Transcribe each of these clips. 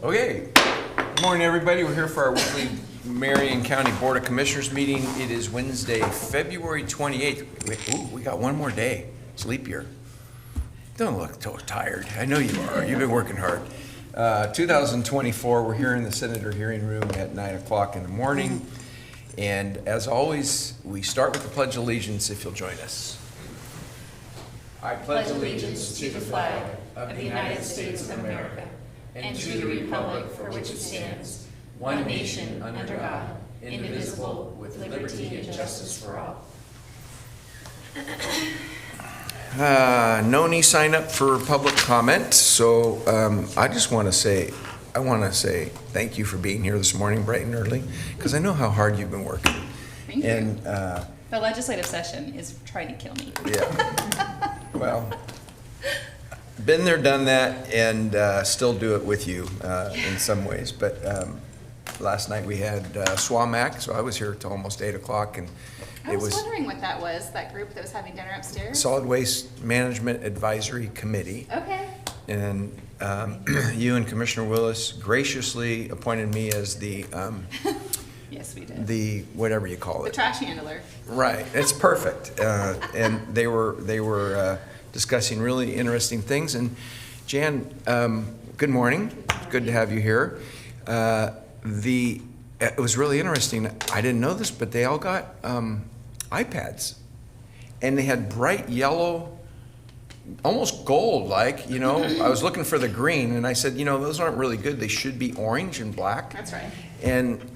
Okay, good morning, everybody. We're here for our weekly Marion County Board of Commissioners meeting. It is Wednesday, February 28th. Ooh, we got one more day. It's leap year. Don't look so tired. I know you are. You've been working hard. 2024, we're here in the Senator hearing room at 9 o'clock in the morning. And as always, we start with the Pledge of Allegiance, if you'll join us. I pledge allegiance to the flag of the United States of America and to the republic for which it stands, one nation under God, indivisible, with liberty and justice for all. No need sign up for public comment, so I just want to say, thank you for being here this morning, bright and early, because I know how hard you've been working. Thank you. And the legislative session is trying to kill me. Yeah. Well, been there, done that, and still do it with you in some ways. But last night we had SWAMAC, so I was here till almost 8 o'clock, and I was wondering what that was, that group that was having dinner upstairs? Solid Waste Management Advisory Committee. Okay. And you and Commissioner Willis graciously appointed me as the Yes, we did. the whatever you call The it. trash handler. Right, it's perfect. And they were discussing really interesting things. And Jan, good morning. Good to have you here. It was really interesting. I didn't know this, but they all got iPads, and they had bright yellow, almost gold-like. You know, I was looking for the green, and I said, you know, those aren't really good. They should be orange and black. That's right. And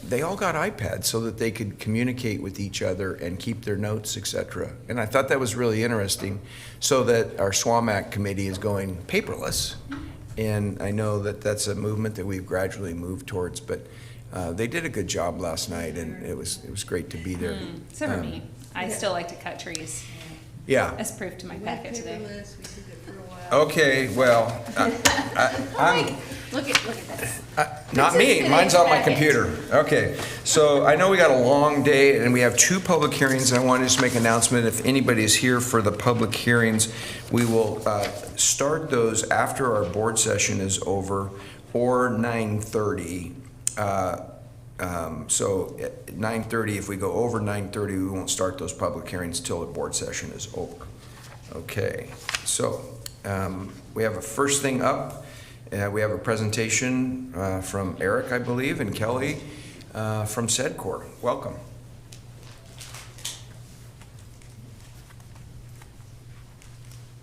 they all got iPads so that they could communicate with each other and keep their notes, etc. And I thought that was really interesting, so that our SWAMAC committee is going paperless. And I know that that's a movement that we've gradually moved towards, but they did a good job last night, and it was great to be there. So for me, I still like to cut trees, Yeah. as proof to my packet today. Okay, well, I'm. Look at this. Not me, mine's on my computer. Okay, so I know we got a long day and we have two public hearings, and I want to just make an announcement. If anybody is here for the public hearings, we will start those after our board session is over, or 9:30. So at 9:30, if we go over 9:30, we won't start those public hearings till the board session is over. Okay, so we have a first thing up. We have a presentation from Eric, I believe, and Kelly from SEDCOR. Welcome.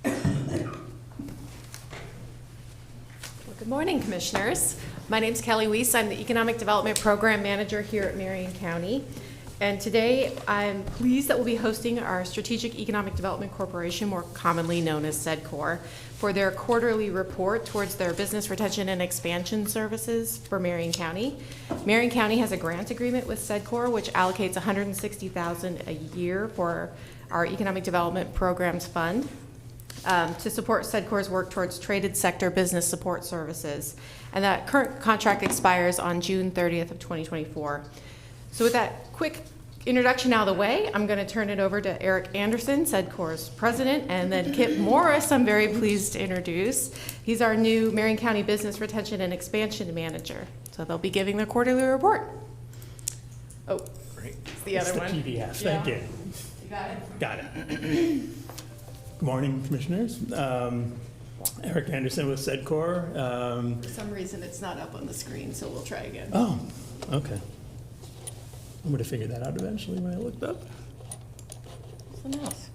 Well, good morning, Commissioners. My name's Kelly Weiss. I'm the Economic Development Program Manager here at Marion County. And today I'm pleased that we'll be hosting our Strategic Economic Development Corporation, more commonly known as SEDCOR, for their quarterly report towards their business retention and expansion services for Marion County. Marion County has a grant agreement with SEDCOR, which allocates $160,000 a year for our Economic Development Programs Fund to support SEDCOR's work towards traded sector business support services. And that current contract expires on June 30th of 2024. So with that quick introduction out of the way, I'm going to turn it over to Eric Anderson, SEDCOR's president, and then Kip Morris, I'm very pleased to introduce. He's our new Marion County Business Retention and Expansion Manager. So they'll be giving their quarterly report. Oh, Great. it's the other one. PDF, thank you. You got it? Got it. Good morning, Commissioners. Eric Anderson with SEDCOR. For some reason, it's not up on the screen, so we'll try again. Oh, okay. I'm going to figure that out eventually when I looked up. Something else.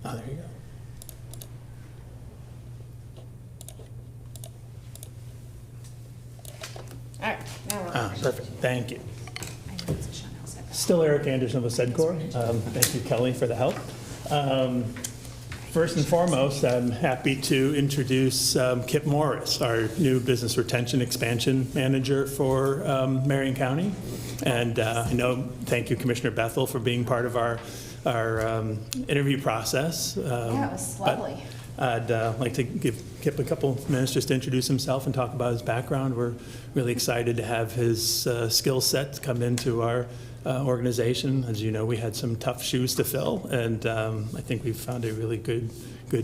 Oh, there you go. All right, now we're on. Perfect, thank you. I know it's a show now, so- Still Eric Anderson with SEDCOR. Thank you, Kelly, for the help. First and foremost, I'm happy to introduce Kip Morris, our new Business Retention Expansion Manager for Marion County. And I know, thank you, Commissioner Bethel, for being part of our interview process. Yeah, it was lovely. I'd like to give Kip a couple minutes just to introduce himself and talk about his background. We're really excited to have his skill set come into our organization. As you know, we had some tough shoes to fill, and I think we've found a really good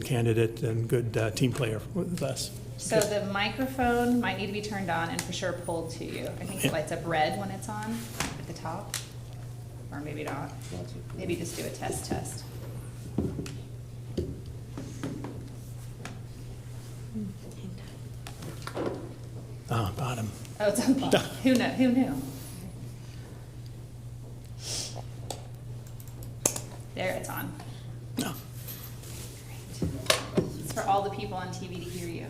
candidate and good team player with us. So the microphone might need to be turned on and for sure pulled to you. I think it lights up red when it's on at the top, or maybe not. Maybe just do a test. Oh, bottom. Oh, it's on the bottom. Who knew? There, it's on. No. Great. It's for all the people on TV to hear you.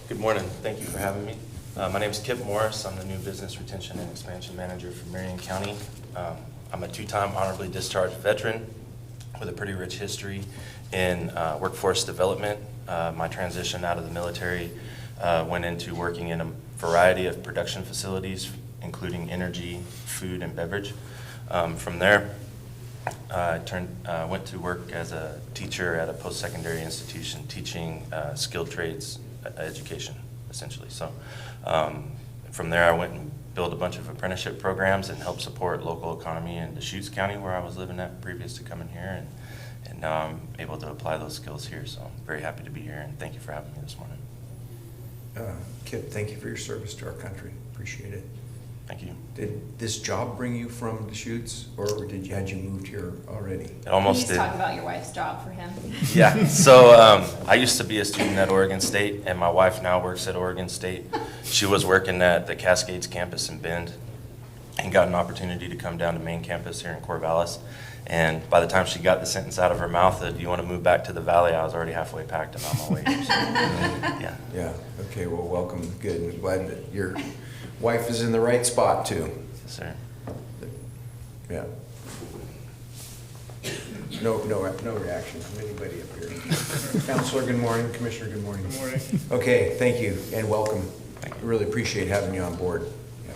Good morning. Thank you for having me. My name is Kip Morris. I'm the new Business Retention and Expansion Manager for Marion County. I'm a two-time honorably discharged veteran with a pretty rich history in workforce development. My transition out of the military went into working in a variety of production facilities, including energy, food, and beverage. From there, I went to work as a teacher at a post-secondary institution, teaching skilled trades education, essentially. So from there, I went and built a bunch of apprenticeship programs and helped support local economy in Deschutes County, where I was living at previous to coming here, and now I'm able to apply those skills here. So I'm very happy to be here, and thank you for having me this morning. Kip, thank you for your service to our country. Appreciate it. Thank you. Did this job bring you from Deschutes, or had you moved here already? It almost Please did. talk about your wife's job for him. Yeah, so I used to be a student at Oregon State, and my wife now works at Oregon State. She was working at the Cascades campus in Bend and got an opportunity to come down to main campus here in Corvallis. And by the time she got the sentence out of her mouth that, "Do you want to move back to the Valley?" I was already halfway packed and on my way here. So, yeah. Yeah, okay, well, welcome, good. I'm glad that your wife is in the right spot, too. Yes, sir. Yeah. No reaction from anybody up here. Counselor, good morning. Commissioner, good morning. Good morning. Okay, thank you and welcome. Thank you. I really appreciate having you on board. Yeah.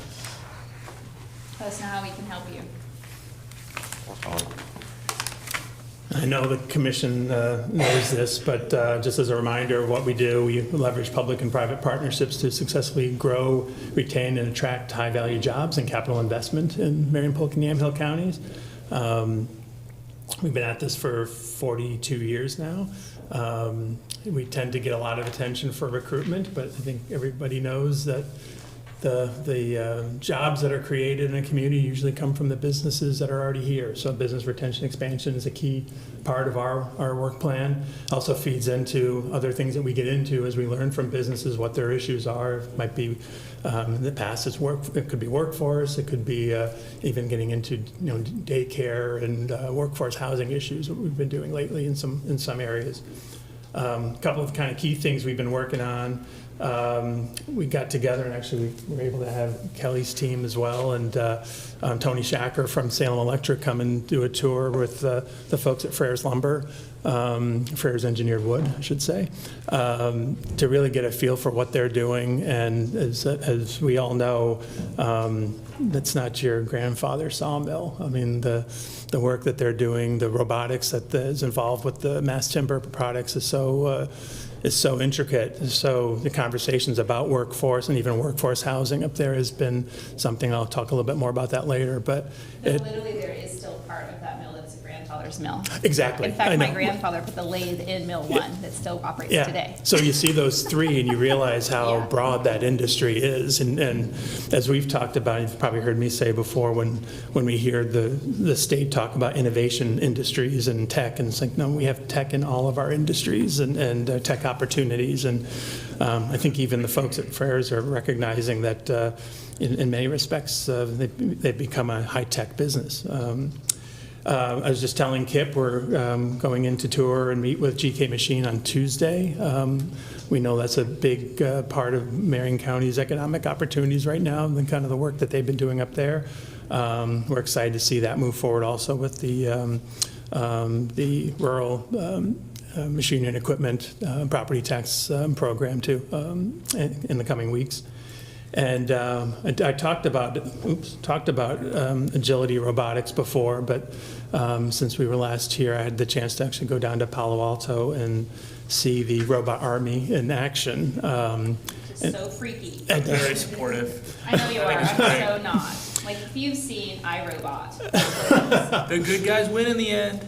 Let us know how we can help you. I know the commission knows this, but just as a reminder of what we do, we leverage public and private partnerships to successfully grow, retain, and attract high-value jobs and capital investment in Marion, Polk, and Yamhill counties. We've been at this for 42 years now. We tend to get a lot of attention for recruitment, but I think everybody knows that the jobs that are created in a community usually come from the businesses that are already here. So business retention expansion is a key part of our work plan. Also feeds into other things that we get into as we learn from businesses what their issues are. It might be in the past it could be workforce, it could be even getting into daycare and workforce housing issues, what we've been doing lately in some areas. A couple of kind of key things we've been working on. We got together and actually we were able to have Kelly's team as well, and Tony Shacker from Salem Electric come and do a tour with the folks at Freres Lumber, Freres Engineered Wood, I should say, to really get a feel for what they're doing. And as we all know, that's not your grandfather's sawmill. I mean, the work that they're doing, the robotics that is involved with the mass timber products is so intricate. So the conversations about workforce and even workforce housing up there has been something. I'll talk a little bit more about that later. But Literally, there is still part of that mill that's a grandfather's mill. Exactly. In fact, I my know. grandfather put the lathe in mill 1 that still operates Yeah. today. So you see those three and you realize how Yeah. broad that industry is. And as we've talked about, you've probably heard me say before, when we hear the state talk about innovation industries and tech, and it's like, no, we have tech in all of our industries and tech opportunities. And I think even the folks at Freres are recognizing that in many respects they've become a high-tech business. I was just telling Kip we're going into tour and meet with GK Machine on Tuesday. We know that's a big part of Marion County's economic opportunities right now, and kind of the work that they've been doing up there. We're excited to see that move forward also with the rural machine and equipment property tax program too in the coming weeks. And I talked about agility robotics before, but since we were last here, I had the chance to actually go down to Palo Alto and see the robot army in action. so freaky. Very supportive. I know you are, I'm so not. Like, if you've seen iRobot. The good guys win in the end.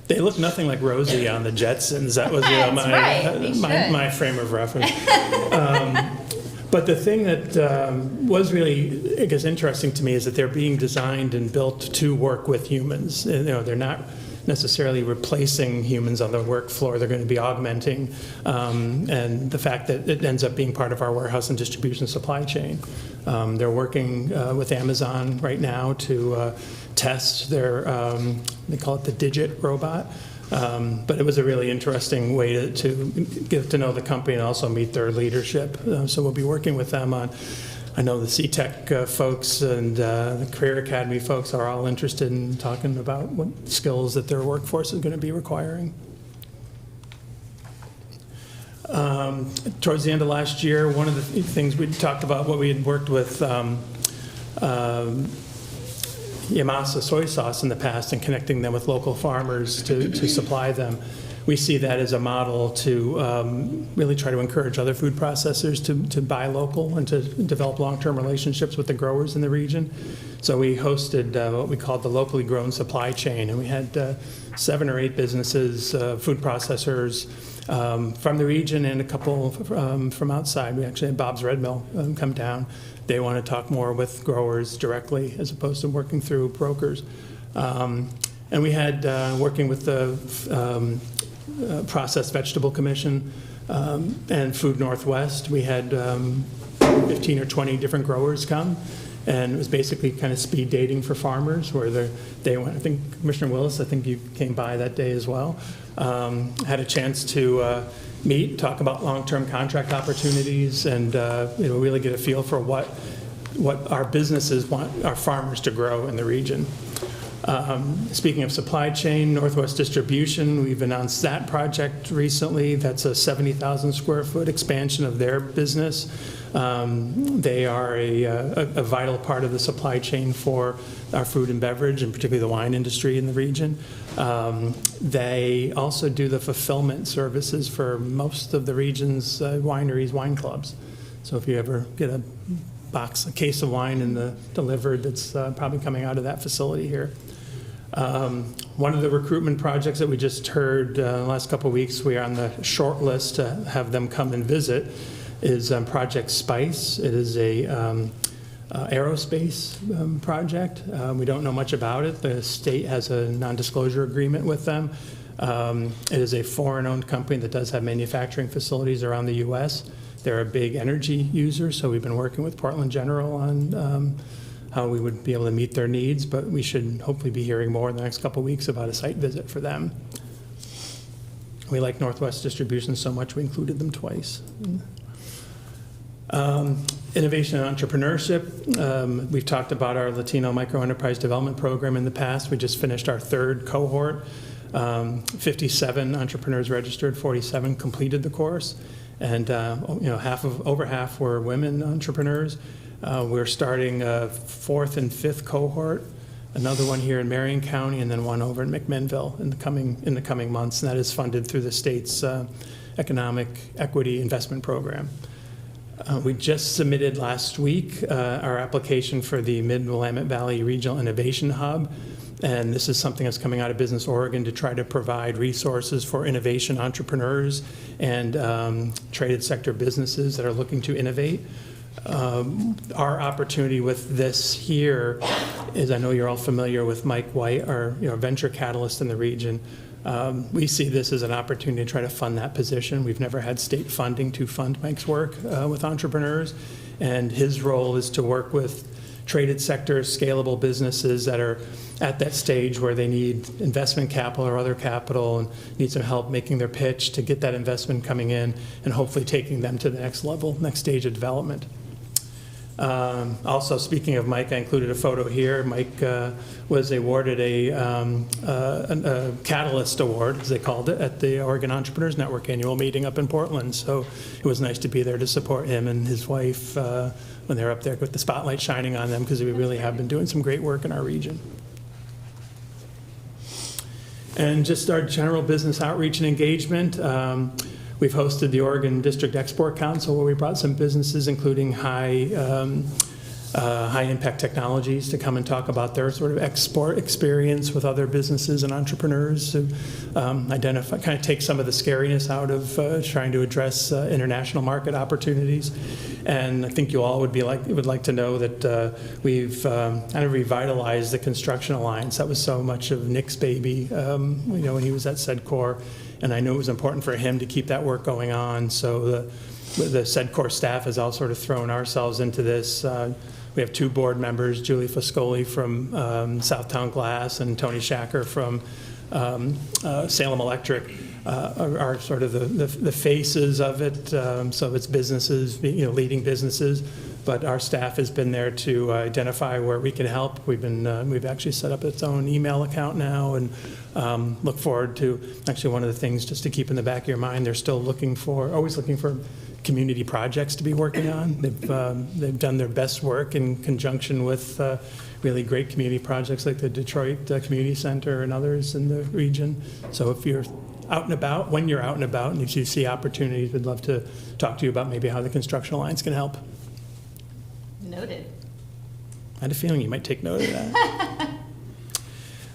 They look nothing like Rosie on the Jetsons. That was That's right, they should. my frame of reference. But the thing that was really, I guess, interesting to me is that they're being designed and built to work with humans. You know, they're not necessarily replacing humans on the work floor. They're going to be augmenting, and the fact that it ends up being part of our warehouse and distribution supply chain. They're working with Amazon right now to test their, they call it the Digit robot. But it was a really interesting way to get to know the company and also meet their leadership. So we'll be working with them on, I know the CTech folks and the Career Academy folks are all interested in talking about what skills that their workforce is going to be requiring. Towards the end of last year, one of the things we talked about, what we had worked with Yamasa soy sauce in the past and connecting them with local farmers to supply them. We see that as a model to really try to encourage other food processors to buy local and to develop long-term relationships with the growers in the region. So we hosted what we called the locally grown supply chain, and we had 7 or 8 businesses, food processors from the region and a couple from outside. We actually had Bob's Red Mill come down. They want to talk more with growers directly as opposed to working through brokers. And we had, working with the Processed Vegetable Commission and Food Northwest, we had 15 or 20 different growers come. And it was basically kind of speed dating for farmers where they went, I think Commissioner Willis, I think you came by that day as well. Had a chance to meet, talk about long-term contract opportunities, and really get a feel for what our businesses want our farmers to grow in the region. Speaking of supply chain, Northwest Distribution, we've announced that project recently. That's a 70,000 square foot expansion of their business. They are a vital part of the supply chain for our food and beverage, and particularly the wine industry in the region. They also do the fulfillment services for most of the region's wineries, wine clubs. So if you ever get a case of wine delivered, that's probably coming out of that facility here. One of the recruitment projects that we just heard the last couple of weeks, we are on the short list to have them come and visit, is Project Spice. It is a aerospace project. We don't know much about it. The state has a non-disclosure agreement with them. It is a foreign-owned company that does have manufacturing facilities around the U.S. They're a big energy user, so we've been working with Portland General on how we would be able to meet their needs, but we should hopefully be hearing more in the next couple of weeks about a site visit for them. We like Northwest Distribution so much we included them twice. Innovation and entrepreneurship. We've talked about our Latino Microenterprise Development Program in the past. We just finished our 3rd cohort. 57 entrepreneurs registered, 47 completed the course, and over half were women entrepreneurs. We're starting a 4th and 5th cohort, another one here in Marion County, and then one over in McMinnville in the coming months, and that is funded through the state's Economic Equity Investment Program. We just submitted last week our application for the Mid-Willamette Valley Regional Innovation Hub, and this is something that's coming out of Business Oregon to try to provide resources for innovation entrepreneurs and traded sector businesses that are looking to innovate. Our opportunity with this here is, I know you're all familiar with Mike White, our venture catalyst in the region. We see this as an opportunity to try to fund that position. We've never had state funding to fund Mike's work with entrepreneurs, and his role is to work with traded sector, scalable businesses that are at that stage where they need investment capital or other capital and need some help making their pitch to get that investment coming in and hopefully taking them to the next level, next stage of development. Also, speaking of Mike, I included a photo here. Mike was awarded a Catalyst Award, as they called it, at the Oregon Entrepreneurs Network annual meeting up in Portland. So it was nice to be there to support him and his wife when they're up there with the spotlight shining on them, because we really have been doing some great work in our region. And just our general business outreach and engagement. We've hosted the Oregon District Export Council, where we brought some businesses, including high-impact technologies, to come and talk about their sort of export experience with other businesses and entrepreneurs to identify, kind of take some of the scariness out of trying to address international market opportunities. And I think you all would like to know that we've kind of revitalized the Construction Alliance. That was so much of Nick's baby, when he was at SEDCOR, and I knew it was important for him to keep that work going on. So the SEDCOR staff has all sort of thrown ourselves into this. We have 2 board members, Julie Foscoli from Southtown Glass and Tony Shacker from Salem Electric, are sort of the faces of it. So it's businesses, leading businesses, but our staff has been there to identify where we can help. We've actually set up its own email account now, and look forward to, actually one of the things just to keep in the back of your mind, they're still always looking for community projects to be working on. They've done their best work in conjunction with really great community projects like the Detroit Community Center and others in the region. So if you're out and about, when you're out and about, and if you see opportunities, we'd love to talk to you about maybe how the Construction Alliance can help. Noted. I had a feeling you might take note of that.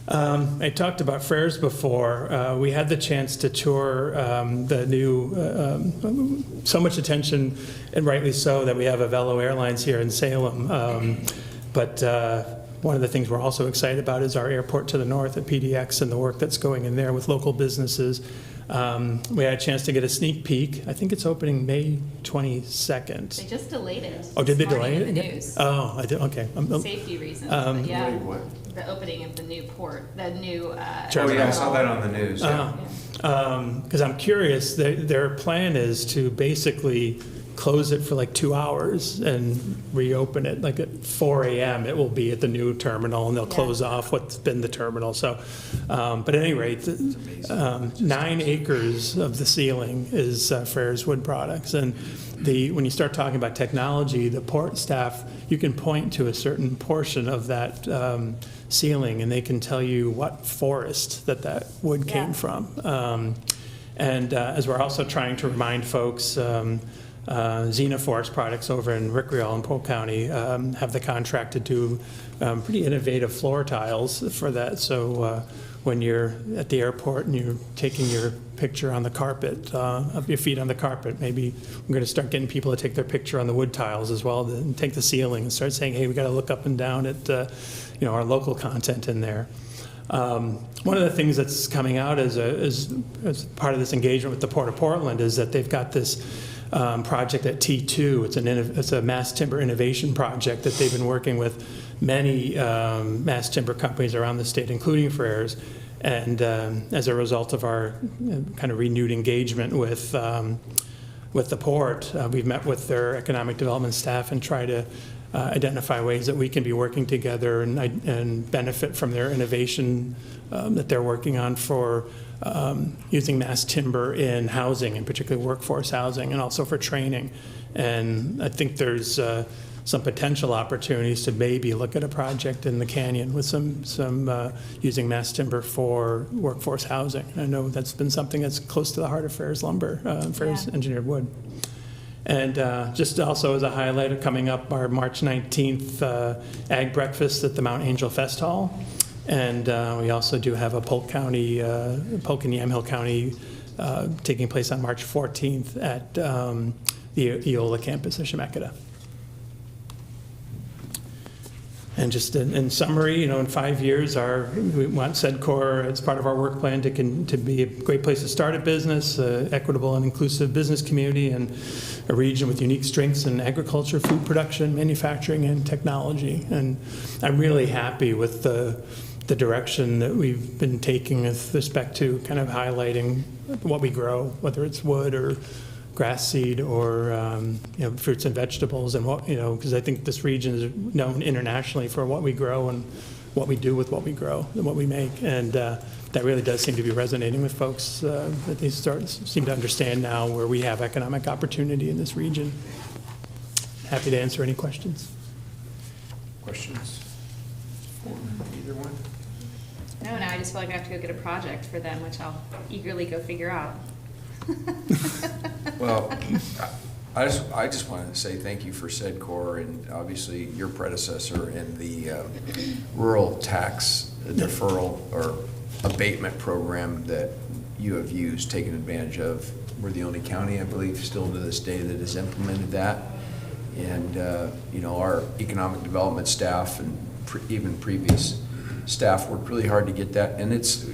I talked about fairs before. We had the chance to tour the new, so much attention, and rightly so, that we have Avello Airlines here in Salem. But one of the things we're also excited about is our airport to the north at PDX and the work that's going in there with local businesses. We had a chance to get a sneak peek. I think it's opening May 22nd. They just delayed it. Oh, did they this morning delay in it? the news. Oh, I did, okay. Safety reasons, but yeah. The opening of the new port, the new. Oh, yeah, I saw that on the news. Yeah. Because I'm curious, their plan is to basically close it for like 2 hours and reopen it like at 4 a.m. It will be at the new terminal, and they'll close off what's been the terminal. So, but at any rate, 9 acres of the ceiling is Freres Wood Products. And when you start talking about technology, the port staff, you can point to a certain portion of that ceiling, and they can tell you what forest that wood came from. And as we're also trying to remind folks, Xena Forest Products over in Rickreall in Polk County have the contract to do pretty innovative floor tiles for that. So when you're at the airport and you're taking your picture on the carpet, of your feet on the carpet, maybe we're going to start getting people to take their picture on the wood tiles as well, and take the ceiling and start saying, hey, we got to look up and down at our local content in there. One of the things that's coming out as part of this engagement with the Port of Portland is that they've got this project at T2. It's a mass timber innovation project that they've been working with many mass timber companies around the state, including Freres. And as a result of our kind of renewed engagement with the port, we've met with their economic development staff and try to identify ways that we can be working together and benefit from their innovation that they're working on for using mass timber in housing, and particularly workforce housing, and also for training. And I think there's some potential opportunities to maybe look at a project in the canyon with some using mass timber for workforce housing. I know that's been something that's close to the heart of Freres Lumber, Freres Engineered Wood. And just also as a highlight, coming up our March 19th Ag Breakfast at the Mount Angel Fest Hall. And we also do have a Polk and Yamhill County taking place on March 14th at the Eola campus in Chemeketa. And just in summary, in 5 years, we want SEDCOR, as part of our work plan, to be a great place to start a business, equitable and inclusive business community, and a region with unique strengths in agriculture, food production, manufacturing, and technology. And I'm really happy with the direction that we've been taking with respect to kind of highlighting what we grow, whether it's wood or grass seed or fruits and vegetables, and because I think this region is known internationally for what we grow and what we do with what we grow and what we make, and that really does seem to be resonating with folks. That they seem to understand now where we have economic opportunity in this region. Happy to answer any questions. Questions? Either one? No, now I just feel like I have to go get a project for them, which I'll eagerly go figure out. Well, I just wanted to say thank you for SEDCOR and obviously your predecessor in the rural tax deferral or abatement program that you have used, taken advantage of. We're the only county, I believe, still to this day that has implemented that. And, our economic development staff and even previous staff worked really hard to get that. And it's,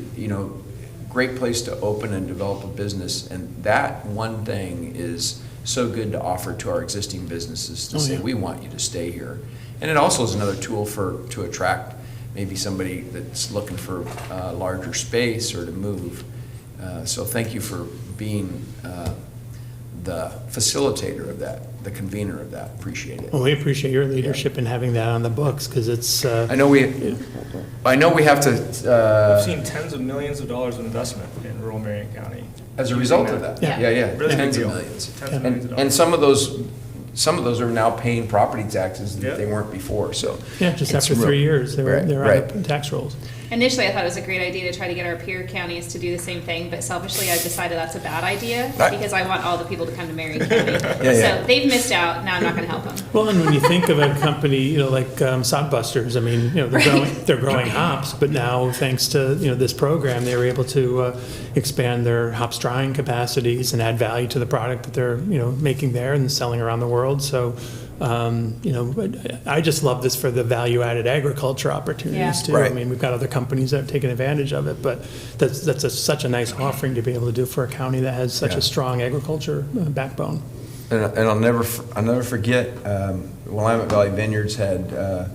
great place to open and develop a business. And that one thing is so good to offer to our existing businesses to say, we want you to stay here. And it also is another tool to attract maybe somebody that's looking for a larger space or to move. So thank you for being the facilitator of that, the convener of that. Appreciate it. Well, we appreciate your leadership in having that on the books, because it's, I know we have to. We've seen tens of millions of dollars of investment in rural Marion County. As a result of that. Yeah. Yeah. Really Tens big of deal. millions. Tens of millions of dollars. And some of those are now paying property taxes that they weren't before, so. yeah, just it's after real- 3 years, they're Right. out of tax rolls. Initially, I thought it was a great idea to try to get our peer counties to do the same thing, but selfishly, I decided that's a bad idea Right. because I want all the people to come to Marion County. Yeah. So they've missed out, now I'm not gonna help them. Well, and when you think of a company, like Sodbusters, I mean, they're growing hops, but now thanks to, this program, they were able to expand their hops drying capacities and add value to the product that they're, making there and selling around the world. So, I just love this for the value-added agriculture opportunities Yeah. too. Right. I mean, we've got other companies that have taken advantage of it, but that's such a nice offering to be able to do for a county that has such Yeah. a strong agriculture backbone. And I'll never forget, Willamette Valley Vineyards had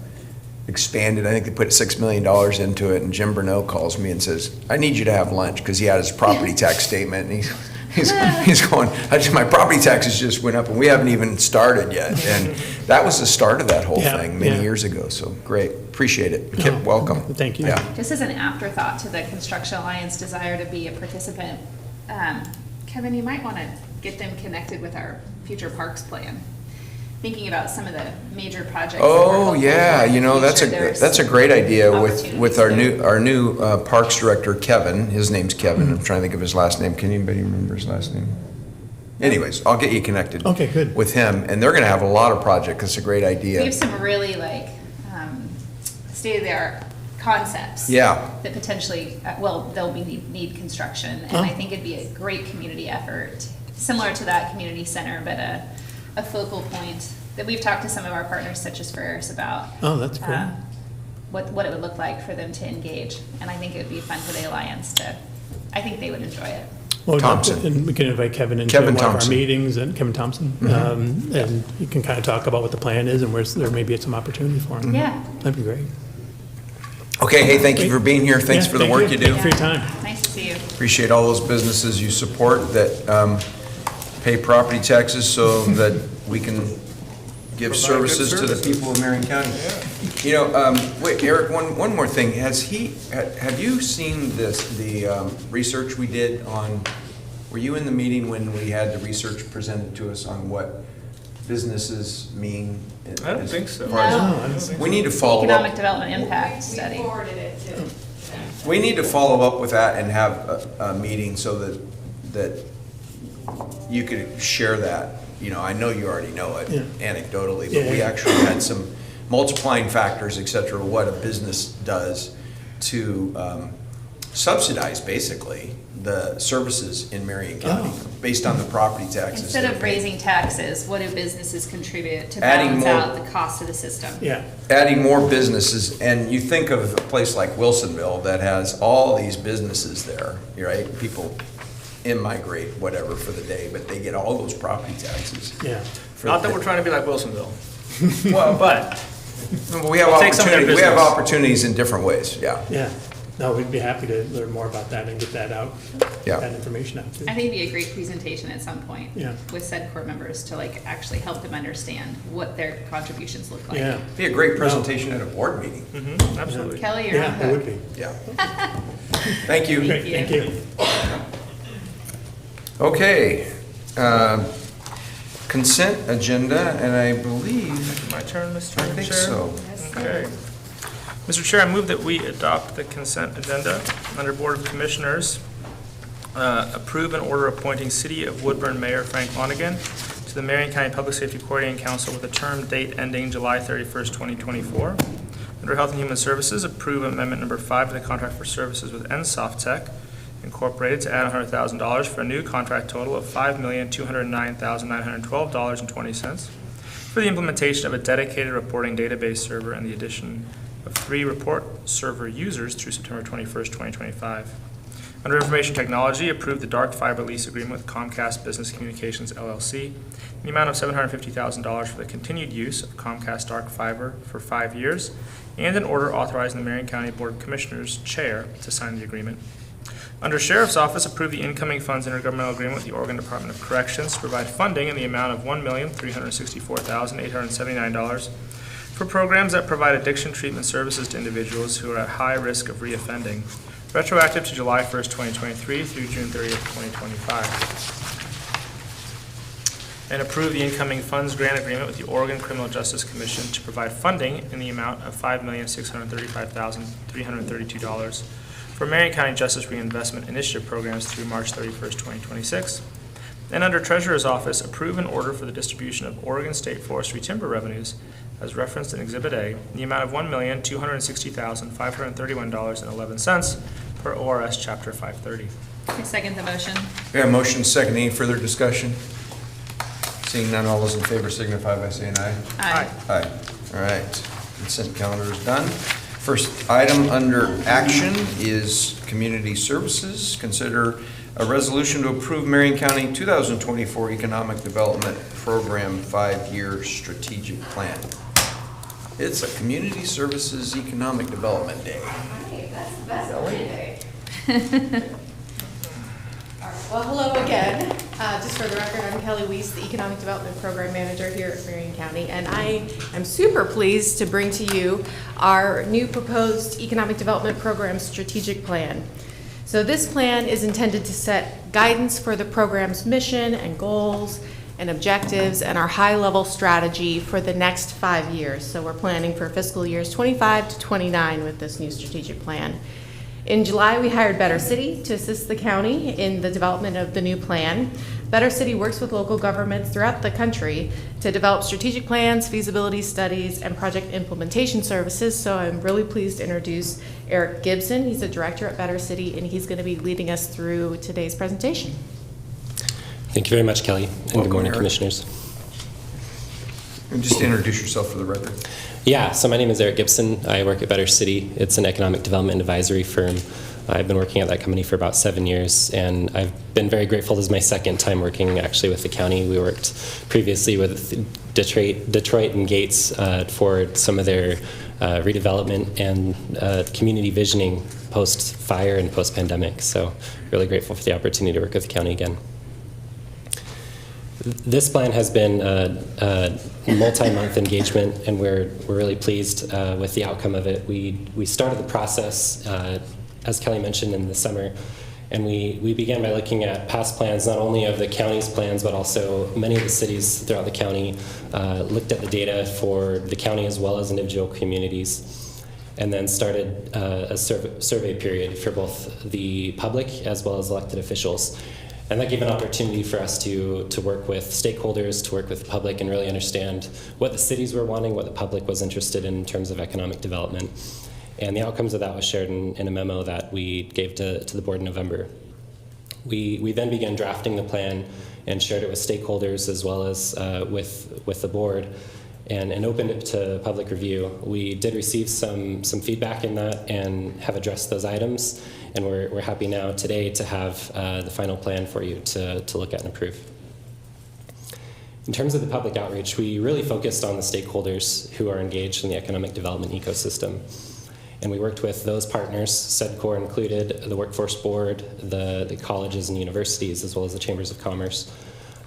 expanded, I think they put $6 million into it, and Jim Burnett calls me and says, I need you to have lunch, because he had his property tax statement, and he's going, my property taxes just went up, and we haven't even started yet. And that was the start of that whole Yeah, thing many yeah. years ago, so great, appreciate it. No, Kip, welcome. thank you. Yeah. Just as an afterthought to the Construction Alliance desire to be a participant, Kevin, you might want to get them connected with our future parks plan. Thinking about some of the major projects. that we're Oh, hopeful yeah, for in the that's future, a great idea with opportunities our there. new Parks Director, Kevin. His name's Kevin. I'm trying to think of his last name. Can anybody remember his last name? Anyways, I'll get you connected. Okay, good. With him, and they're gonna have a lot of projects. It's a great We idea. have some really state-of-the-art concepts. Yeah. That potentially, they'll need construction. And I think it'd be a great community effort, similar to that community center, but a focal point that we've talked to some of our partners such as Ferris about. Oh, that's great. What it would look like for them to engage. And I think it would be fun for the Alliance I think they would enjoy it. Well, Thompson. And we can invite Kevin into Kevin one of our Thompson. meetings, and Kevin Thompson. And you can kind of talk about what the plan is and where there may be some opportunity for him. Yeah. That'd be great. Okay, hey, thank you for being here. Thanks Yeah, for the thank work you do. Thank you for your time. Nice to see you. Appreciate all those businesses you support that pay property taxes so that we can give Provide services good to the services. people of Marion County. Wait, Eric, one more thing. Have you seen the research we did on, were you in the meeting when we had the research presented to us on what businesses mean? I don't think so. as far as- No. I don't think We need to follow Economic up. Development Impact Study. We need to follow up with that and have a meeting so that you could share that. I know you already know it anecdotally, but we Yeah. actually had some multiplying factors, et cetera, what a business does to subsidize, basically, the services in Marion County based on the property taxes. Instead they're of paying. raising taxes, what do businesses contribute to Adding balance more- out the cost of the system? Yeah. Adding more businesses, and you think of a place like Wilsonville that has all these businesses there, right? People immigrate, whatever, for the day, but they get all those property taxes. Yeah. for Not that the- we're trying to be like Wilsonville, Well, but we have We'll take some of their opportunities, we have business. opportunities in different ways, yeah. Yeah. No, we'd be happy to learn more about that and get that out, Yeah. that information out too. I think it'd be a great presentation at some point. Yeah. With said core members to actually help them understand what their contributions look like. Yeah. Be a great presentation at a board meeting, absolutely. Kelly, you're on Yeah, it would hook. be. yeah. Thank you. Great, thank you. Okay, consent agenda, and I believe, My turn, Mr. I Chair? think so. Yes, sir. Okay. Mr. Chair, I move that we adopt the consent agenda under Board of Commissioners. Approve an order appointing City of Woodburn Mayor Frank Lonigan to the Marion County Public Safety Coordinating Council with a term date ending July 31st, 2024. Under Health and Human Services, approve amendment number 5 to the contract for services with NSoft Tech Incorporated to add $100,000 for a new contract total of $5,209,912.20 for the implementation of a dedicated reporting database server and the addition of 3 report server users through September 21st, 2025. Under Information Technology, approve the dark fiber lease agreement with Comcast Business Communications LLC in the amount of $750,000 for the continued use of Comcast dark fiber for 5 years, and an order authorizing the Marion County Board of Commissioners Chair to sign the agreement. Under Sheriff's Office, approve the incoming funds intergovernmental agreement with the Oregon Department of Corrections to provide funding in the amount of $1,364,879 for programs that provide addiction treatment services to individuals who are at high risk of reoffending, retroactive to July 1st, 2023 through June 30th, 2025. And approve the incoming funds grant agreement with the Oregon Criminal Justice Commission to provide funding in the amount of $5,635,332 for Marion County Justice Reinvestment Initiative programs through March 31st, 2026. And under Treasurer's Office, approve an order for the distribution of Oregon State Forestry timber revenues as referenced in Exhibit A in the amount of $1,260,531.11 per ORS Chapter 530. I second the motion. We have a motion second. Any further discussion? Seeing none, all those in favor signify by saying aye. Aye. Aye. All right, consent calendar is done. First item under action is Community Services. Consider a resolution to approve Marion County 2024 Economic Development Program 5-year strategic plan. It's a Community Services Economic Development Day. Right, that's the day. Well, hello again. Just for the record, I'm Kelly Weiss, the Economic Development Program Manager here at Marion County, and I am super pleased to bring to you our new proposed Economic Development Program Strategic Plan. So this plan is intended to set guidance for the program's mission and goals and objectives and our high-level strategy for the next 5 years. So we're planning for fiscal years 25 to 29 with this new strategic plan. In July, we hired Better City to assist the county in the development of the new plan. Better City works with local governments throughout the country to develop strategic plans, feasibility studies, and project implementation services. So I'm really pleased to introduce Eric Gibson. He's a director at Better City, and he's going to be leading us through today's presentation. Thank you very much, Kelly, and Welcome, good morning, Eric. Commissioners. And just introduce yourself for the record. Yeah, so my name is Eric Gibson. I work at Better City. It's an economic development advisory firm. I've been working at that company for about 7 years, and I've been very grateful. This is my second time working actually with the county. We worked previously with Detroit and Gates for some of their redevelopment and community visioning post-fire and post-pandemic. So really grateful for the opportunity to work with the county again. This plan has been a multi-month engagement, and we're really pleased with the outcome of it. We started the process, as Kelly mentioned, in the summer, and we began by looking at past plans, not only of the county's plans, but also many of the cities throughout the county, looked at the data for the county as well as individual communities, and then started a survey period for both the public as well as elected officials. And that gave an opportunity for us to work with stakeholders, to work with the public, and really understand what the cities were wanting, what the public was interested in terms of economic development. And the outcomes of that was shared in a memo that we gave to the board in November. We then began drafting the plan and shared it with stakeholders as well as with the board, and opened it to public review. We did receive some feedback in that and have addressed those items, and we're happy now today to have the final plan for you to look at and approve. In terms of the public outreach, we really focused on the stakeholders who are engaged in the economic development ecosystem. And we worked with those partners, SEDCOR included, the Workforce Board, the colleges and universities, as well as the Chambers of Commerce.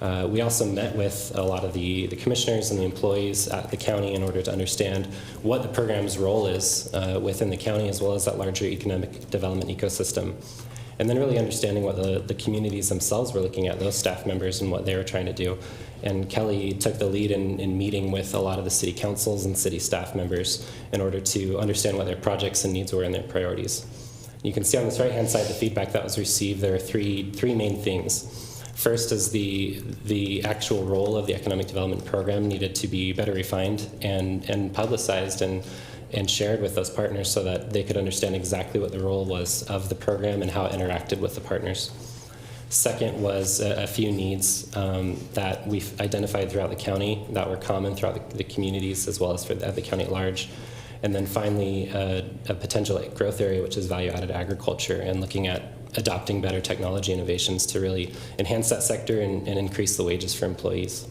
We also met with a lot of the commissioners and the employees at the county in order to understand what the program's role is within the county, as well as that larger economic development ecosystem. And then really understanding what the communities themselves were looking at, those staff members and what they were trying to do. And Kelly took the lead in meeting with a lot of the city councils and city staff members in order to understand what their projects and needs were and their priorities. You can see on this right-hand side the feedback that was received. There are three main things. First is the actual role of the economic development program needed to be better refined and publicized and shared with those partners so that they could understand exactly what the role was of the program and how it interacted with the partners. Second was a few needs that we've identified throughout the county that were common throughout the communities as well as for the county at large. And then finally, a potential growth area, which is value-added agriculture, and looking at adopting better technology innovations to really enhance that sector and increase the wages for employees.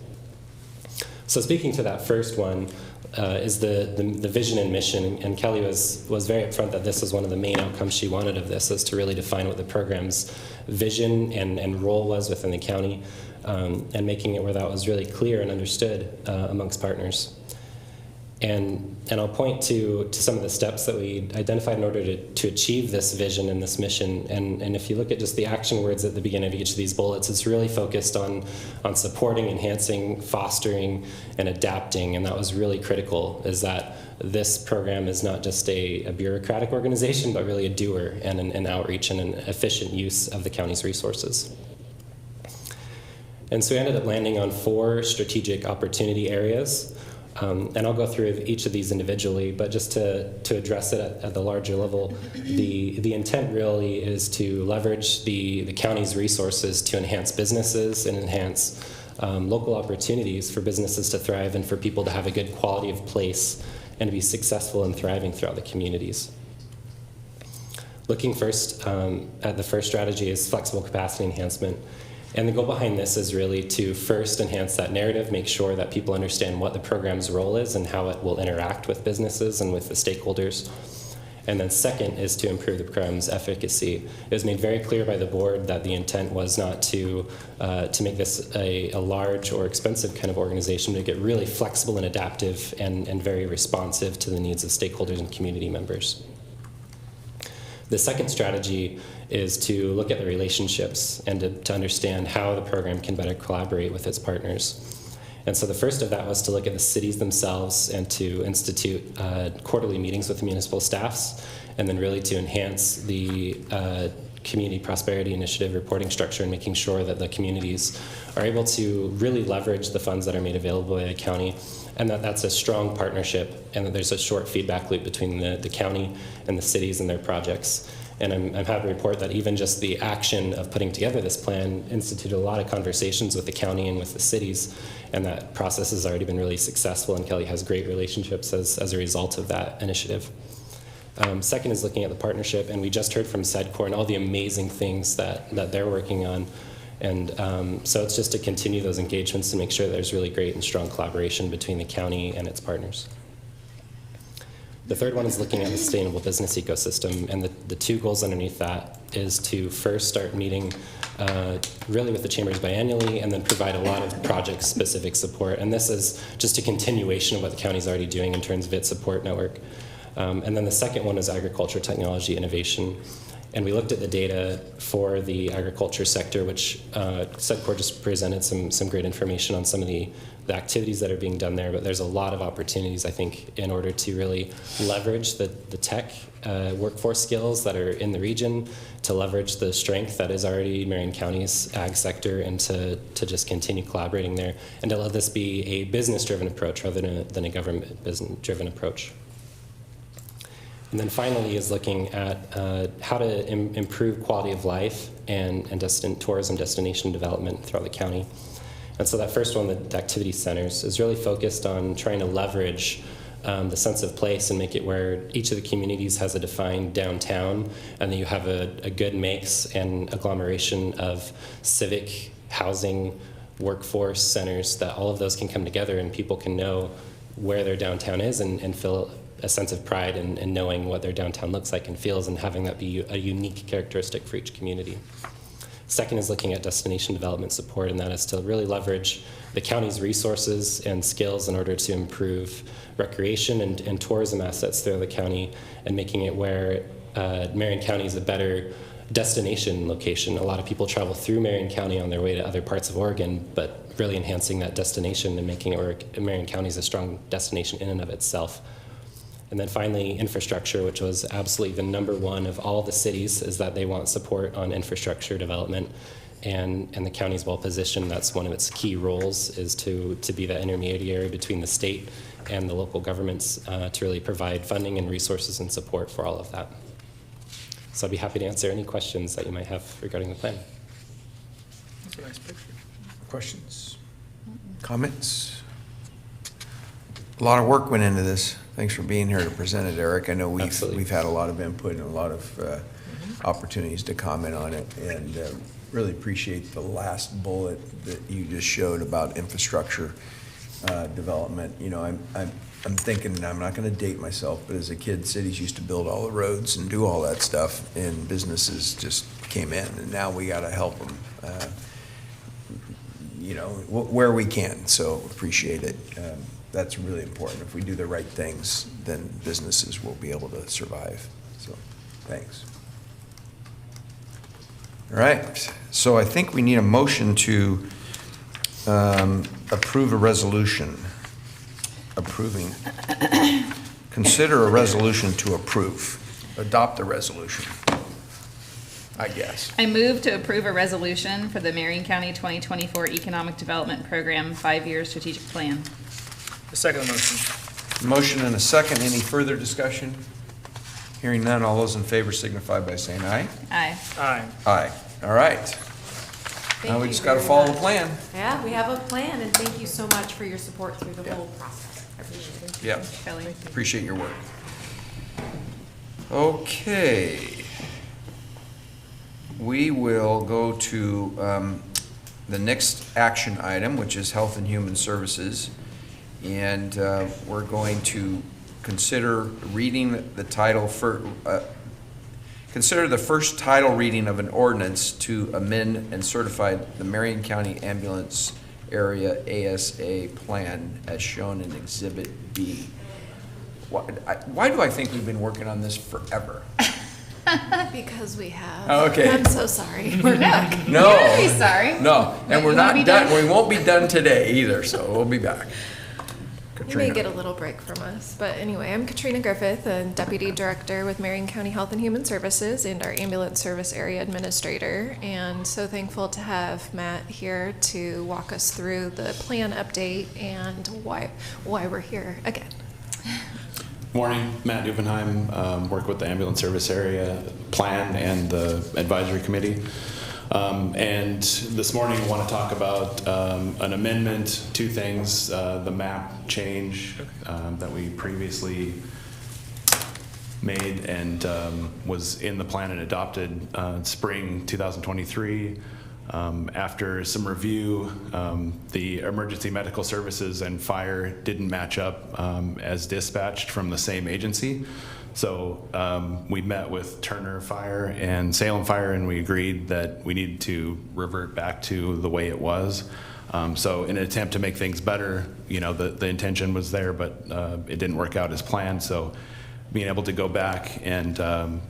So speaking to that first one is the vision and mission, and Kelly was very upfront that this was one of the main outcomes she wanted of this, is to really define what the program's vision and role was within the county, and making it where that was really clear and understood amongst partners. And I'll point to some of the steps that we identified in order to achieve this vision and this mission. And if you look at just the action words at the beginning of each of these bullets, it's really focused on supporting, enhancing, fostering, and adapting. And that was really critical, is that this program is not just a bureaucratic organization, but really a doer and an outreach and an efficient use of the county's resources. And so we ended up landing on 4 strategic opportunity areas. And I'll go through each of these individually, but just to address it at the larger level, the intent really is to leverage the county's resources to enhance businesses and enhance local opportunities for businesses to thrive and for people to have a good quality of place and to be successful and thriving throughout the communities. Looking first at the first strategy is flexible capacity enhancement. And the goal behind this is really to first enhance that narrative, make sure that people understand what the program's role is and how it will interact with businesses and with the stakeholders. And then second is to improve the program's efficacy. It was made very clear by the board that the intent was not to make this a large or expensive kind of organization, but to get really flexible and adaptive and very responsive to the needs of stakeholders and community members. The second strategy is to look at the relationships and to understand how the program can better collaborate with its partners. And so the first of that was to look at the cities themselves and to institute quarterly meetings with the municipal staffs, and then really to enhance the Community Prosperity Initiative reporting structure and making sure that the communities are able to really leverage the funds that are made available by the county, and that's a strong partnership, and that there's a short feedback loop between the county and the cities and their projects. And I'm happy to report that even just the action of putting together this plan instituted a lot of conversations with the county and with the cities, and that process has already been really successful, and Kelly has great relationships as a result of that initiative. Second is looking at the partnership, and we just heard from SEDCOR and all the amazing things that they're working on. And so it's just to continue those engagements and make sure that there's really great and strong collaboration between the county and its partners. The third one is looking at the sustainable business ecosystem, and the 2 goals underneath that is to first start meeting really with the chambers biannually, and then provide a lot of project-specific support. And this is just a continuation of what the county's already doing in terms of its support network. And then the second one is agriculture technology innovation. And we looked at the data for the agriculture sector, which SEDCOR just presented some great information on some of the activities that are being done there, but there's a lot of opportunities, I think, in order to really leverage the tech workforce skills that are in the region, to leverage the strength that is already Marion County's ag sector, and to just continue collaborating there, and to let this be a business-driven approach rather than a government-driven approach. And then finally is looking at how to improve quality of life and tourism destination development throughout the county. And so that first one, the activity centers, is really focused on trying to leverage the sense of place and make it where each of the communities has a defined downtown, and then you have a good mix and agglomeration of civic, housing, workforce centers, that all of those can come together and people can know where their downtown is and feel a sense of pride in knowing what their downtown looks like and feels, and having that be a unique characteristic for each community. Second is looking at destination development support, and that is to really leverage the county's resources and skills in order to improve recreation and tourism assets throughout the county, and making it where Marion County is a better destination location. A lot of people travel through Marion County on their way to other parts of Oregon, but really enhancing that destination and making it where Marion County is a strong destination in and of itself. And then finally, infrastructure, which was absolutely the number one of all the cities, is that they want support on infrastructure development. And the county's well positioned. That's one of its key roles, is to be the intermediary between the state and the local governments to really provide funding and resources and support for all of that. So I'd be happy to answer any questions that you might have regarding the plan. That's a nice picture. Questions? Comments? A lot of work went into this. Thanks for being here to present it, Eric. I know Absolutely. we've had a lot of input and a lot of opportunities to comment on it, and really appreciate the last bullet that you just showed about infrastructure development. You know, I'm thinking, and I'm not going to date myself, but as a kid, cities used to build all the roads and do all that stuff, and businesses just came in, and now we got to help them, you know, where we can. So appreciate it. That's really important. If we do the right things, then businesses will be able to survive. So thanks. All right. So I think we need a motion to approve a resolution. Consider a resolution to approve. Adopt a resolution, I guess. I move to approve a resolution for the Marion County 2024 Economic Development Program 5-year strategic plan. The second motion. Motion and a second. Any further discussion? Hearing none, all those in favor signify by saying aye. Aye. Aye. Aye. All right. Now we just got to follow the plan. Yeah, we have a plan, and thank you so much for your support through the whole process. I appreciate it. Yep. Kelly. Appreciate your work. Okay. We will go to the next action item, which is Health and Human Services. And we're going to consider reading the title for, consider the first title reading of an ordinance to amend and certify the Marion County Ambulance Area ASA Plan as shown in Exhibit B. Why do I think we've been working on this forever? Because we have. Oh, okay. I'm so sorry. We're back. No. You're gonna be sorry. No, and we're You wanna not be done. done? We won't be done today either, so we'll be back. You may Katrina. get a little break from us, but anyway, I'm Katrina Griffith, a Deputy Director with Marion County Health and Human Services and our Ambulance Service Area Administrator, and so thankful to have Matt here to walk us through the plan update and why we're here again. Morning, Matt Duvenheim, work with the Ambulance Service Area Plan and the Advisory Committee. And this morning I want to talk about an amendment, two things, the map change that we previously made and was in the plan and adopted spring 2023. After some review, the emergency medical services and fire didn't match up as dispatched from the same agency. So we met with Turner Fire and Salem Fire, and we agreed that we needed to revert back to the way it was. So in an attempt to make things better, you know, the intention was there, but it didn't work out as planned. So being able to go back and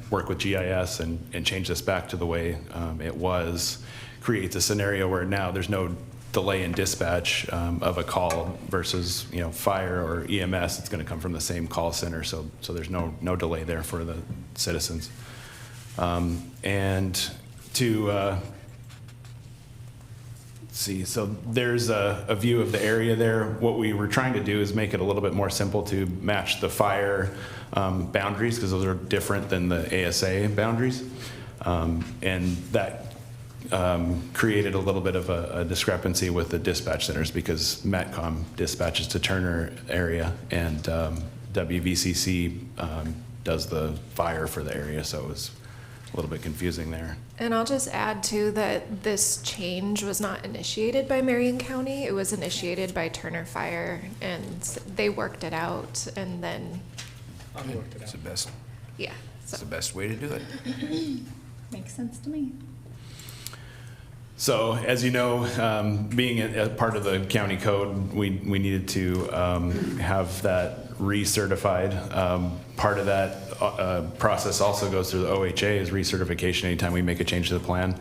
work with GIS and change this back to the way it was creates a scenario where now there's no delay in dispatch of a call versus, you know, fire or EMS. It's going to come from the same call center, so there's no delay there for the citizens. And to see, so there's a view of the area there. What we were trying to do is make it a little bit more simple to match the fire boundaries, because those are different than the ASA boundaries, and that created a little bit of a discrepancy with the dispatch centers, because Metcom dispatches to Turner area and WVCC does the fire for the area, so it was a little bit confusing there. And I'll just add too that this change was not initiated by Marion County. It was initiated by Turner Fire, and they worked it out, and then, It's the best. yeah. It's the best way to do it. Makes sense to me. So, as you know, being a part of the county code, we needed to have that recertified. Part of that process also goes through the OHA, is recertification anytime we make a change to the plan.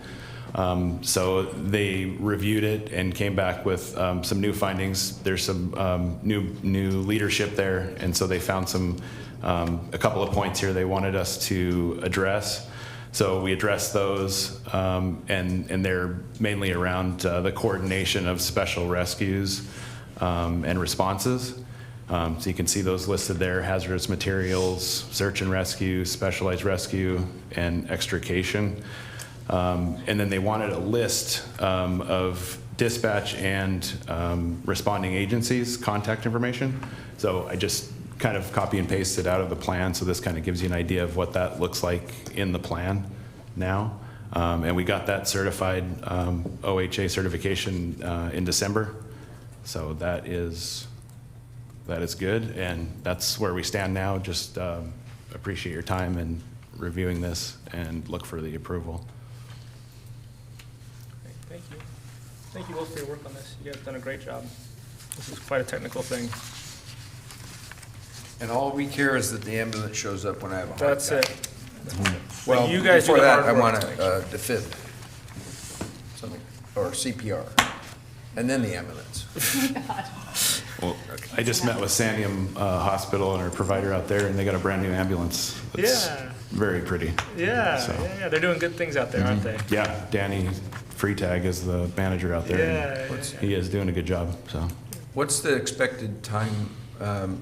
So they reviewed it and came back with some new findings. There's some new leadership there, and so they found a couple of points here they wanted us to address. So we addressed those, and they're mainly around the coordination of special rescues and responses. So you can see those listed there: hazardous materials, search and rescue, specialized rescue, and extrication. And then they wanted a list of dispatch and responding agencies' contact information. So I just kind of copy and paste it out of the plan, so this kind of gives you an idea of what that looks like in the plan now. And we got that certified OHA certification in December. So that is good, and that's where we stand now. Just appreciate your time in reviewing this and look for the approval. Great, thank you. Thank you both for your work on this. You guys have done a great job. This is quite a technical thing. And all we care is that the ambulance shows up when I have a heart That's attack. it. Well, You guys do before the that, hard I work want to make a defib, something, or CPR, and then the ambulance. Well, I just met with Sandium Hospital and our provider out there, and they got a brand new ambulance. It's Yeah. very pretty. Yeah, So- yeah, they're doing good things out there, aren't they? Yeah, Danny Freetag is the manager out there. and Yeah, yeah. He is doing a good job, so. What's the expected time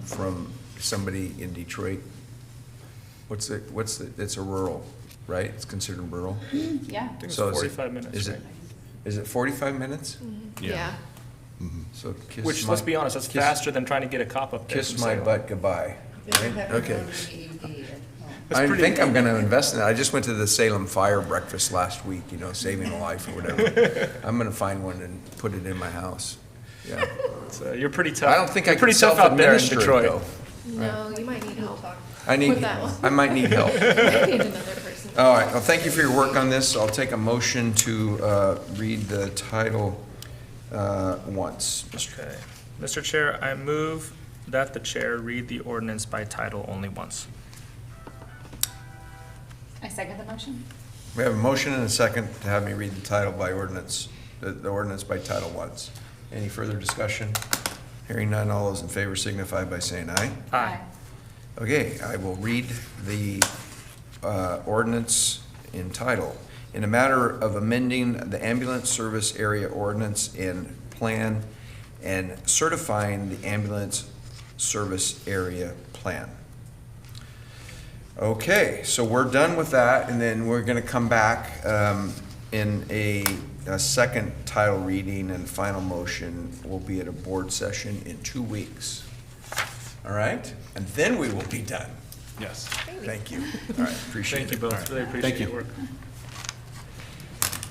from somebody in Detroit? It's a rural, right? It's considered rural? Yeah. I think it's So is it- 45 minutes, Is right? it 45 minutes? Yeah. So kiss Which, my- let's be honest, that's kiss- faster than trying to get a cop up there. Kiss from my Salem. butt goodbye. Right? Okay. That's I pretty- think I'm gonna invest in it. I just went to the Salem Fire Breakfast last week, saving a life or whatever. I'm gonna find one and put it in my house. Yeah. So you're pretty tough. I don't think I You're can pretty tough out there in self-administer it, Detroit. though. No, you might need help. I need, With that one. I might need help. I need another person. All right, well, thank you for your work on this. I'll take a motion to read the title once. Okay. Mr. Chair, I move that the chair read the ordinance by title only once. I second the motion. We have a motion and a second to have me read the title by ordinance, the ordinance by title once. Any further discussion? Hearing none, all those in favor signify by saying aye. Aye. Okay, I will read the ordinance in title. In a matter of amending the ambulance service area ordinance and plan and certifying the ambulance service area plan. Okay, so we're done with that, and then we're gonna come back in a second title reading and final motion will be at a board session in 2 weeks. All right? And then we will be done. Yes. Thank you. All right, appreciate it. Thank you both. Really appreciate your work.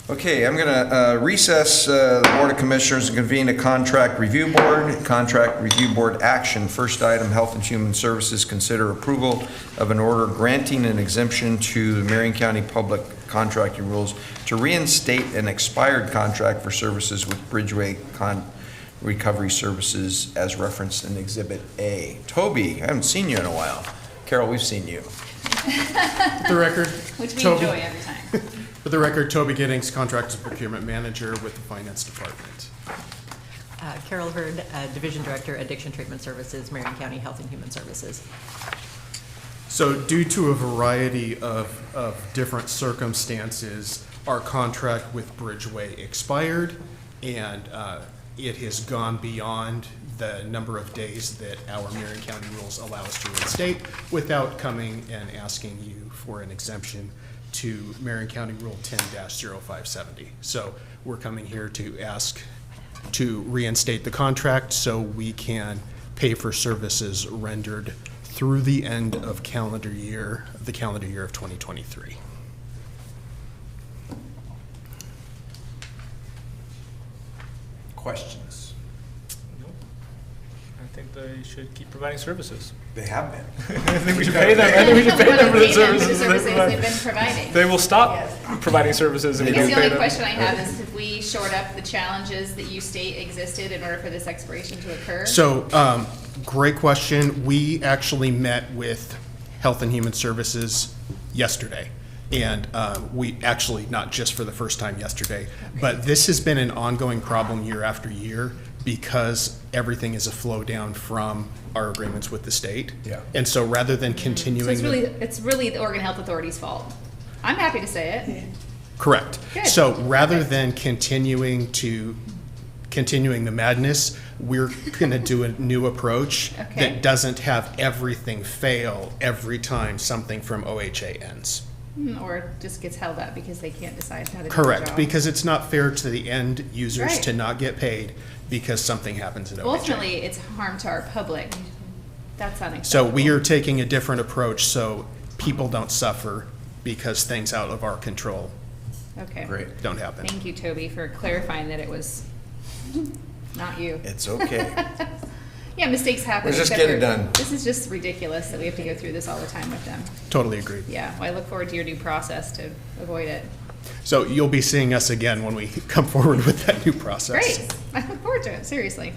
Okay, I'm gonna recess the Board of Commissioners and convene a contract review board. Contract review board action. First item, Health and Human Services, consider approval of an order granting an exemption to the Marion County Public Contracting Rules to reinstate an expired contract for services with Bridgeway Recovery Services as referenced in Exhibit A. Toby, I haven't seen you in a while. Carol, we've seen you. For the record, Which we Toby. enjoy every time. For the record, Toby Giddings, Contracts and Procurement Manager with the Finance Department. Carol Hurd, Division Director, Addiction Treatment Services, Marion County Health and Human Services. So due to a variety of different circumstances, our contract with Bridgeway expired, and it has gone beyond the number of days that our Marion County rules allow us to reinstate without coming and asking you for an exemption to Marion County Rule 10-0570. So we're coming here to ask to reinstate the contract so we can pay for services rendered through the end of the calendar year of 2023. Questions? I think they should keep providing services. They have been. I think we should pay them. I think we should pay them for the services they they've provide. been providing. They will stop providing services if I we guess don't the pay only them. question I have is if we shored up the challenges that you state existed in order for this expiration to occur? So, great question. We actually met with Health and Human Services yesterday, And we actually, not just for the first time yesterday, but this has been an ongoing problem year after year because everything is a flow down from our agreements with the state. Yeah. And so rather than continuing. So it's really the Oregon Health Authority's fault. I'm happy to say it. Correct. Good. So rather Perfect. than continuing the madness, we're going to do a new approach Okay. that doesn't have everything fail every time something from OHA ends. Or just gets held up because they can't decide how to do their Correct, job. because it's not fair to the end users Right. to not get paid because something happens at OHA. Ultimately, it's harm to our public. That's So unacceptable. we are taking a different approach so people don't suffer because things out of our control Okay. Great. don't happen. Thank you, Toby, for clarifying that it was not you. It's okay. Yeah, mistakes happen. Let's just except get it for- done. This is just ridiculous that we have to go through this all the time with them. Totally agreed. Yeah, well, I look forward to your new process to avoid it. So you'll be seeing us again when we come forward with that new process. Great, I look forward to it, seriously.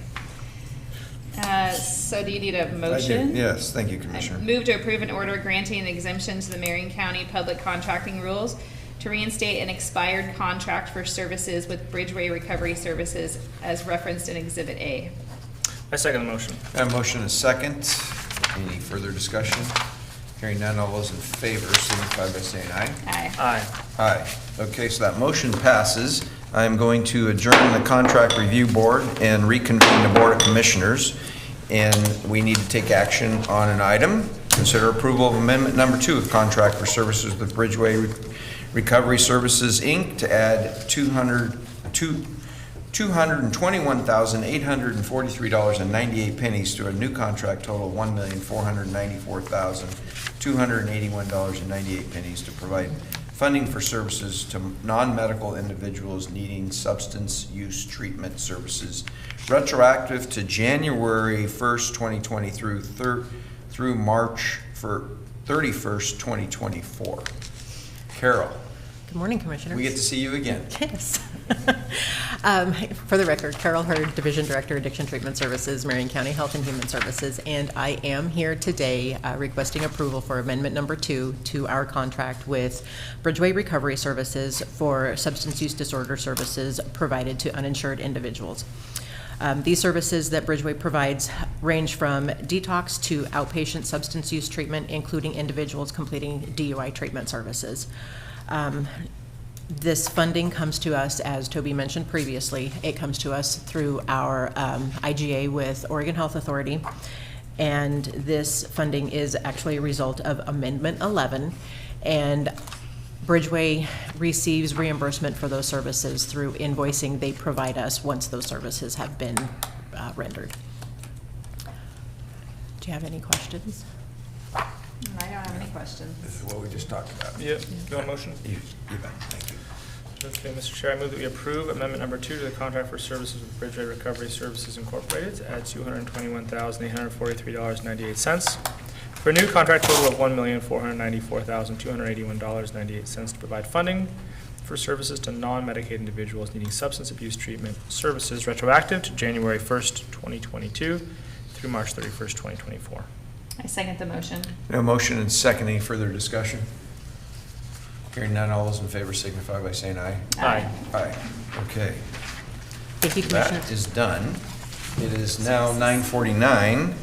So do you need a I do. motion? Yes, thank you, I Commissioner. move to approve an order granting an exemption to the Marion County Public Contracting Rules to reinstate an expired contract for services with Bridgeway Recovery Services as referenced in Exhibit A. I second the motion. I have a motion and a second. Any further discussion? Hearing none, all those in favor signify by saying aye. Aye. Aye. Aye. Okay, so that motion passes. I am going to adjourn the Contract Review Board and reconvene the Board of Commissioners. And we need to take action on an item. Consider approval of amendment number 2 of contract for services with Bridgeway Recovery Services, Inc. to add $221,843.98 to a new contract total of $1,494,281.98 to provide funding for services to non-medical individuals needing substance use treatment services, retroactive to January 1st, 2020 through March 31st, 2024. Carol, Good morning, Commissioners. we get to see you again. Yes. For the record, Carol Hurd, Division Director, Addiction Treatment Services, Marion County Health and Human Services, and I am here today requesting approval for Amendment Number 2 to our contract with Bridgeway Recovery Services for substance use disorder services provided to uninsured individuals. These services that Bridgeway provides range from detox to outpatient substance use treatment, including individuals completing DUI treatment services. This funding comes to us, as Toby mentioned previously, it comes to us through our IGA with Oregon Health Authority. And this funding is actually a result of Amendment 11. And Bridgeway receives reimbursement for those services through invoicing they provide us once those services have been rendered. Do you have any questions? I don't have any questions. This is what we just talked about. Yeah, you want a motion? You bet, thank you. Okay, Mr. Chair, I move that we approve amendment number 2 to the contract for services with Bridgeway Recovery Services Incorporated to add $221,843.98 for a new contract total of $1,494,281.98 to provide funding for services to non-Medicaid individuals needing substance abuse treatment services retroactive to January 1st, 2022 through March 31st, 2024. I second the motion. No motion and second. Any further discussion? Hearing none, all those in favor signify by saying aye. Aye. Aye. Okay, Thank you, Commissioner. that is done. It is now 9:49,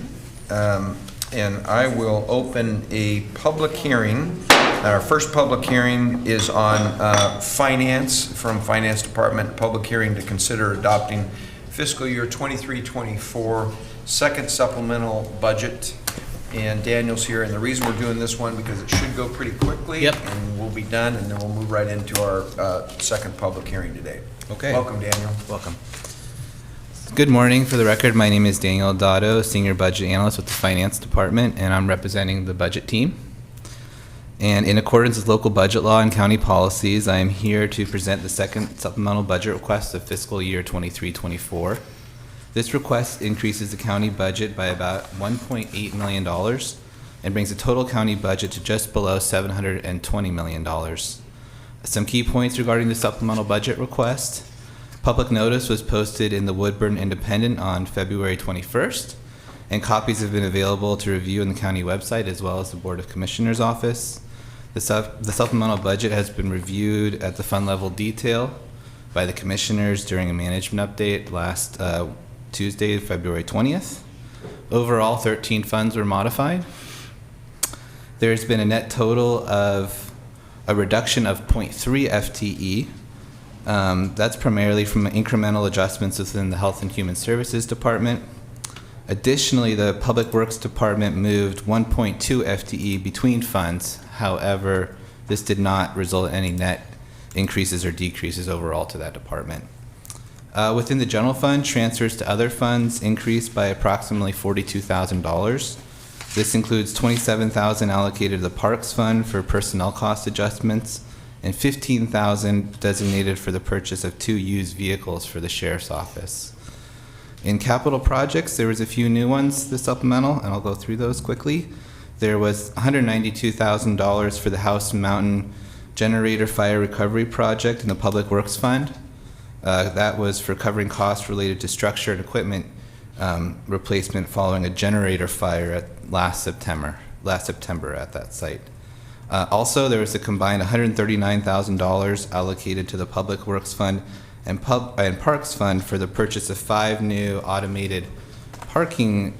and I will open a public hearing. Our first public hearing is on finance, from Finance Department, public hearing to consider adopting fiscal year 23-24 second supplemental budget. And Daniel's here, and the reason we're doing this one, because it should go pretty quickly. Yep. And we'll be done, and then we'll move right into our second public hearing today. Okay. Welcome, Daniel. Welcome. Good morning. For the record, my name is Daniel Dotto, Senior Budget Analyst with the Finance Department, and I'm representing the budget team. And in accordance with local budget law and county policies, I am here to present the second supplemental budget request of fiscal year 23-24. This request increases the county budget by about $1.8 million and brings the total county budget to just below $720 million. Some key points regarding the supplemental budget request. Public notice was posted in the Woodburn Independent on February 21st, and copies have been available to review on the county website as well as the Board of Commissioners office. The supplemental budget has been reviewed at the fund level detail by the commissioners during a management update last Tuesday, February 20th. Overall, 13 funds were modified. There's been a net total of a reduction of 0.3 FTE. That's primarily from incremental adjustments within the Health and Human Services Department. Additionally, the Public Works Department moved 1.2 FTE between funds. However, this did not result in any net increases or decreases overall to that department. Within the general fund, transfers to other funds increased by approximately $42,000. This includes $27,000 allocated to the Parks Fund for personnel cost adjustments and $15,000 designated for the purchase of 2 used vehicles for the Sheriff's Office. In capital projects, there was a few new ones, the supplemental, and I'll go through those quickly. There was $192,000 for the House Mountain Generator Fire Recovery Project in the Public Works Fund. That was for covering costs related to structure and equipment replacement following a generator fire last September at that site. Also, there was a combined $139,000 allocated to the Public Works Fund and Parks Fund for the purchase of 5 new automated parking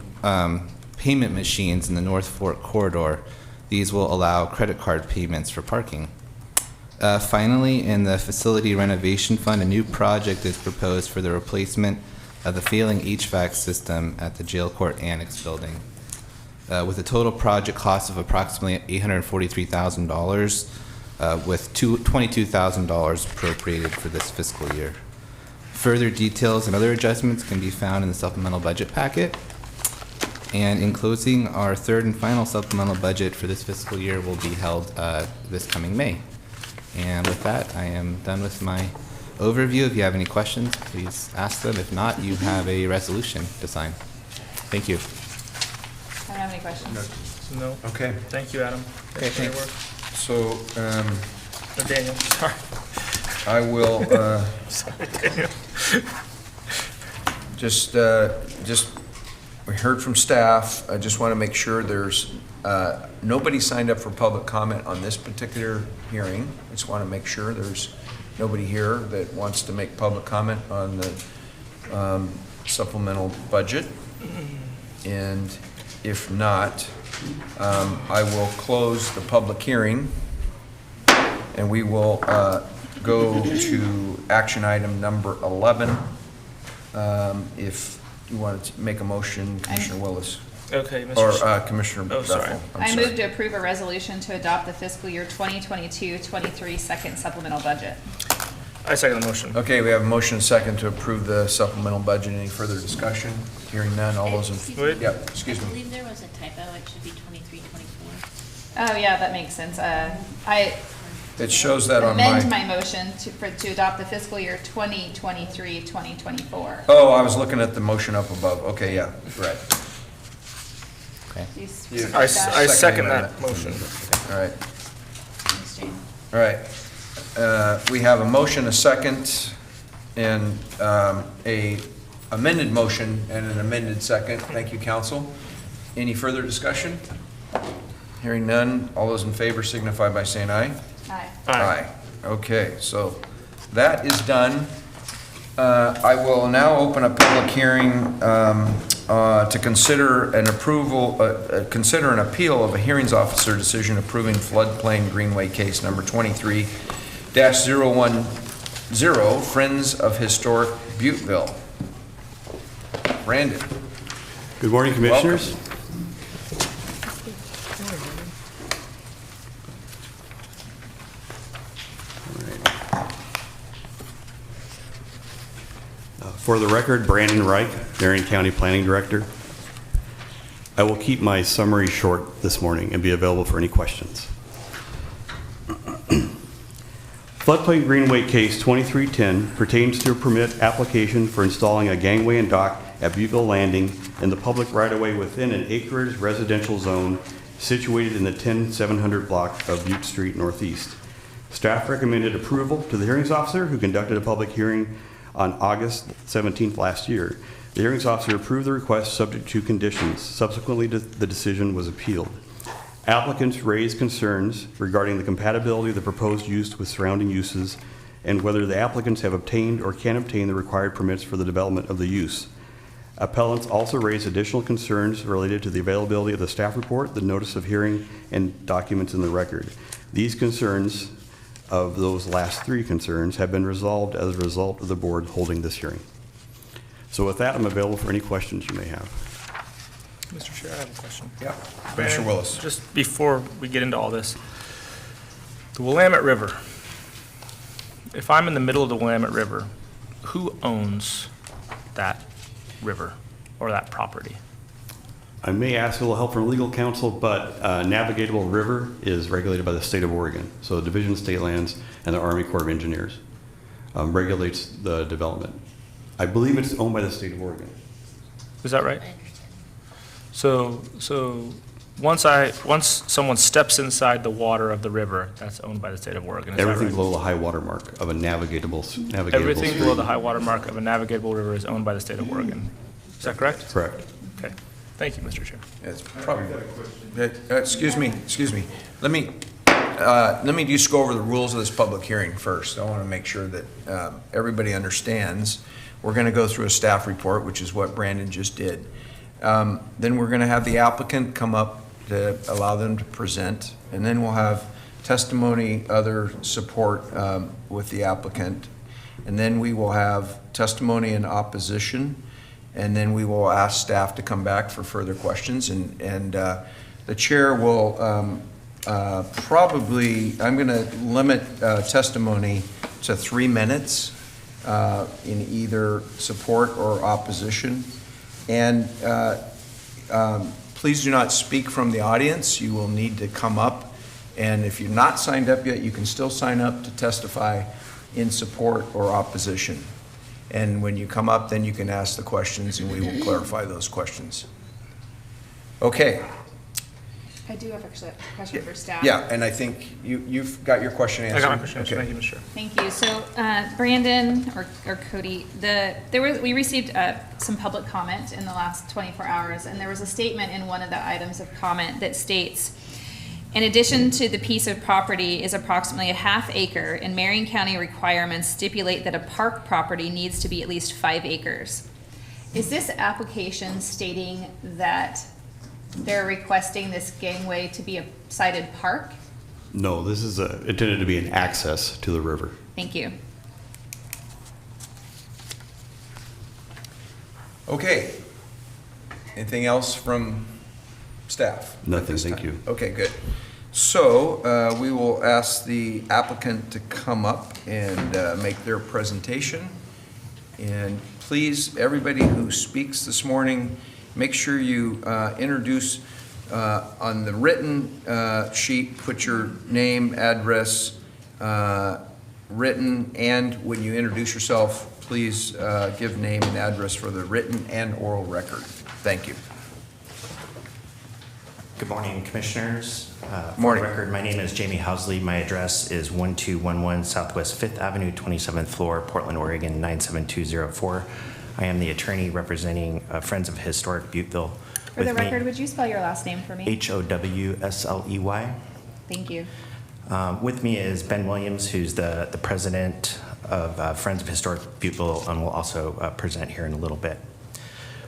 payment machines in the North Fork corridor. These will allow credit card payments for parking. Finally, in the Facility Renovation Fund, a new project is proposed for the replacement of the failing HVAC system at the Jail Court Annex building, with a total project cost of approximately $843,000, with $22,000 appropriated for this fiscal year. Further details and other adjustments can be found in the supplemental budget packet. And in closing, our third and final supplemental budget for this fiscal year will be held this coming May. And with that, I am done with my overview. If you have any questions, please ask them. If not, you have a resolution to sign. Thank you. I don't have any questions. No. Okay. Thank you, Adam. Okay, for your thanks. work. So, Or Daniel, sorry. I will, Sorry, Daniel. just, we heard from staff. I just want to make sure there's, nobody signed up for public comment on this particular hearing. I just want to make sure there's nobody here that wants to make public comment on the supplemental budget. And if not, I will close the public hearing and we will go to action item number 11. If you want to make a motion, Commissioner Willis. Okay, Mr. Or Commissioner Oh, sorry. Bethel. I'm I sorry. move to approve a resolution to adopt the fiscal year 2022-23 second supplemental budget. I second the motion. Okay, we have a motion and second to approve the supplemental budget. Any further discussion? Hearing none, all those in. Excuse Wait. me. Yep, excuse I me. believe there was a typo. It should be 23-24. Oh, yeah, that makes sense. I It shows that on amend my, my motion to adopt the fiscal year 2023-2024. oh, I was looking at the motion up above. Okay, yeah, right. Okay. Do you Yeah. support I that? second amendment. that motion. All right, Thanks, Jane. all right. We have a motion, a second, and a amended motion and an amended second. Thank you, council. Any further discussion? Hearing none, all those in favor signify by saying aye. Aye. Aye. Okay, so that is done. I will now open a public hearing to consider an appeal of a hearings officer decision approving floodplain greenway case number 23-010, Friends of Historic Butteville. Brandon. Good morning, Commissioners. For the record, Brandon Reich, Marion County Planning Director. I will keep my summary short this morning and be available for any questions. Floodplain Greenway Case 2310 pertains to a permit application for installing a gangway and dock at Butteville Landing in the public right-of-way within an acreage residential zone situated in the 10700 block of Butte Street Northeast. Staff recommended approval to the hearings officer, who conducted a public hearing on August 17th last year. The hearings officer approved the request subject to conditions. Subsequently, the decision was appealed. Applicants raised concerns regarding the compatibility of the proposed use with surrounding uses and whether the applicants have obtained or can obtain the required permits for the development of the use. Appellants also raised additional concerns related to the availability of the staff report, the notice of hearing, and documents in the record. These concerns, of those last three concerns, have been resolved as a result of the board holding this hearing. So with that, I'm available for any questions you may have. Mr. Chair, I have a question. Yeah, Commissioner Willis. Just before we get into all this, the Willamette River. If I'm in the middle of the Willamette River, who owns that river or that property? I may ask a little help from legal counsel, but navigable river is regulated by the state of Oregon. So the Division of State Lands and the Army Corps of Engineers regulates the development. I believe it's owned by the state of Oregon. Is that right? So once someone steps inside the water of the river, that's owned by the state of Oregon. Is that Everything right? below the high water mark of a navigable Everything stream. below the high water mark of a navigable river is owned by the state of Oregon. Is that correct? Correct. Okay. Thank you, Mr. Chair. It's probably, excuse me. Let me just go over the rules of this public hearing first. I want to make sure that everybody understands. We're going to go through a staff report, which is what Brandon just did. Then we're going to have the applicant come up to allow them to present, and then we'll have testimony, other support with the applicant, and then we will have testimony in opposition, and then we will ask staff to come back for further questions, and the chair will probably, I'm going to limit testimony to 3 minutes in either support or opposition. And please do not speak from the audience. You will need to come up, and if you're not signed up yet, you can still sign up to testify in support or opposition. And when you come up, then you can ask the questions, and we will clarify those questions. Okay. I do have actually a question for staff. Yeah, and I think you've got your question answered. I got my question answered. Okay. Thank you, Mr. Chair. Thank you. So, Brandon or Cody, we received some public comment in the last 24 hours, and there was a statement in one of the items of comment that states, in addition to the piece of property is approximately a ½ acre, and Marion County requirements stipulate that a park property needs to be at least 5 acres. Is this application stating that they're requesting this gangway to be a sited park? No, this is intended to be an access to the river. Thank you. Okay. Anything else from staff? Nothing, thank you. Okay, good. So we will ask the applicant to come up and make their presentation. And please, everybody who speaks this morning, make sure you introduce on the written sheet, put your name, address, written, and when you introduce yourself, please give name and address for the written and oral record. Thank you. Good morning, Commissioners. Morning. For the record, my name is Jamie Housley. My address is 1211 Southwest 5th Avenue, 27th floor, Portland, Oregon, 97204. I am the attorney representing Friends of Historic Butteville. For the record, would you spell your last name for me? Howsley. Thank you. With me is Ben Williams, who's the president of Friends of Historic Butteville, and will also present here in a little bit.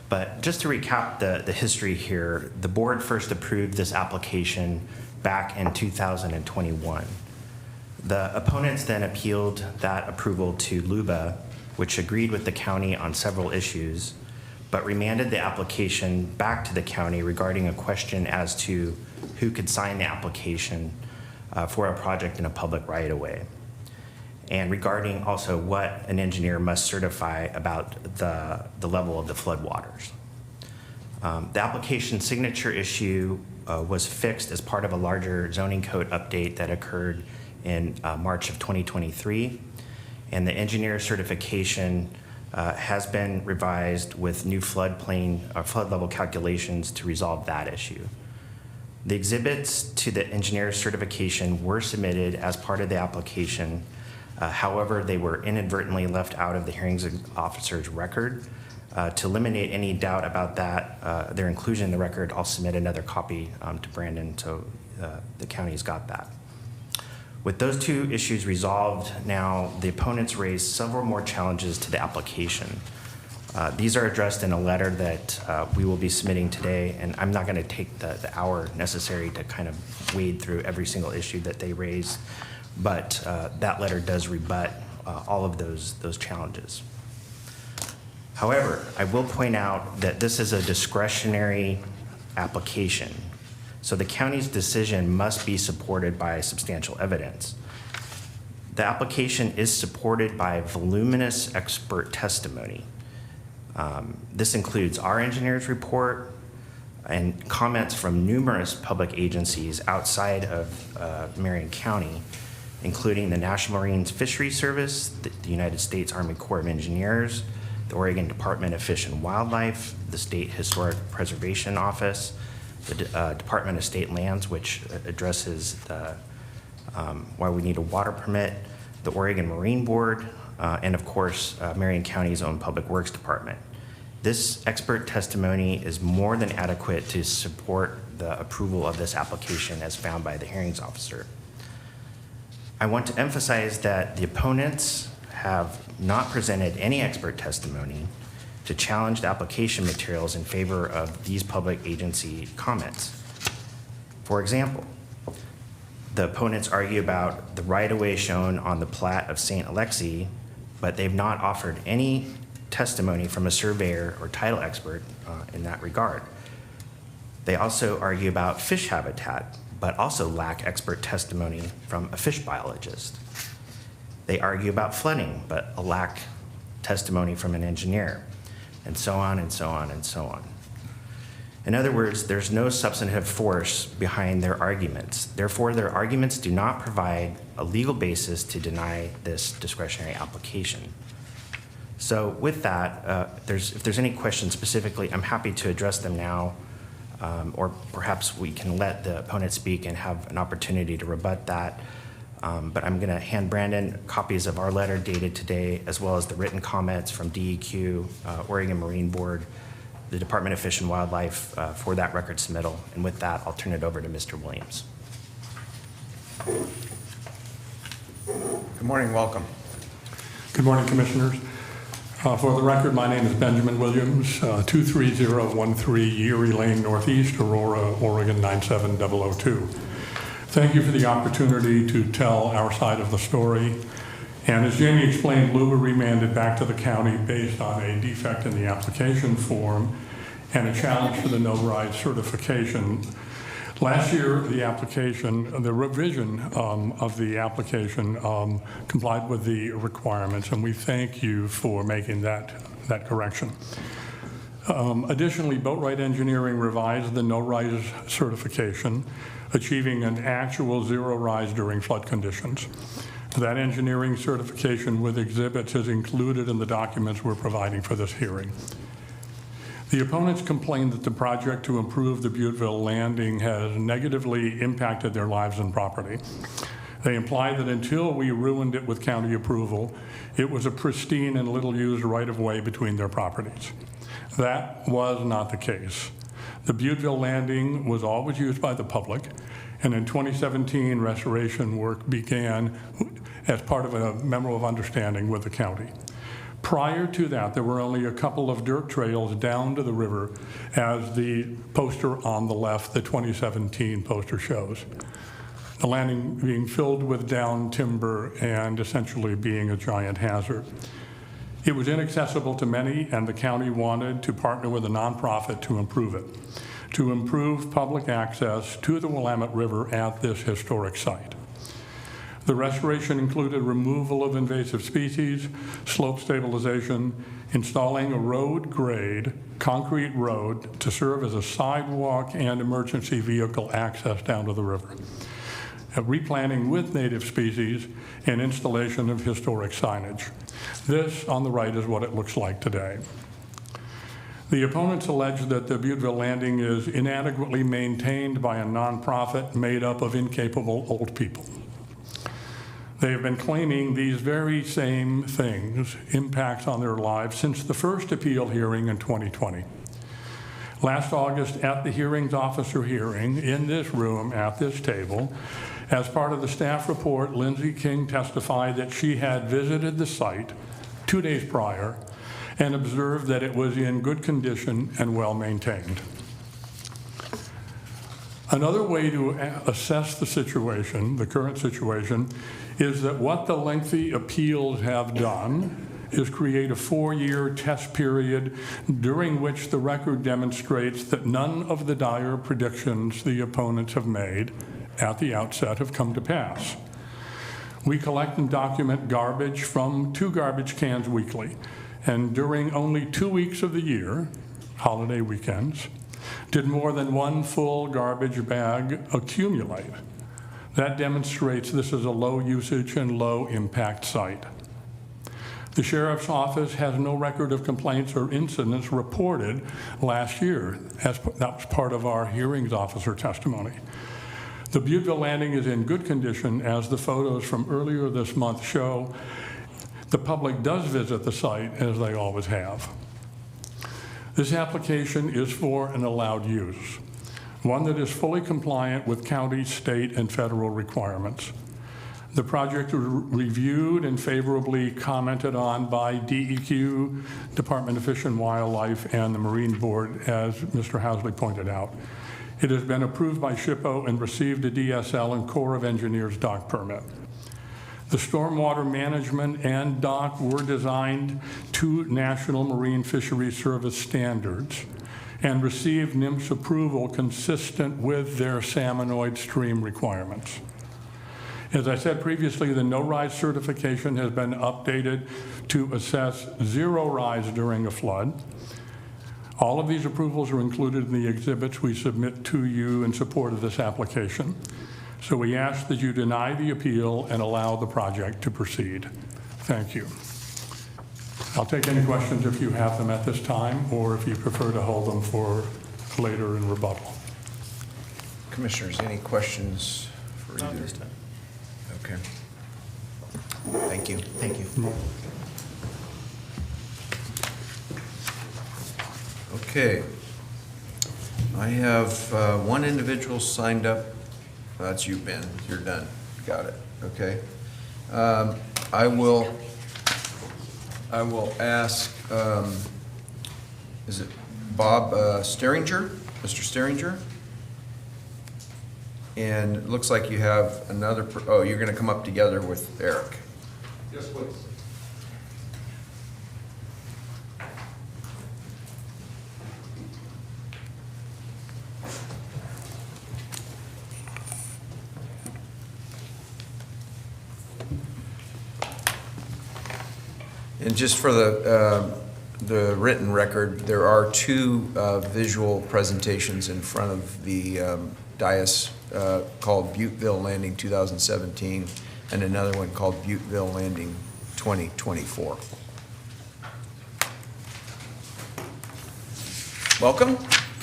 But just to recap the history here, the board first approved this application back in 2021. The opponents then appealed that approval to LUBA, which agreed with the county on several issues, but remanded the application back to the county regarding a question as to who could sign the application for a project in a public right-of-way, and regarding also what an engineer must certify about the level of the floodwaters. The application signature issue was fixed as part of a larger zoning code update that occurred in March of 2023, and the engineer certification has been revised with new floodplain or flood level calculations to resolve that issue. The exhibits to the engineer certification were submitted as part of the application. However, they were inadvertently left out of the hearings officer's record. To eliminate any doubt about that, their inclusion in the record, I'll submit another copy to Brandon so the county's got that. With those two issues resolved, now the opponents raised several more challenges to the application. These are addressed in a letter that we will be submitting today, and I'm not going to take the hour necessary to kind of wade through every single issue that they raised, but that letter does rebut all of those challenges. However, I will point out that this is a discretionary application, so the county's decision must be supported by substantial evidence. The application is supported by voluminous expert testimony. This includes our engineer's report and comments from numerous public agencies outside of Marion County, including the National Marine Fisheries Service, the United States Army Corps of Engineers, the Oregon Department of Fish and Wildlife, the State Historic Preservation Office, the Department of State Lands, which addresses why we need a water permit, the Oregon Marine Board, and of course, Marion County's own Public Works Department. This expert testimony is more than adequate to support the approval of this application as found by the hearings officer. I want to emphasize that the opponents have not presented any expert testimony to challenge the application materials in favor of these public agency comments. For example, the opponents argue about the right-of-way shown on the plat of St. Alexi, but they've not offered any testimony from a surveyor or title expert in that regard. They also argue about fish habitat, but also lack expert testimony from a fish biologist. They argue about flooding, but lack testimony from an engineer, and so on and so on and so on. In other words, there's no substantive force behind their arguments. Therefore, their arguments do not provide a legal basis to deny this discretionary application. So with that, if there's any questions specifically, I'm happy to address them now, or perhaps we can let the opponent speak and have an opportunity to rebut that. But I'm going to hand Brandon copies of our letter dated today, as well as the written comments from DEQ, Oregon Marine Board, the Department of Fish and Wildlife for that record submittal. And with that, I'll turn it over to Mr. Williams. Good morning, welcome. Good morning, Commissioners. For the record, my name is Benjamin Williams, 23013 Erie Lane Northeast, Aurora, Oregon 97002. Thank you for the opportunity to tell our side of the story. And as Jamie explained, LUBA remanded back to the county based on a defect in the application form and a challenge for the no-rise certification. Last year, the revision of the application complied with the requirements, and we thank you for making that correction. Additionally, Boatwright Engineering revised the no-rise certification, achieving an actual zero rise during flood conditions. That engineering certification with exhibits is included in the documents we're providing for this hearing. The opponents complained that the project to improve the Butteville landing has negatively impacted their lives and property. They implied that until we ruined it with county approval, it was a pristine and little used right-of-way between their properties. That was not the case. The Butteville landing was always used by the public, and in 2017, restoration work began as part of a memo of understanding with the county. Prior to that, there were only a couple of dirt trails down to the river, as the poster on the left, the 2017 poster shows. The landing being filled with down timber and essentially being a giant hazard. It was inaccessible to many, and the county wanted to partner with a nonprofit to improve it, to improve public access to the Willamette River at this historic site. The restoration included removal of invasive species, slope stabilization, installing a road-grade concrete road to serve as a sidewalk and emergency vehicle access down to the river, replanting with native species, and installation of historic signage. This, on the right, is what it looks like today. The opponents allege that the Butteville landing is inadequately maintained by a nonprofit made up of incapable old people. They have been claiming these very same things, impacts on their lives, since the first appeal hearing in 2020. Last August at the hearings officer hearing in this room at this table, as part of the staff report, Lindsay King testified that she had visited the site 2 days prior and observed that it was in good condition and well maintained. Another way to assess the situation, the current situation, is that what the lengthy appeals have done is create a 4-year test period during which the record demonstrates that none of the dire predictions the opponents have made at the outset have come to pass. We collect and document garbage from 2 garbage cans weekly, and during only 2 weeks of the year, holiday weekends, did more than 1 full garbage bag accumulate. That demonstrates this is a low usage and low impact site. The sheriff's office has no record of complaints or incidents reported last year. That was part of our hearings officer testimony. The Butteville Landing is in good condition, as the photos from earlier this month show. The public does visit the site, as they always have. This application is for an allowed use, one that is fully compliant with county, state, and federal requirements. The project was reviewed and favorably commented on by DEQ, Department of Fish and Wildlife, and the Marine Board, as Mr. Housley pointed out. It has been approved by SHPO and received a DSL and Corps of Engineers dock permit. The stormwater management and dock were designed to National Marine Fisheries Service standards and received NIMS approval consistent with their salmonoid stream requirements. As I said previously, the no-rise certification has been updated to assess 0 rise during a flood. All of these approvals are included in the exhibits we submit to you in support of this application. So we ask that you deny the appeal and allow the project to proceed. Thank you. I'll take any questions if you have them at this time, or if you prefer to hold them for later in rebuttal. Commissioners, any questions for either? This time. Okay. Thank you. Thank you. Okay. I have 1 individual signed up. That's you, Ben. You're done. Got it. Okay. I will ask, is it Bob Steringer? Mr. Steringer? And it looks like you have another, you're going to come up together with Eric. Yes, please. And just for the written record, there are 2 visual presentations in front of the dais called Butteville Landing 2017 and another one called Butteville Landing 2024. Welcome.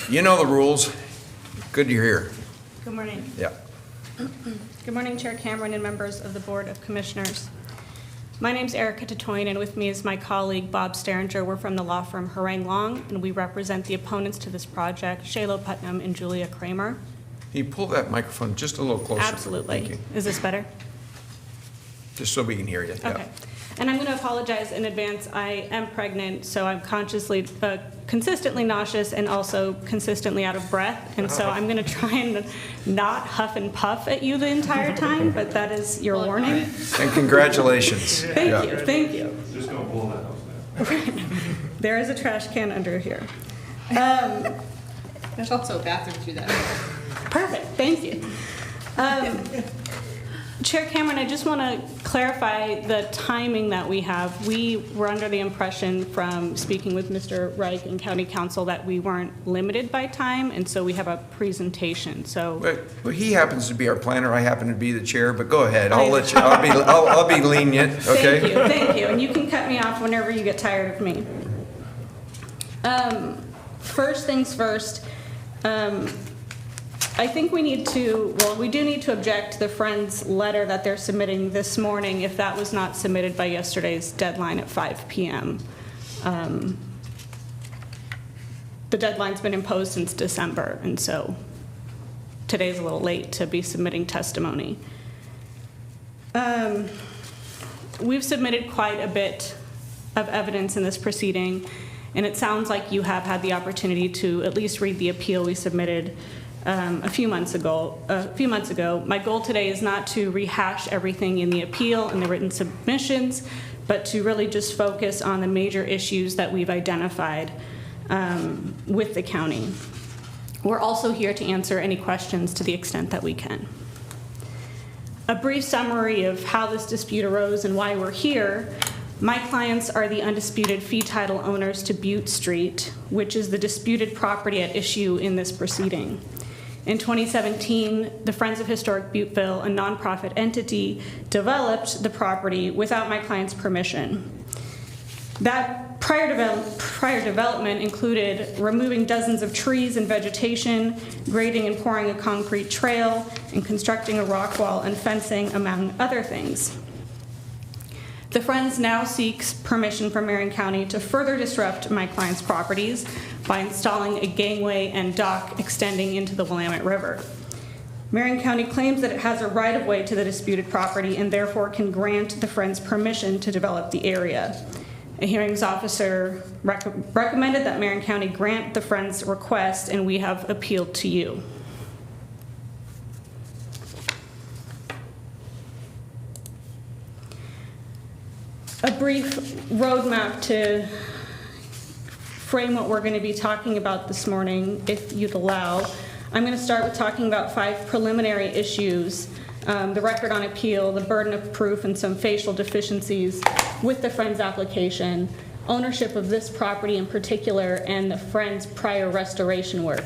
You know the rules. Good you're here. Good morning. Yeah. Good morning, Chair Cameron and members of the Board of Commissioners. My name's Erica Tatoyne, and with me is my colleague, Bob Steringer. We're from the law firm Harang Long, and we represent the opponents to this project, Shaylo Putnam and Julia Kramer. Can you pull that microphone just a little closer? Absolutely. Thank you. Is this better? Just so we can hear you. Yeah. Okay. And I'm going to apologize in advance. I am pregnant, so I'm consistently nauseous and also consistently out of breath. And so I'm going to try and not huff and puff at you the entire time, but that is your warning. And congratulations. Thank you. Thank you. Just gonna blow that house down. There is a trash can under here. There's also a bathroom through that. Perfect. Thank you. Chair Cameron, I just want to clarify the timing that we have. We were under the impression from speaking with Mr. Reich and County Council that we weren't limited by time, and so we have a presentation. So, Well, he happens to be our planner. I happen to be the chair, but go ahead. I'll let you. I'll be lenient. Okay. Thank you, and you can cut me off whenever you get tired of me. First things first. I think we do need to object to the Friends letter that they're submitting this morning if that was not submitted by yesterday's deadline at 5 p.m. the deadline's been imposed since December, and so today's a little late to be submitting testimony. We've submitted quite a bit of evidence in this proceeding, and it sounds like you have had the opportunity to at least read the appeal we submitted a few months ago. My goal today is not to rehash everything in the appeal and the written submissions, but to really just focus on the major issues that we've identified with the county. We're also here to answer any questions to the extent that we can. A brief summary of how this dispute arose and why we're here. My clients are the undisputed fee title owners to Butte Street, which is the disputed property at issue in this proceeding. In 2017, the Friends of Historic Butteville, a nonprofit entity, developed the property without my client's permission. That prior development included removing dozens of trees and vegetation, grading and pouring a concrete trail, and constructing a rock wall and fencing, among other things. The Friends now seeks permission from Marion County to further disrupt my client's properties by installing a gangway and dock extending into the Willamette River. Marion County claims that it has a right-of-way to the disputed property and therefore can grant the Friends permission to develop the area. A hearings officer recommended that Marion County grant the Friends' request, and we have appealed to you. A brief roadmap to frame what we're going to be talking about this morning, if you'd allow. I'm going to start with talking about 5 preliminary issues, the record on appeal, the burden of proof, and some facial deficiencies with the Friends application, ownership of this property in particular, and the Friends' prior restoration work.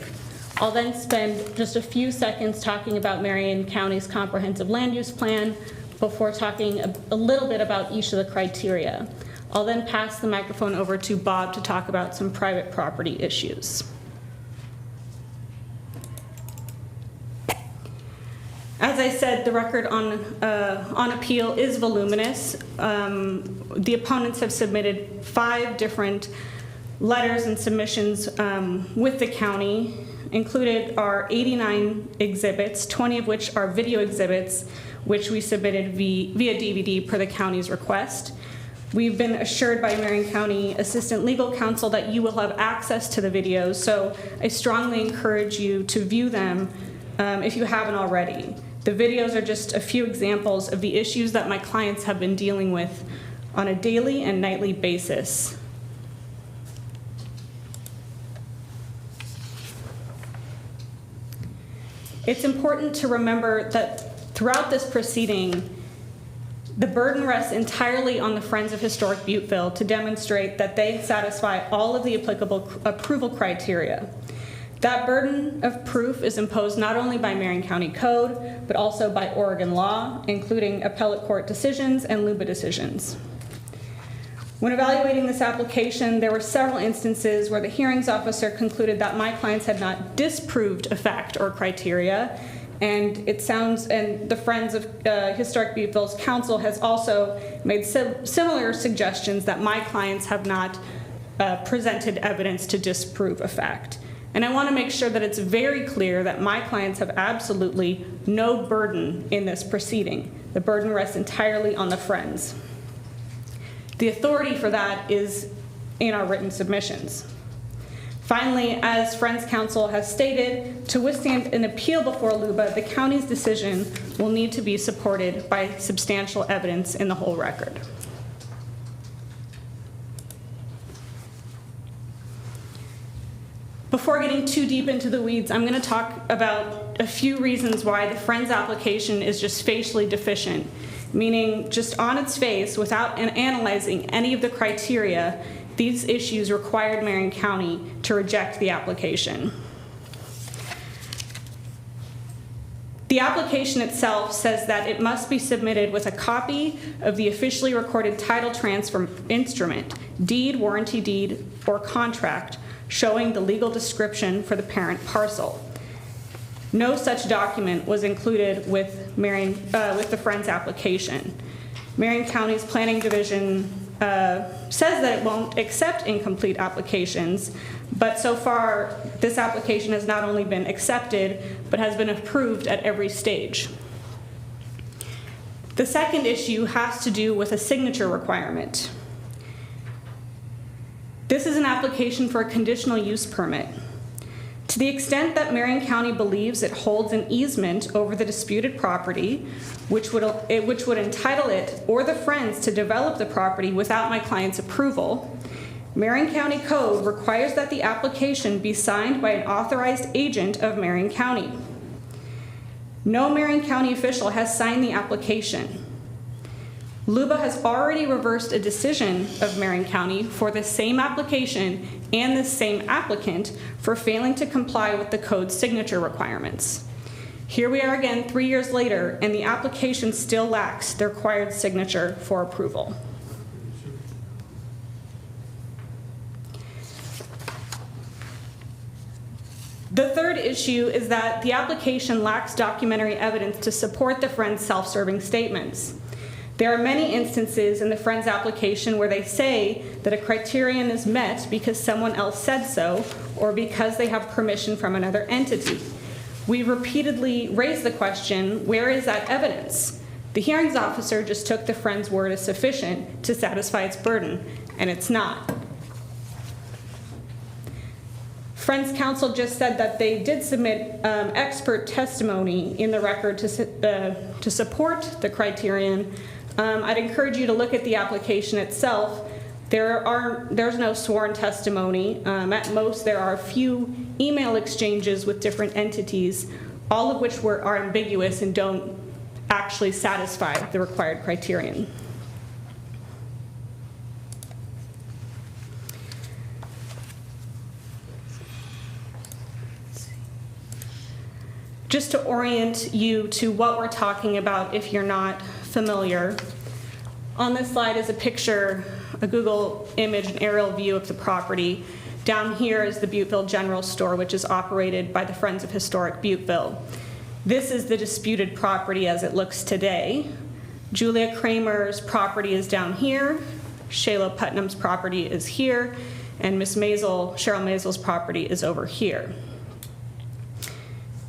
I'll then spend just a few seconds talking about Marion County's comprehensive land use plan before talking a little bit about each of the criteria. I'll then pass the microphone over to Bob to talk about some private property issues. As I said, the record on appeal is voluminous. The opponents have submitted 5 different letters and submissions with the county. Included are 89 exhibits, 20 of which are video exhibits, which we submitted via DVD per the county's request. We've been assured by Marion County Assistant Legal Counsel that you will have access to the videos, so I strongly encourage you to view them if you haven't already. The videos are just a few examples of the issues that my clients have been dealing with on a daily and nightly basis. It's important to remember that throughout this proceeding, the burden rests entirely on the Friends of Historic Butteville to demonstrate that they satisfy all of the applicable approval criteria. That burden of proof is imposed not only by Marion County Code, but also by Oregon law, including appellate court decisions and LUBA decisions. When evaluating this application, there were several instances where the hearings officer concluded that my clients had not disproved a fact or criteria, and the Friends of Historic Butteville's counsel has also made similar suggestions that my clients have not presented evidence to disprove a fact. And I want to make sure that it's very clear that my clients have absolutely no burden in this proceeding. The burden rests entirely on the Friends. The authority for that is in our written submissions. Finally, as Friends Counsel has stated, to withstand an appeal before LUBA, the county's decision will need to be supported by substantial evidence in the whole record. Before getting too deep into the weeds, I'm going to talk about a few reasons why the Friends application is just facially deficient, meaning just on its face, without analyzing any of the criteria, these issues required Marion County to reject the application. The application itself says that it must be submitted with a copy of the officially recorded title transfer instrument, deed, warranty deed, or contract showing the legal description for the parent parcel. No such document was included with the Friends application. Marion County's Planning Division says that it won't accept incomplete applications, but so far, this application has not only been accepted, but has been approved at every stage. The second issue has to do with a signature requirement. This is an application for a conditional use permit. To the extent that Marion County believes it holds an easement over the disputed property, which would entitle it or the Friends to develop the property without my client's approval, Marion County Code requires that the application be signed by an authorized agent of Marion County. No Marion County official has signed the application. LUBA has already reversed a decision of Marion County for the same application and the same applicant for failing to comply with the code's signature requirements. Here we are again 3 years later, and the application still lacks the required signature for approval. The third issue is that the application lacks documentary evidence to support the Friends' self-serving statements. There are many instances in the Friends application where they say that a criterion is met because someone else said so or because they have permission from another entity. We repeatedly raised the question, where is that evidence? The hearings officer just took the Friends' word as sufficient to satisfy its burden, and it's not. Friends Council just said that they did submit expert testimony in the record to support the criterion. I'd encourage you to look at the application itself. There's no sworn testimony. At most, there are a few email exchanges with different entities, all of which are ambiguous and don't actually satisfy the required criterion. Just to orient you to what we're talking about if you're not familiar, on this slide is a picture, a Google image, an aerial view of the property. Down here is the Butteville General Store, which is operated by the Friends of Historic Butteville. This is the disputed property as it looks today. Julia Kramer's property is down here, Shayla Putnam's property is here, and Cheryl Mazel's property is over here.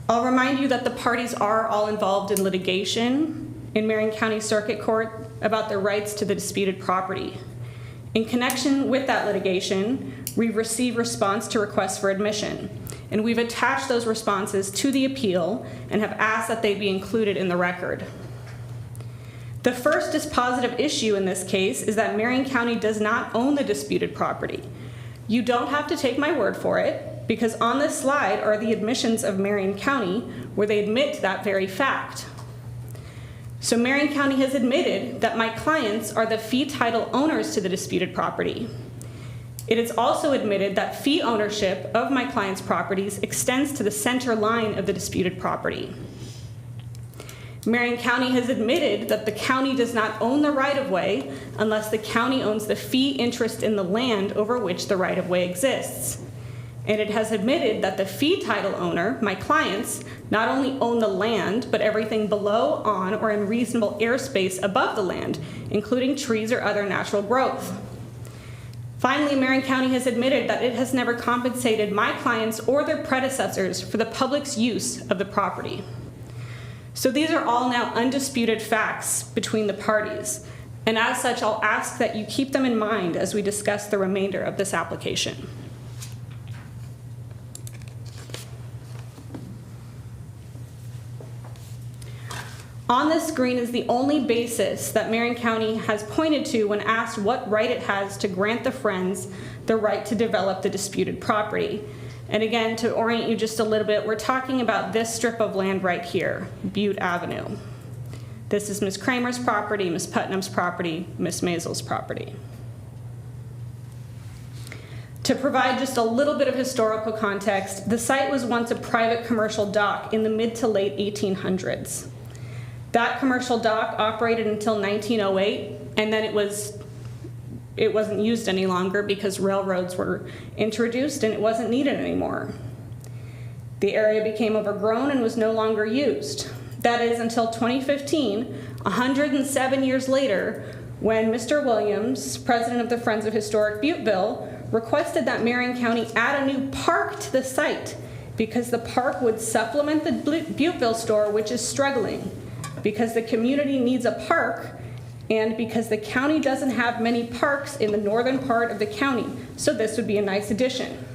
I'll remind you that the parties are all involved in litigation in Marion County Circuit Court about their rights to the disputed property. In connection with that litigation, we've received response to requests for admission, and we've attached those responses to the appeal and have asked that they be included in the record. The first dispositive issue in this case is that Marion County does not own the disputed property. You don't have to take my word for it, because on this slide are the admissions of Marion County where they admit that very fact. So Marion County has admitted that my clients are the fee title owners to the disputed property. It is also admitted that fee ownership of my clients' properties extends to the center line of the disputed property. Marion County has admitted that the county does not own the right-of-way unless the county owns the fee interest in the land over which the right-of-way exists. And it has admitted that the fee title owner, my clients, not only own the land, but everything below, on, or in reasonable airspace above the land, including trees or other natural growth. Finally, Marion County has admitted that it has never compensated my clients or their predecessors for the public's use of the property. So these are all now undisputed facts between the parties. And as such, I'll ask that you keep them in mind as we discuss the remainder of this application. On this screen is the only basis that Marion County has pointed to when asked what right it has to grant the Friends the right to develop the disputed property. And again, to orient you just a little bit, we're talking about this strip of land right here, Butte Avenue. This is Ms. Kramer's property, Ms. Putnam's property, Ms. Mazel's property. To provide just a little bit of historical context, the site was once a private commercial dock in the mid to late 1800s. That commercial dock operated until 1908, and then it wasn't used any longer because railroads were introduced and it wasn't needed anymore. The area became overgrown and was no longer used. That is until 2015, 107 years later, when Mr. Williams, president of the Friends of Historic Butteville, requested that Marion County add a new park to the site because the park would supplement the Butteville store, which is struggling, because the community needs a park, and because the county doesn't have many parks in the northern part of the county, so this would be a nice addition.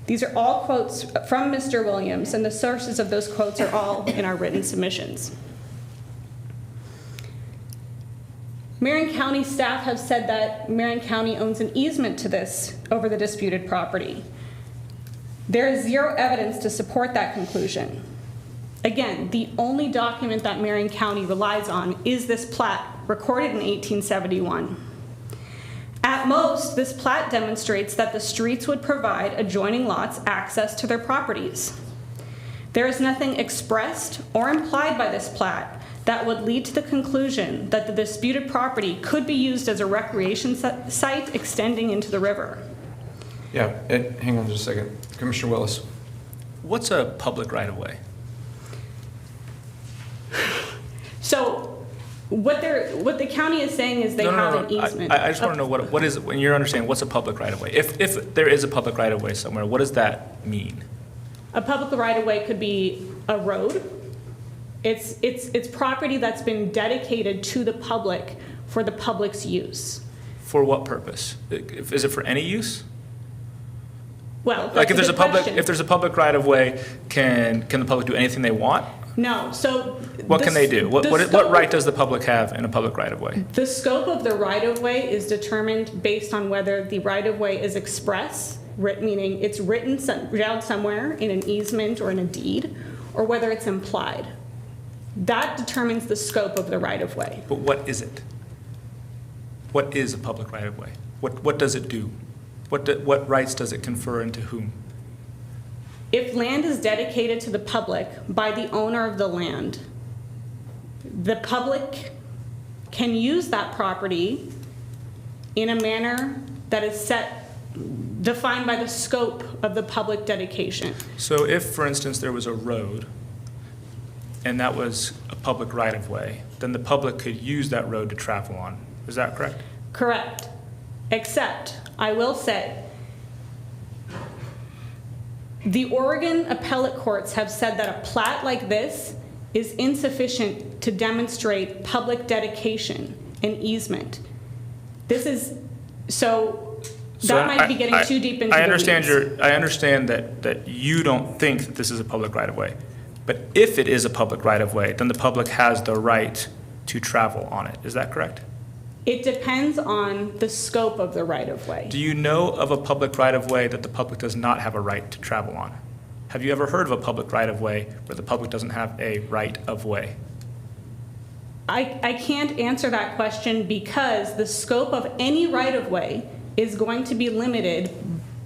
These are all quotes from Mr. Williams, and the sources of those quotes are all in our written submissions. Marion County staff have said that Marion County owns an easement to this over the disputed property. There is zero evidence to support that conclusion. Again, the only document that Marion County relies on is this plat recorded in 1871. At most, this plat demonstrates that the streets would provide adjoining lots access to their properties. There is nothing expressed or implied by this plat that would lead to the conclusion that the disputed property could be used as a recreation site extending into the river. Yeah, Ed, hang on just a second. Commissioner Willis. What's a public right-of-way? So what the county is saying is they have an easement. I just want to know what is, when you're understanding, what's a public right-of-way? If there is a public right-of-way somewhere, what does that mean? A public right-of-way could be a road. It's property that's been dedicated to the public for the public's use. For what purpose? Is it for any use? Well, like if that's there's a public right-of-way, can the public do anything they want? No. So what can they do? What right does the public have in a public right-of-way? The scope of the right-of-way is determined based on whether the right-of-way is express, meaning it's written down somewhere in an easement or in a deed, or whether it's implied. That determines the scope of the right-of-way. But what is it? What is a public right-of-way? What does it do? What rights does it confer and to whom? If land is dedicated to the public by the owner of the land, the public can use that property in a manner that is defined by the scope of the public dedication. So if, for instance, there was a road and that was a public right-of-way, then the public could use that road to travel on. Is that correct? Correct. Except, I will say, the Oregon appellate courts have said that a plat like this is insufficient to demonstrate public dedication and easement. This is, so that might be getting too deep into I the understand weeds. I understand that you don't think that this is a public right-of-way. But if it is a public right-of-way, then the public has the right to travel on it. Is that correct? It depends on the scope of the right-of-way. Do you know of a public right-of-way that the public does not have a right to travel on? Have you ever heard of a public right-of-way where the public doesn't have a right-of-way? I can't answer that question because the scope of any right-of-way is going to be limited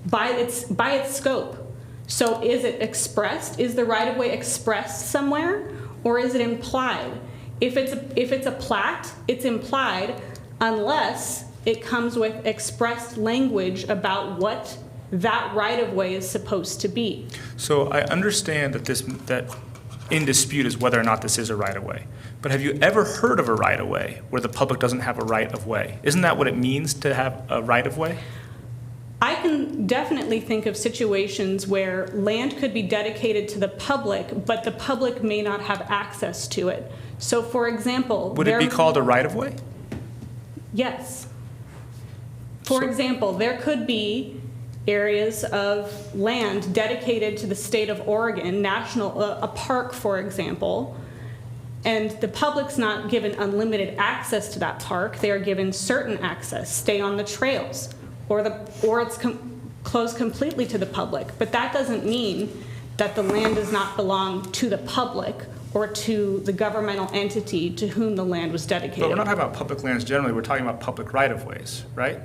by its scope. So is it expressed? Is the right-of-way expressed somewhere, or is it implied? If it's a plat, it's implied unless it comes with expressed language about what that right-of-way is supposed to be. So I understand that in dispute is whether or not this is a right-of-way. But have you ever heard of a right-of-way where the public doesn't have a right-of-way? Isn't that what it means to have a right-of-way? I can definitely think of situations where land could be dedicated to the public, but the public may not have access to it. So for example, would it be called a right-of-way? Yes. For example, there could be areas of land dedicated to the state of Oregon, a park, for example, and the public's not given unlimited access to that park. They are given certain access, stay on the trails, or it's closed completely to the public. But that doesn't mean that the land does not belong to the public or to the governmental entity to whom the land was dedicated. But we're not talking about public lands generally, we're talking about public right-of-ways, right?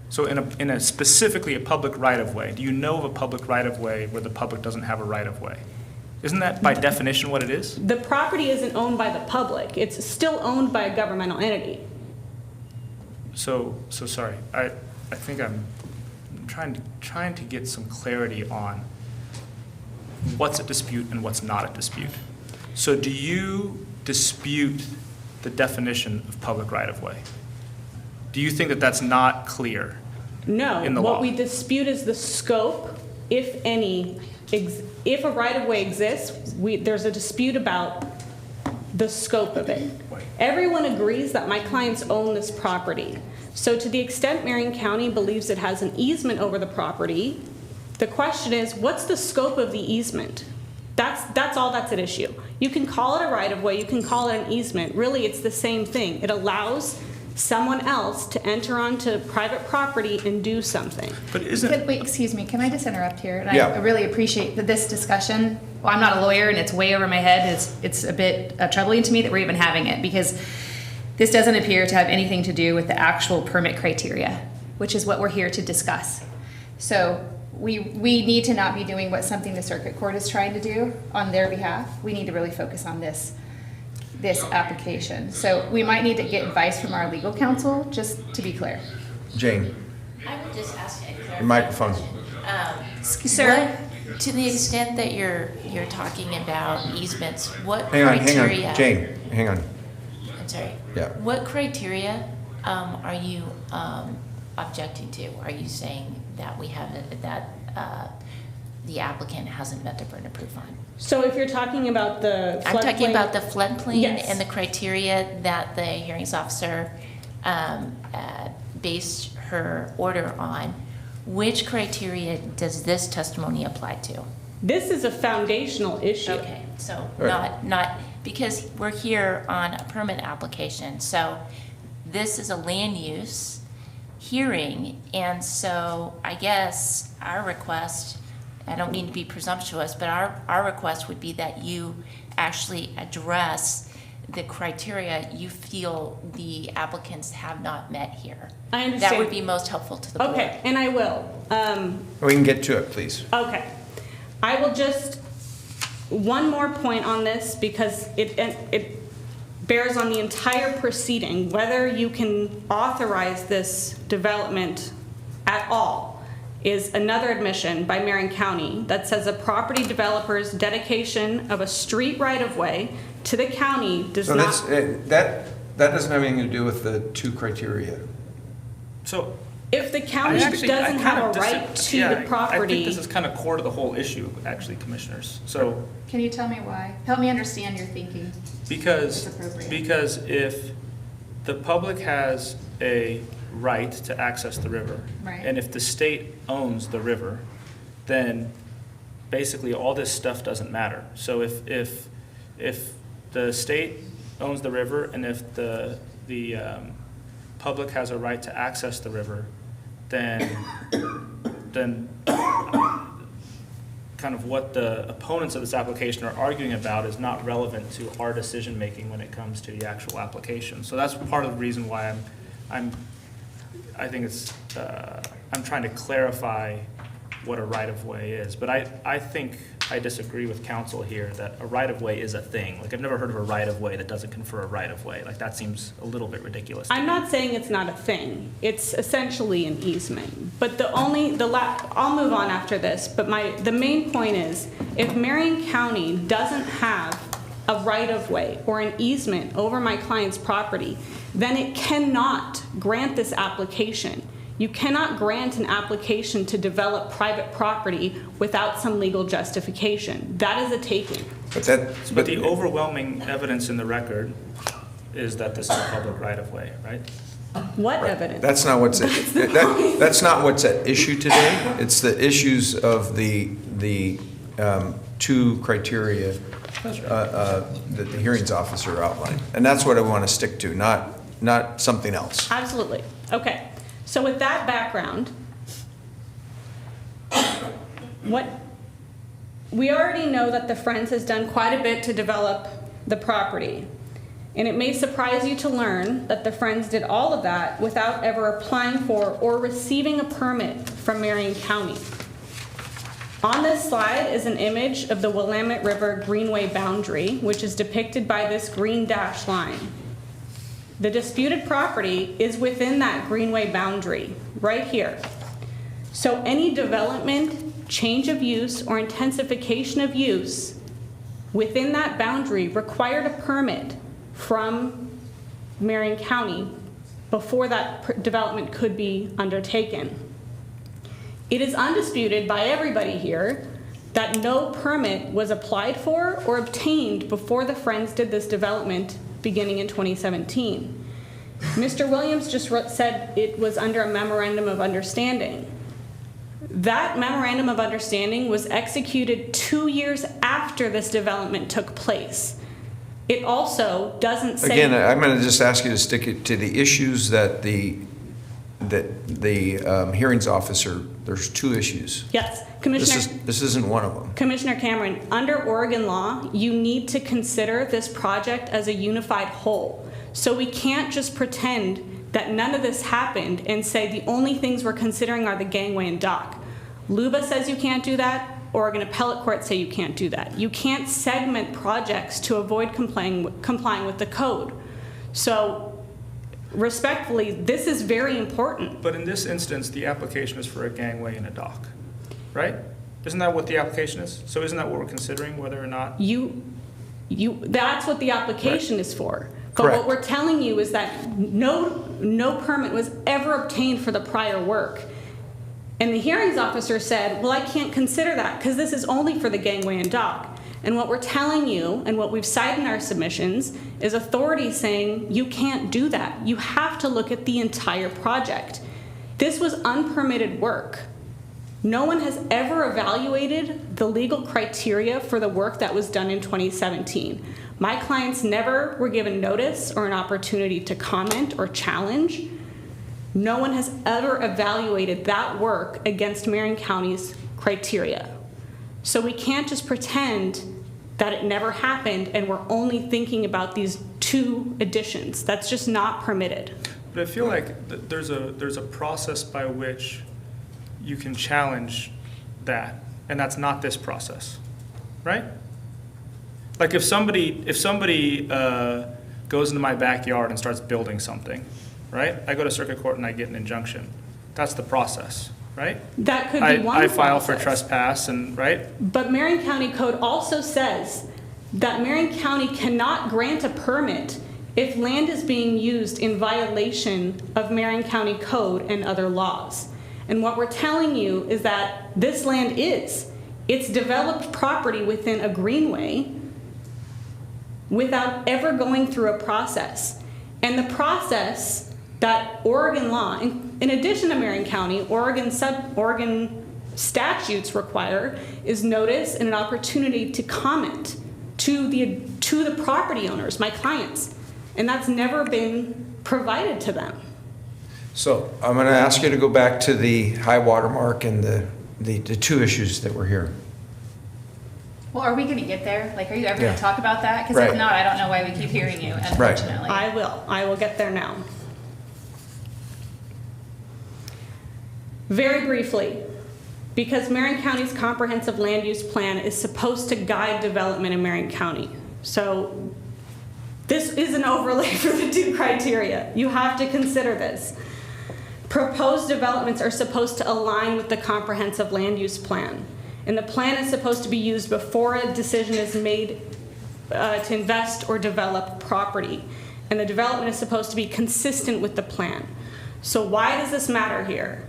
So in a specifically a public right-of-way, do you know of a public right-of-way where the public doesn't have a right-of-way? Isn't that by definition what it is? The property isn't owned by the public. It's still owned by a governmental entity. So sorry, I think I'm trying to get some clarity on what's at dispute and what's not at dispute. So do you dispute the definition of public right-of-way? Do you think that that's not clear? No, In the what law. we dispute is the scope, if any, if a right-of-way exists, there's a dispute about the scope of it. Everyone agrees that my clients own this property. So to the extent Marion County believes it has an easement over the property, the question is, what's the scope of the easement? That's all that's at issue. You can call it a right-of-way, you can call it an easement. Really, it's the same thing. It allows someone else to enter onto private property and do something. But isn't... Wait, excuse me, can I just interrupt here? And Yeah. I really appreciate that this discussion, well, I'm not a lawyer and it's way over my head. It's a bit troubling to me that we're even having it, because this doesn't appear to have anything to do with the actual permit criteria, which is what we're here to discuss. So we need to not be doing what something the circuit court is trying to do on their behalf. We need to really focus on this application. So we might need to get advice from our legal counsel, just to be clear. Jane, I would just ask a clarification. your microphone. Sir? To the extent that you're talking about easements, what Hang criteria? on, Jane, hang on. I'm sorry. Yeah. What criteria are you objecting to? Are you saying that we have the applicant hasn't met the burden of proof on? So if you're talking about the I'm talking about the floodplain Yes. and the criteria that the hearings officer based her order on. Which criteria does this testimony apply to? This is a foundational issue. Okay, so Right. not, because we're here on a permit application, so this is a land use hearing, and so I guess our request, I don't mean to be presumptuous, but our request would be that you actually address the criteria you feel the applicants have not met here. I understand. That would be most helpful to the board. Okay, and I will. We can get to it, please. Okay. I will just, one more point on this, because it bears on the entire proceeding, whether you can authorize this development at all is another admission by Marion County that says a property developer's dedication of a street right-of-way to the county does So not. that doesn't have anything to do with the two criteria. So If the county I kind kind of of a right to yeah, the I property. think this is kind of core to the whole issue, actually, commissioners. So Can you tell me why? Help me understand your thinking. because It's appropriate. if the public has a right to access the river, Right. and if the state owns the river, then basically all this stuff doesn't matter. So if the state owns the river and if the public has a right to access the river, then kind of what the opponents of this application are arguing about is not relevant to our decision-making when it comes to the actual application. So that's part of the reason why I think it's, I'm trying to clarify what a right-of-way is. But I think I disagree with counsel here that a right-of-way is a thing. Like, I've never heard of a right-of-way that doesn't confer a right-of-way. Like, that seems a little bit ridiculous to I'm me. not saying it's not a thing. It's essentially an easement. But I'll move on after this, but the main point is, if Marion County doesn't have a right-of-way or an easement over my client's property, then it cannot grant this application. You cannot grant an application to develop private property without some legal justification. That is a taking. But the overwhelming evidence in the record is that this is a public right-of-way, right? What evidence? That's not what's that's not what's at issue today. It's the issues of the two criteria that the hearings officer outlined, and that's what I want to stick to, not something else. Absolutely. Okay. So with that background, we already know that the Friends has done quite a bit to develop the property. And it may surprise you to learn that the Friends did all of that without ever applying for or receiving a permit from Marion County. On this slide is an image of the Willamette River Greenway boundary, which is depicted by this green dashed line. The disputed property is within that greenway boundary, right here. So any development, change of use, or intensification of use within that boundary required a permit from Marion County before that development could be undertaken. It is undisputed by everybody here that no permit was applied for or obtained before the Friends did this development beginning in 2017. Mr. Williams just said it was under a memorandum of understanding. That memorandum of understanding was executed 2 years after this development took place. It also doesn't say... Again, I'm going to just ask you to stick it to the issues that the hearings officer, there's 2 issues. Yes, Commissioner... This isn't one of them. Commissioner Cameron, under Oregon law, you need to consider this project as a unified whole. So we can't just pretend that none of this happened and say the only things we're considering are the gangway and dock. LUBA says you can't do that. Oregon Appellate Court say you can't do that. You can't segment projects to avoid complying with the code. So respectfully, this is very important. But in this instance, the application is for a gangway and a dock, right? Isn't that what the application is? So isn't that what we're considering, whether or not? That's what the application is for. But Correct. what we're telling you is that no permit was ever obtained for the prior work. And the hearings officer said, well, I can't consider that because this is only for the gangway and dock. And what we're telling you, and what we've cited in our submissions, is authorities saying you can't do that. You have to look at the entire project. This was unpermitted work. No one has ever evaluated the legal criteria for the work that was done in 2017. My clients never were given notice or an opportunity to comment or challenge. No one has ever evaluated that work against Marion County's criteria. So we can't just pretend that it never happened and we're only thinking about these 2 additions. That's just not permitted. But I feel like there's a process by which you can challenge that, and that's not this process, right? Like if somebody goes into my backyard and starts building something, right? I go to circuit court and I get an injunction. That's the process, right? That could be one I file process. for trespass and, right? But Marion County Code also says that Marion County cannot grant a permit if land is being used in violation of Marion County Code and other laws. And what we're telling you is that this land it's developed property within a greenway without ever going through a process. And the process that Oregon law, in addition to Marion County, Oregon statutes require is notice and an opportunity to comment to the property owners, my clients. And that's never been provided to them. So I'm going to ask you to go back to the high water mark and the 2 issues that were here. Well, are we going to get there? Like, are you ever Yeah. going to talk about that? Because Right. if not, I don't know why we keep hearing you, unfortunately. I will get there now. Very briefly, because Marion County's comprehensive land use plan is supposed to guide development in Marion County. So this is an overlay for the 2 criteria. You have to consider this. Proposed developments are supposed to align with the comprehensive land use plan. And the plan is supposed to be used before a decision is made to invest or develop property. And the development is supposed to be consistent with the plan. So why does this matter here?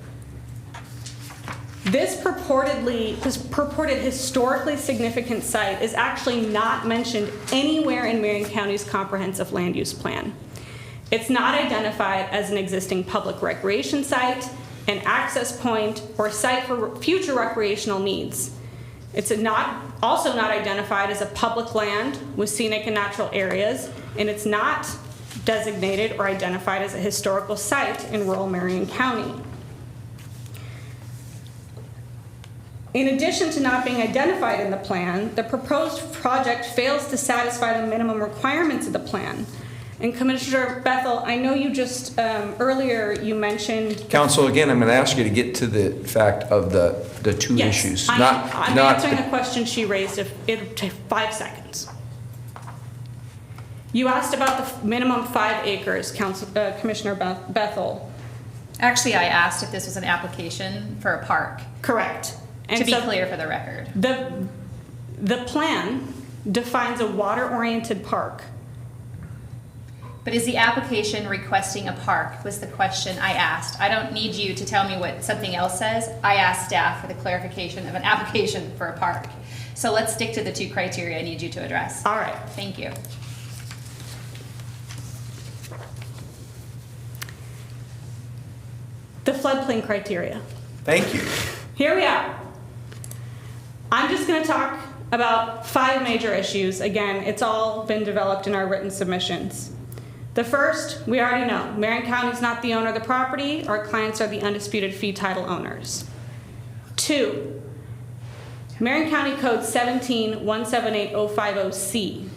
This purported historically significant site is actually not mentioned anywhere in Marion County's comprehensive land use plan. It's not identified as an existing public recreation site, an access point, or site for future recreational needs. It's also not identified as a public land with scenic and natural areas, and it's not designated or identified as a historical site in rural Marion County. In addition to not being identified in the plan, the proposed project fails to satisfy the minimum requirements of the plan. And Commissioner Bethel, I know you just earlier you mentioned. Council, again, I'm going to ask you to get to the fact of the 2 issues. I'm answering a question she raised. It'll take 5 seconds. You asked about the minimum 5 acres, Commissioner Bethel. Actually, I asked if this was an application for a park. Correct. To be clear for the record. The plan defines a water-oriented park. But is the application requesting a park, was the question I asked. I don't need you to tell me what something else says. I asked staff for the clarification of an application for a park. So let's stick to the 2 criteria I need you to address. All right. Thank you. The floodplain criteria. Thank you. Here we are. I'm just going to talk about 5 major issues. Again, it's all been developed in our written submissions. The first, we already know, Marion County is not the owner of the property. Our clients are the undisputed fee title owners. 2, Marion County Code 17-178050C.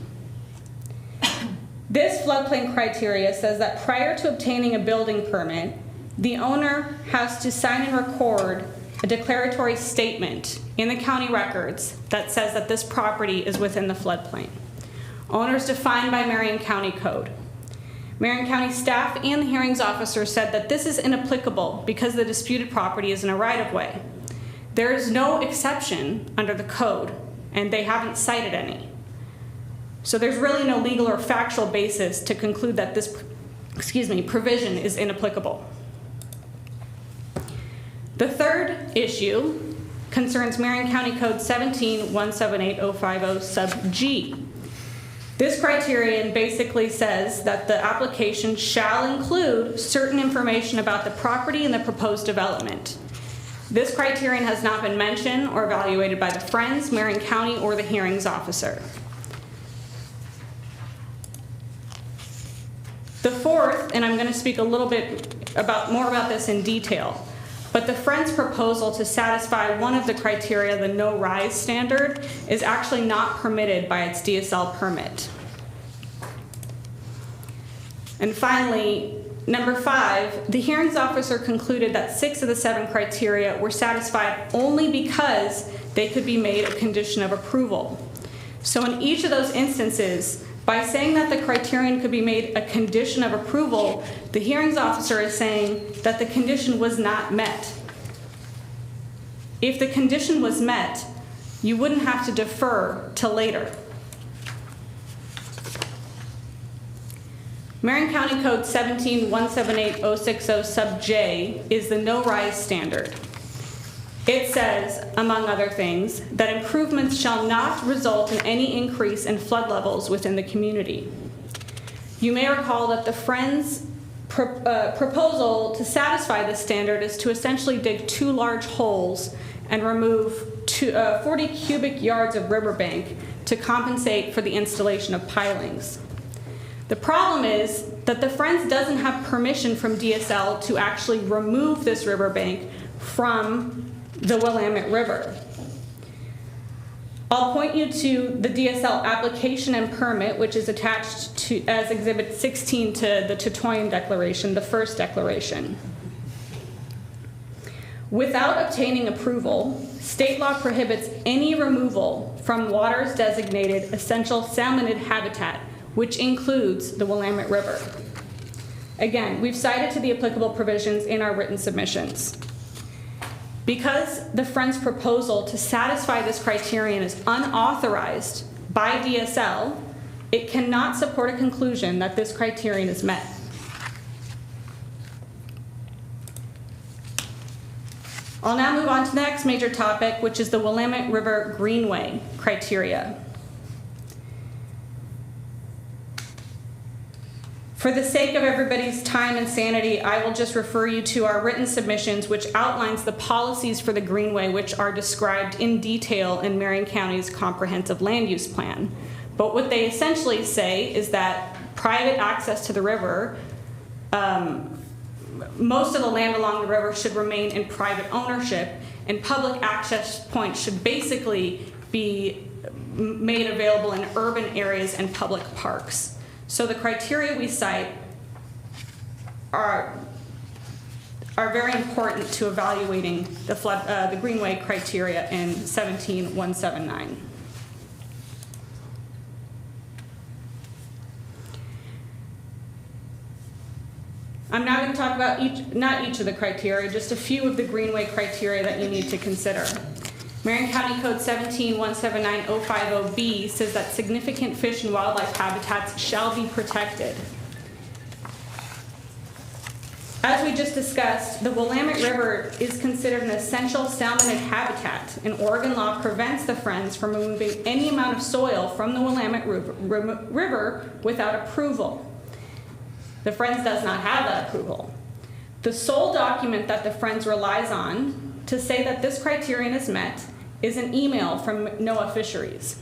This floodplain criteria says that prior to obtaining a building permit, the owner has to sign and record a declaratory statement in the county records that says that this property is within the floodplain. Owner is defined by Marion County Code. Marion County staff and the hearings officer said that this is inapplicable because the disputed property is in a right-of-way. There is no exception under the code, and they haven't cited any. So there's really no legal or factual basis to conclude that this, provision is inapplicable. The third issue concerns Marion County Code 17-178050 sub G. This criterion basically says that the application shall include certain information about the property and the proposed development. This criterion has not been mentioned or evaluated by the Friends, Marion County, or the hearings officer. The fourth, and I'm going to speak a little bit more about this in detail, but the Friends' proposal to satisfy one of the criteria, the no rise standard, is actually not permitted by its DSL permit. And finally, number 5, the hearings officer concluded that 6 of the 7 criteria were satisfied only because they could be made a condition of approval. So in each of those instances, by saying that the criterion could be made a condition of approval, the hearings officer is saying that the condition was not met. If the condition was met, you wouldn't have to defer till later. Marion County Code 17-178060 sub J is the no rise standard. It says, among other things, that improvements shall not result in any increase in flood levels within the community. You may recall that the Friends' proposal to satisfy this standard is to essentially dig 2 large holes and remove 40 cubic yards of riverbank to compensate for the installation of pilings. The problem is that the Friends doesn't have permission from DSL to actually remove this riverbank from the Willamette River. I'll point you to the DSL application and permit, which is attached to as Exhibit 16 to the Tetoyan Declaration, the first declaration. Without obtaining approval, state law prohibits any removal from waters designated essential salmonid habitat, which includes the Willamette River. Again, we've cited to the applicable provisions in our written submissions. Because the Friends' proposal to satisfy this criterion is unauthorized by DSL, it cannot support a conclusion that this criterion is met. I'll now move on to the next major topic, which is the Willamette River Greenway criteria. For the sake of everybody's time and sanity, I will just refer you to our written submissions, which outlines the policies for the Greenway, which are described in detail in Marion County's comprehensive land use plan. But what they essentially say is that private access to the river, most of the land along the river should remain in private ownership, and public access points should basically be made available in urban areas and public parks. So the criteria we cite are very important to evaluating the Greenway criteria in 17-179. I'm now going to talk about not each of the criteria, just a few of the Greenway criteria that you need to consider. Marion County Code 17-179050B says that significant fish and wildlife habitats shall be protected. As we just discussed, the Willamette River is considered an essential salmonid habitat, and Oregon law prevents the Friends from removing any amount of soil from the Willamette River without approval. The Friends does not have that approval. The sole document that the Friends relies on to say that this criterion is met is an email from NOAA Fisheries.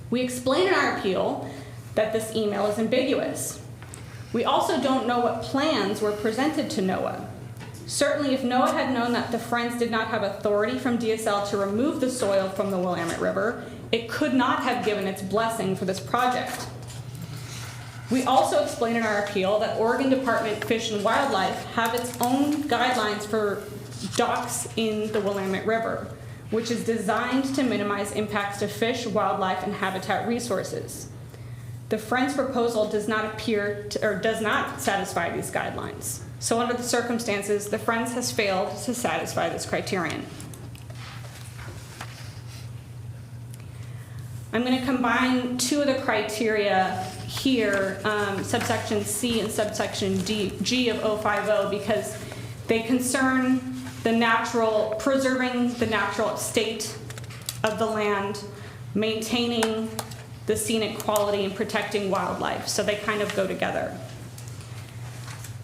We explain in our appeal that this email is ambiguous. We also don't know what plans were presented to NOAA. Certainly, if NOAA had known that the Friends did not have authority from DSL to remove the soil from the Willamette River, it could not have given its blessing for this project. We also explain in our appeal that Oregon Department of Fish and Wildlife have its own guidelines for docks in the Willamette River, which is designed to minimize impacts to fish, wildlife, and habitat resources. The Friends' proposal does not satisfy these guidelines. So under the circumstances, the Friends has failed to satisfy this criterion. I'm going to combine two of the criteria here, subsection C and subsection G of 050, because they concern preserving the natural state of the land, maintaining the scenic quality, and protecting wildlife. So they kind of go together.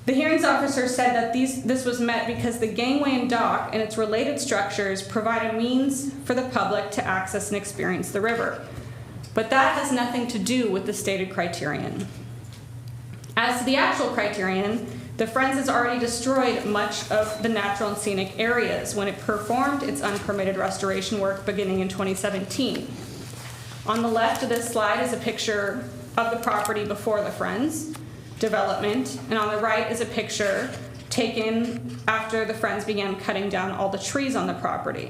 The hearings officer said that this was met because the gangway and dock and its related structures provide a means for the public to access and experience the river. But that has nothing to do with the stated criterion. As to the actual criterion, the Friends has already destroyed much of the natural and scenic areas when it performed its unpermitted restoration work beginning in 2017. On the left of this slide is a picture of the property before the Friends development, and on the right is a picture taken after the Friends began cutting down all the trees on the property.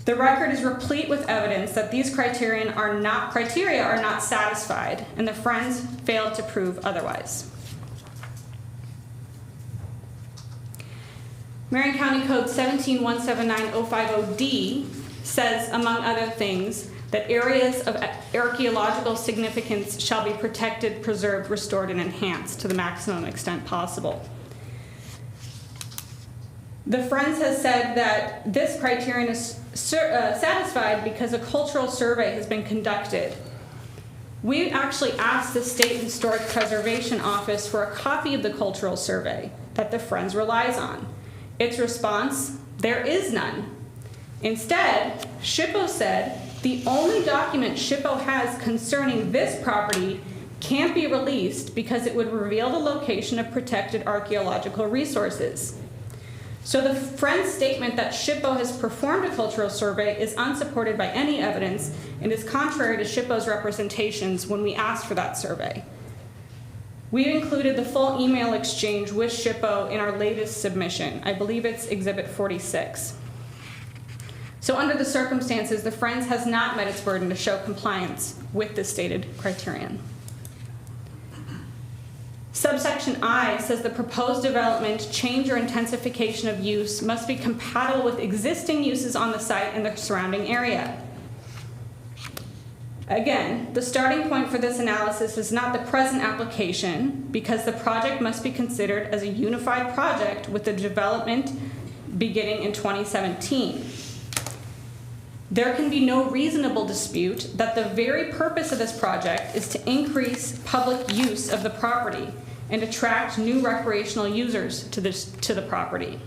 The record is replete with evidence that these criteria are not satisfied, and the Friends failed to prove otherwise. Marion County Code 17179050D says, among other things, that areas of archaeological significance shall be protected, preserved, restored, and enhanced to the maximum extent possible. The Friends has said that this criterion is satisfied because a cultural survey has been conducted. We actually asked the State Historic Preservation Office for a copy of the cultural survey that the Friends relies on. Its response, there is none. Instead, SHPO said the only document SHPO has concerning this property can't be released because it would reveal the location of protected archaeological resources. So the Friends' statement that SHPO has performed a cultural survey is unsupported by any evidence and is contrary to SHPO's representations when we asked for that survey. We included the full email exchange with SHPO in our latest submission. I believe it's Exhibit 46. So under the circumstances, the Friends has not met its burden to show compliance with the stated criterion. Subsection I says the proposed development, change, or intensification of use must be compatible with existing uses on the site and the surrounding area. Again, the starting point for this analysis is not the present application, because the project must be considered as a unified project with the development beginning in 2017. There can be no reasonable dispute that the very purpose of this project is to increase public use of the property and attract new recreational users to the property.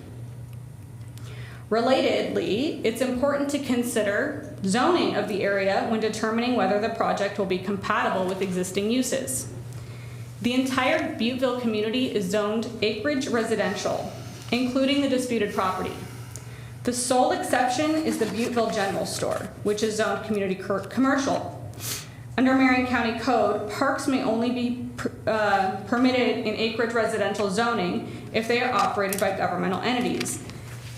Relatedly, it's important to consider zoning of the area when determining whether the project will be compatible with existing uses. The entire Butteville community is zoned acreage residential, including the disputed property. The sole exception is the Butteville General Store, which is zoned community commercial. Under Marion County Code, parks may only be permitted in acreage residential zoning if they are operated by governmental entities.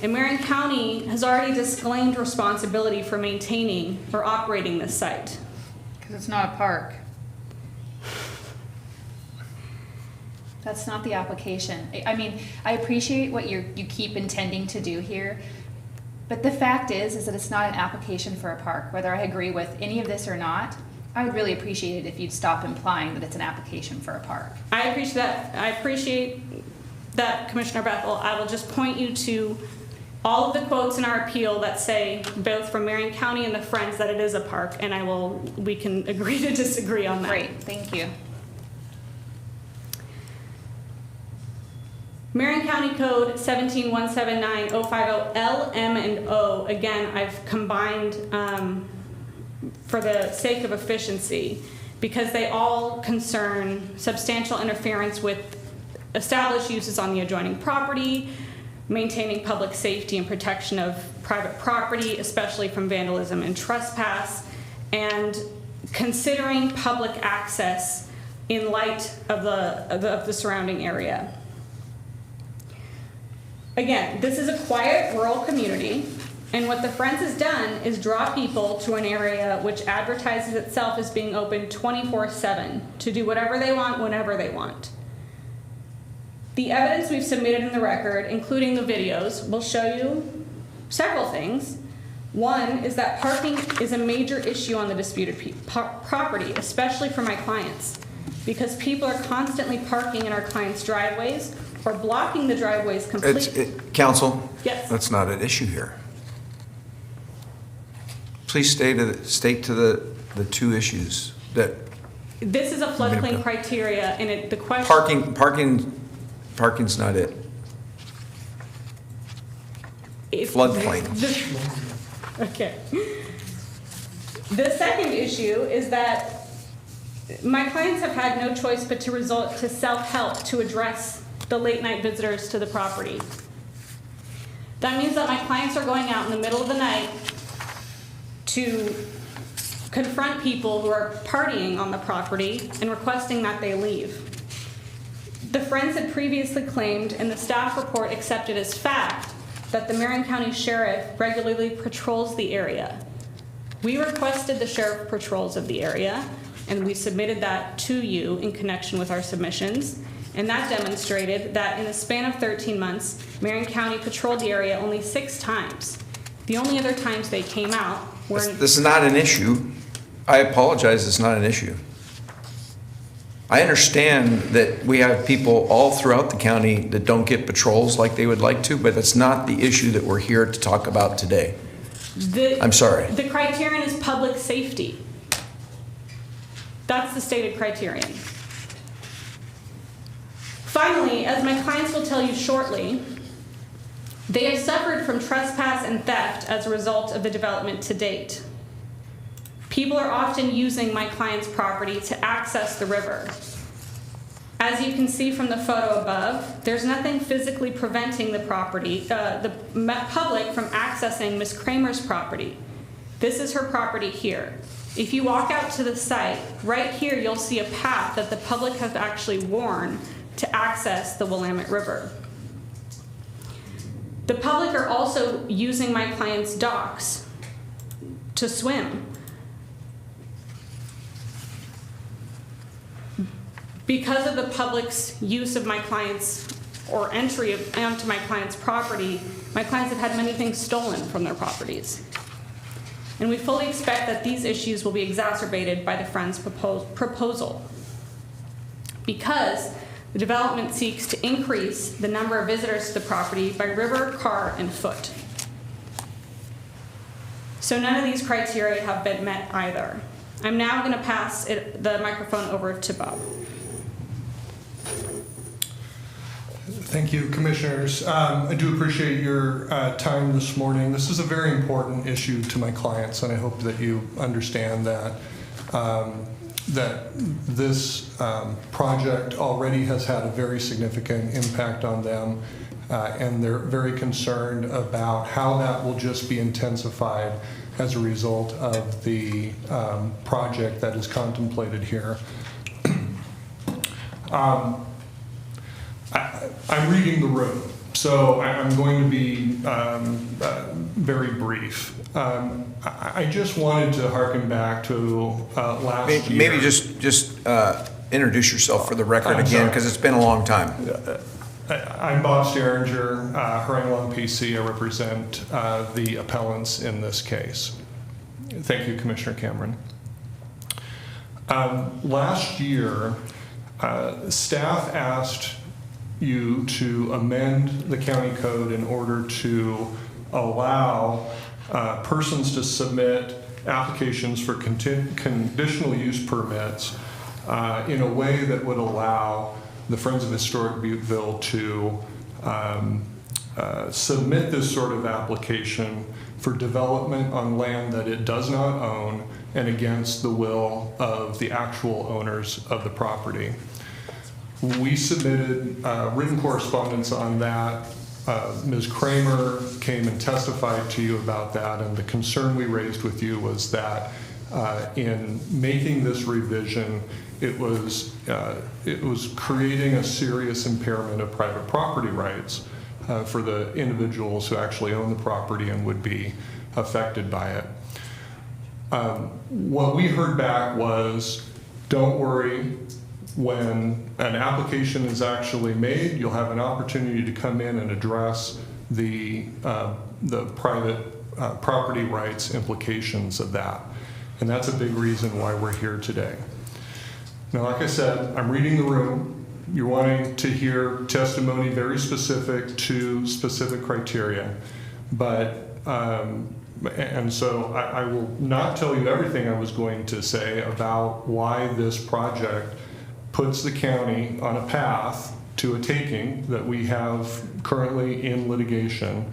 And Marion County has already disclaimed responsibility for maintaining or operating this site. Because it's not a park. That's not the application. I mean, I appreciate what you keep intending to do here, but the fact is that it's not an application for a park. Whether I agree with any of this or not, I would really appreciate it if you'd stop implying that it's an application for a park. I appreciate that, Commissioner Bethel. I will just point you to all of the quotes in our appeal that say, both from Marion County and the Friends, that it is a park, and we can agree to disagree on that. Great, thank you. Marion County Code 17179050 L, M, and O. Again, I've combined for the sake of efficiency, because they all concern substantial interference with established uses on the adjoining property, maintaining public safety and protection of private property, especially from vandalism and trespass, and considering public access in light of the surrounding area. Again, this is a quiet rural community, and what the Friends has done is draw people to an area which advertises itself as being open 24/7 to do whatever they want, whenever they want. The evidence we've submitted in the record, including the videos, will show you several things. One is that parking is a major issue on the disputed property, especially for my clients, because people are constantly parking in our clients' driveways or blocking the driveways completely. Counsel? Yes. That's not an issue here. Please state to the two issues that. This is a floodplain criteria, and the question. Parking's not it. Floodplain. Okay. The second issue is that my clients have had no choice but to resort to self-help to address the late night visitors to the property. That means that my clients are going out in the middle of the night to confront people who are partying on the property and requesting that they leave. The Friends had previously claimed, and the staff report accepted as fact, that the Marion County Sheriff regularly patrols the area. We requested the sheriff patrols of the area, and we submitted that to you in connection with our submissions, and that demonstrated that in a span of 13 months, Marion County patrolled the area only 6 times. The only other times they came out were... This is not an issue. I apologize, it's not an issue. I understand that we have people all throughout the county that don't get patrols like they would like to, but that's not the issue that we're here to talk about today. I'm sorry. The criterion is public safety. That's the stated criterion. Finally, as my clients will tell you shortly, they have suffered from trespass and theft as a result of the development to date. People are often using my client's property to access the river. As you can see from the photo above, there's nothing physically preventing the public from accessing Ms. Kramer's property. This is her property here. If you walk out to the site, right here you'll see a path that the public has actually worn to access the Willamette River. The public are also using my client's docks to swim. Because of the public's use of my client's, or entry onto my client's property, my clients have had many things stolen from their properties. And we fully expect that these issues will be exacerbated by the Friends' proposal. Because the development seeks to increase the number of visitors to the property by river, car, and foot. So none of these criteria have been met either. I'm now going to pass the microphone over to Bob. Thank you, Commissioners. I do appreciate your time this morning. This is a very important issue to my clients, and I hope that you understand that this project already has had a very significant impact on them, and they're very concerned about how that will just be intensified as a result of the project that is contemplated here. I'm reading the room, so I'm going to be very brief. I just wanted to harken back to last year. Maybe just introduce yourself for the record again, because it's been a long time. I'm Bob Sterringer, Herring Long PC. I represent the appellants in this case. Thank you, Commissioner Cameron. Last year, staff asked you to amend the county code in order to allow persons to submit applications for conditional use permits in a way that would allow the Friends of Historic Butteville to submit this sort of application for development on land that it does not own and against the will of the actual owners of the property. We submitted written correspondence on that. Ms. Kramer came and testified to you about that, and the concern we raised with you was that in making this revision, it was creating a serious impairment of private property rights for the individuals who actually own the property and would be affected by it. What we heard back was, don't worry, when an application is actually made, you'll have an opportunity to come in and address the private property rights implications of that. And that's a big reason why we're here today. Now, like I said, I'm reading the room. You're wanting to hear testimony very specific to specific criteria, but and so I will not tell you everything I was going to say about why this project puts the county on a path to a taking that we have currently in litigation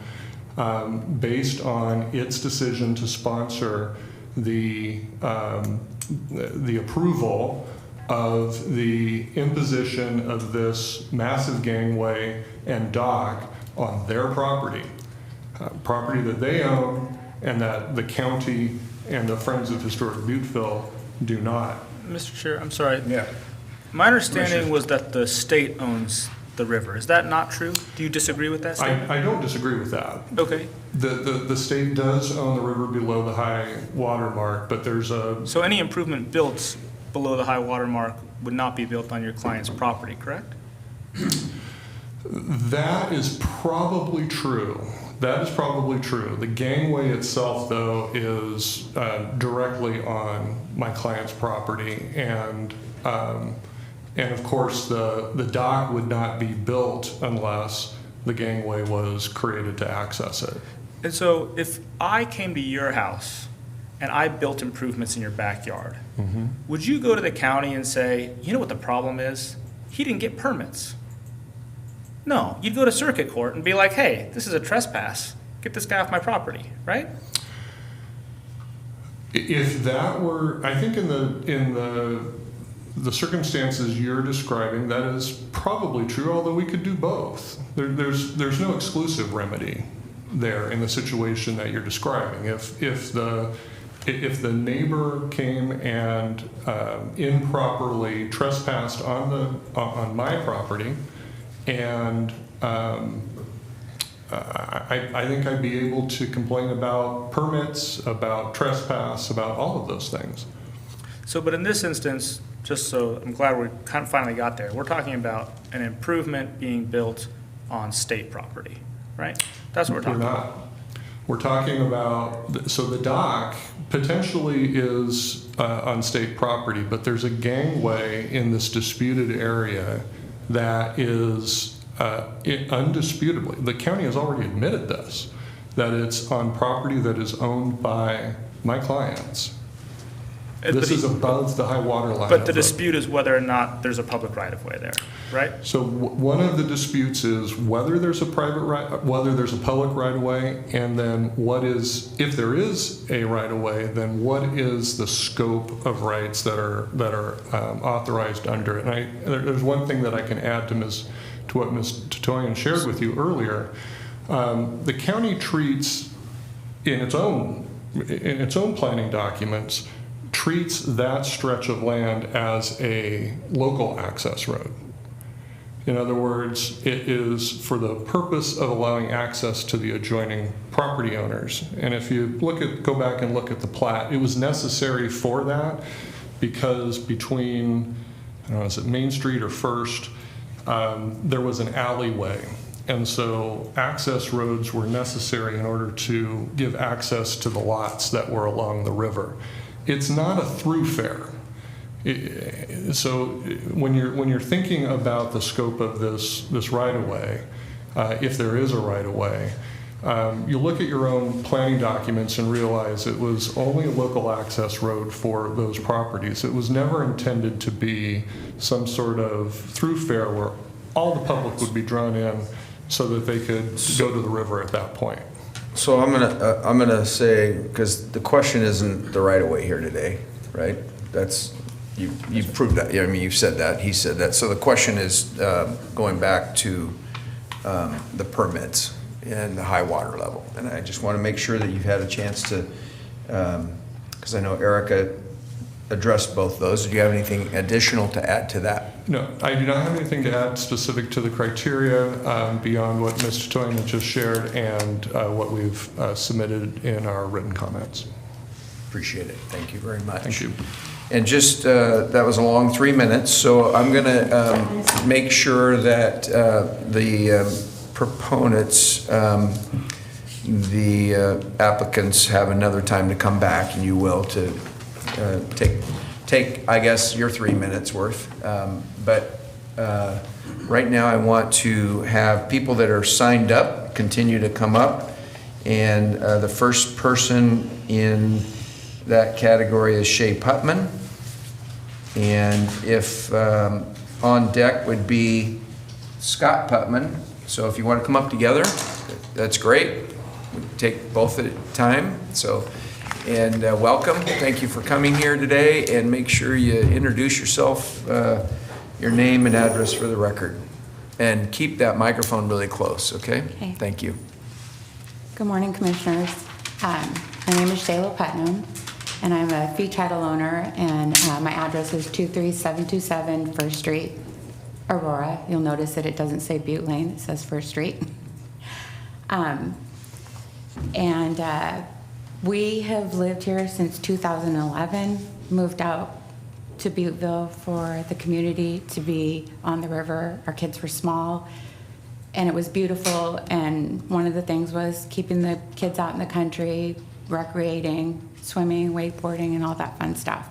based on its decision to sponsor the approval of the imposition of this massive gangway and dock on their property, property that they own and that the county and the Friends of Historic Butteville do not. Mr. Chair, I'm sorry. Yeah. My understanding was that the state owns the river. Is that not true? Do you disagree with that statement? I don't disagree with that. Okay. The state does own the river below the high water mark, but there's a... So any improvement built below the high water mark would not be built on your client's property, correct? That is probably true. That is probably true. The gangway itself, though, is directly on my client's property, and of course the dock would not be built unless the gangway was created to access it. And so if I came to your house and I built improvements in your backyard, would you go to the county and say, you know what the problem is? He didn't get permits. No, you'd go to circuit court and be like, hey, this is a trespass. Get this guy off my property, right? If that were, I think in the circumstances you're describing, that is probably true, although we could do both. There's no exclusive remedy there in the situation that you're describing. If the neighbor came and improperly trespassed on my property, and I think I'd be able to complain about permits, about trespass, about all of those things. So, but in this instance, just so I'm glad we kind of finally got there, we're talking about an improvement being built on state property, right? That's what we're talking about. We're talking about, so the dock potentially is on state property, but there's a gangway in this disputed area that is undisputably, the county has already admitted this, that it's on property that is owned by my clients. This is above the high water line. But the dispute is whether or not there's a public right-of-way there, right? So one of the disputes is whether there's a private right, whether there's a public right-of-way, and then what is, if there is a right-of-way, then what is the scope of rights that are authorized under it? And there's one thing that I can add to what Ms. Titoyan shared with you earlier. The county treats in its own planning documents, treats that stretch of land as a local access road. In other words, it is for the purpose of allowing access to the adjoining property owners. And if you go back and look at the plat, it was necessary for that because between, I don't know, is it Main Street or First, there was an alleyway. And so access roads were necessary in order to give access to the lots that were along the river. It's not a thoroughfare. So when you're thinking about the scope of this right-of-way, if there is a right-of-way, you look at your own planning documents and realize it was only a local access road for those properties. It was never intended to be some sort of thoroughfare where all the public would be drawn in so that they could go to the river at that point. So I'm gonna say, because the question isn't the right of way here today, right? That's, you've proved that. Yeah, I mean, you've said that, he said that. So the question is going back to the permits and the high water level. And I just want to make sure that you've had a chance to, because I know Erica addressed both those. Do you have anything additional to add to that? No, I do not have anything to add specific to the criteria beyond what Mr. Toyman just shared and what we've submitted in our written comments. Appreciate it. Thank you very much. Thank you. And just, that was a long 3 minutes, so I'm going to make sure that the proponents, the applicants have another time to come back, and you will, to take, I guess, your 3 minutes worth. But right now I want to have people that are signed up continue to come up. And the first person in that category is Shay Putman. And if on deck would be Scott Putman. So if you want to come up together, that's great. We take both at a time. So, and welcome. Thank you for coming here today, and make sure you introduce yourself, your name and address for the record. And keep that microphone really close, okay? Okay. Thank you. Good morning, Commissioners. My name is Shayla Putnam, and I'm a fee title owner, and my address is 23727 First Street, Aurora. You'll notice that it doesn't say Butte Lane, it says First Street. We have lived here since 2011, moved out to Butteville for the community to be on the river. Our kids were small, and it was beautiful, and one of the things was keeping the kids out in the country, recreating, swimming, wakeboarding, and all that fun stuff.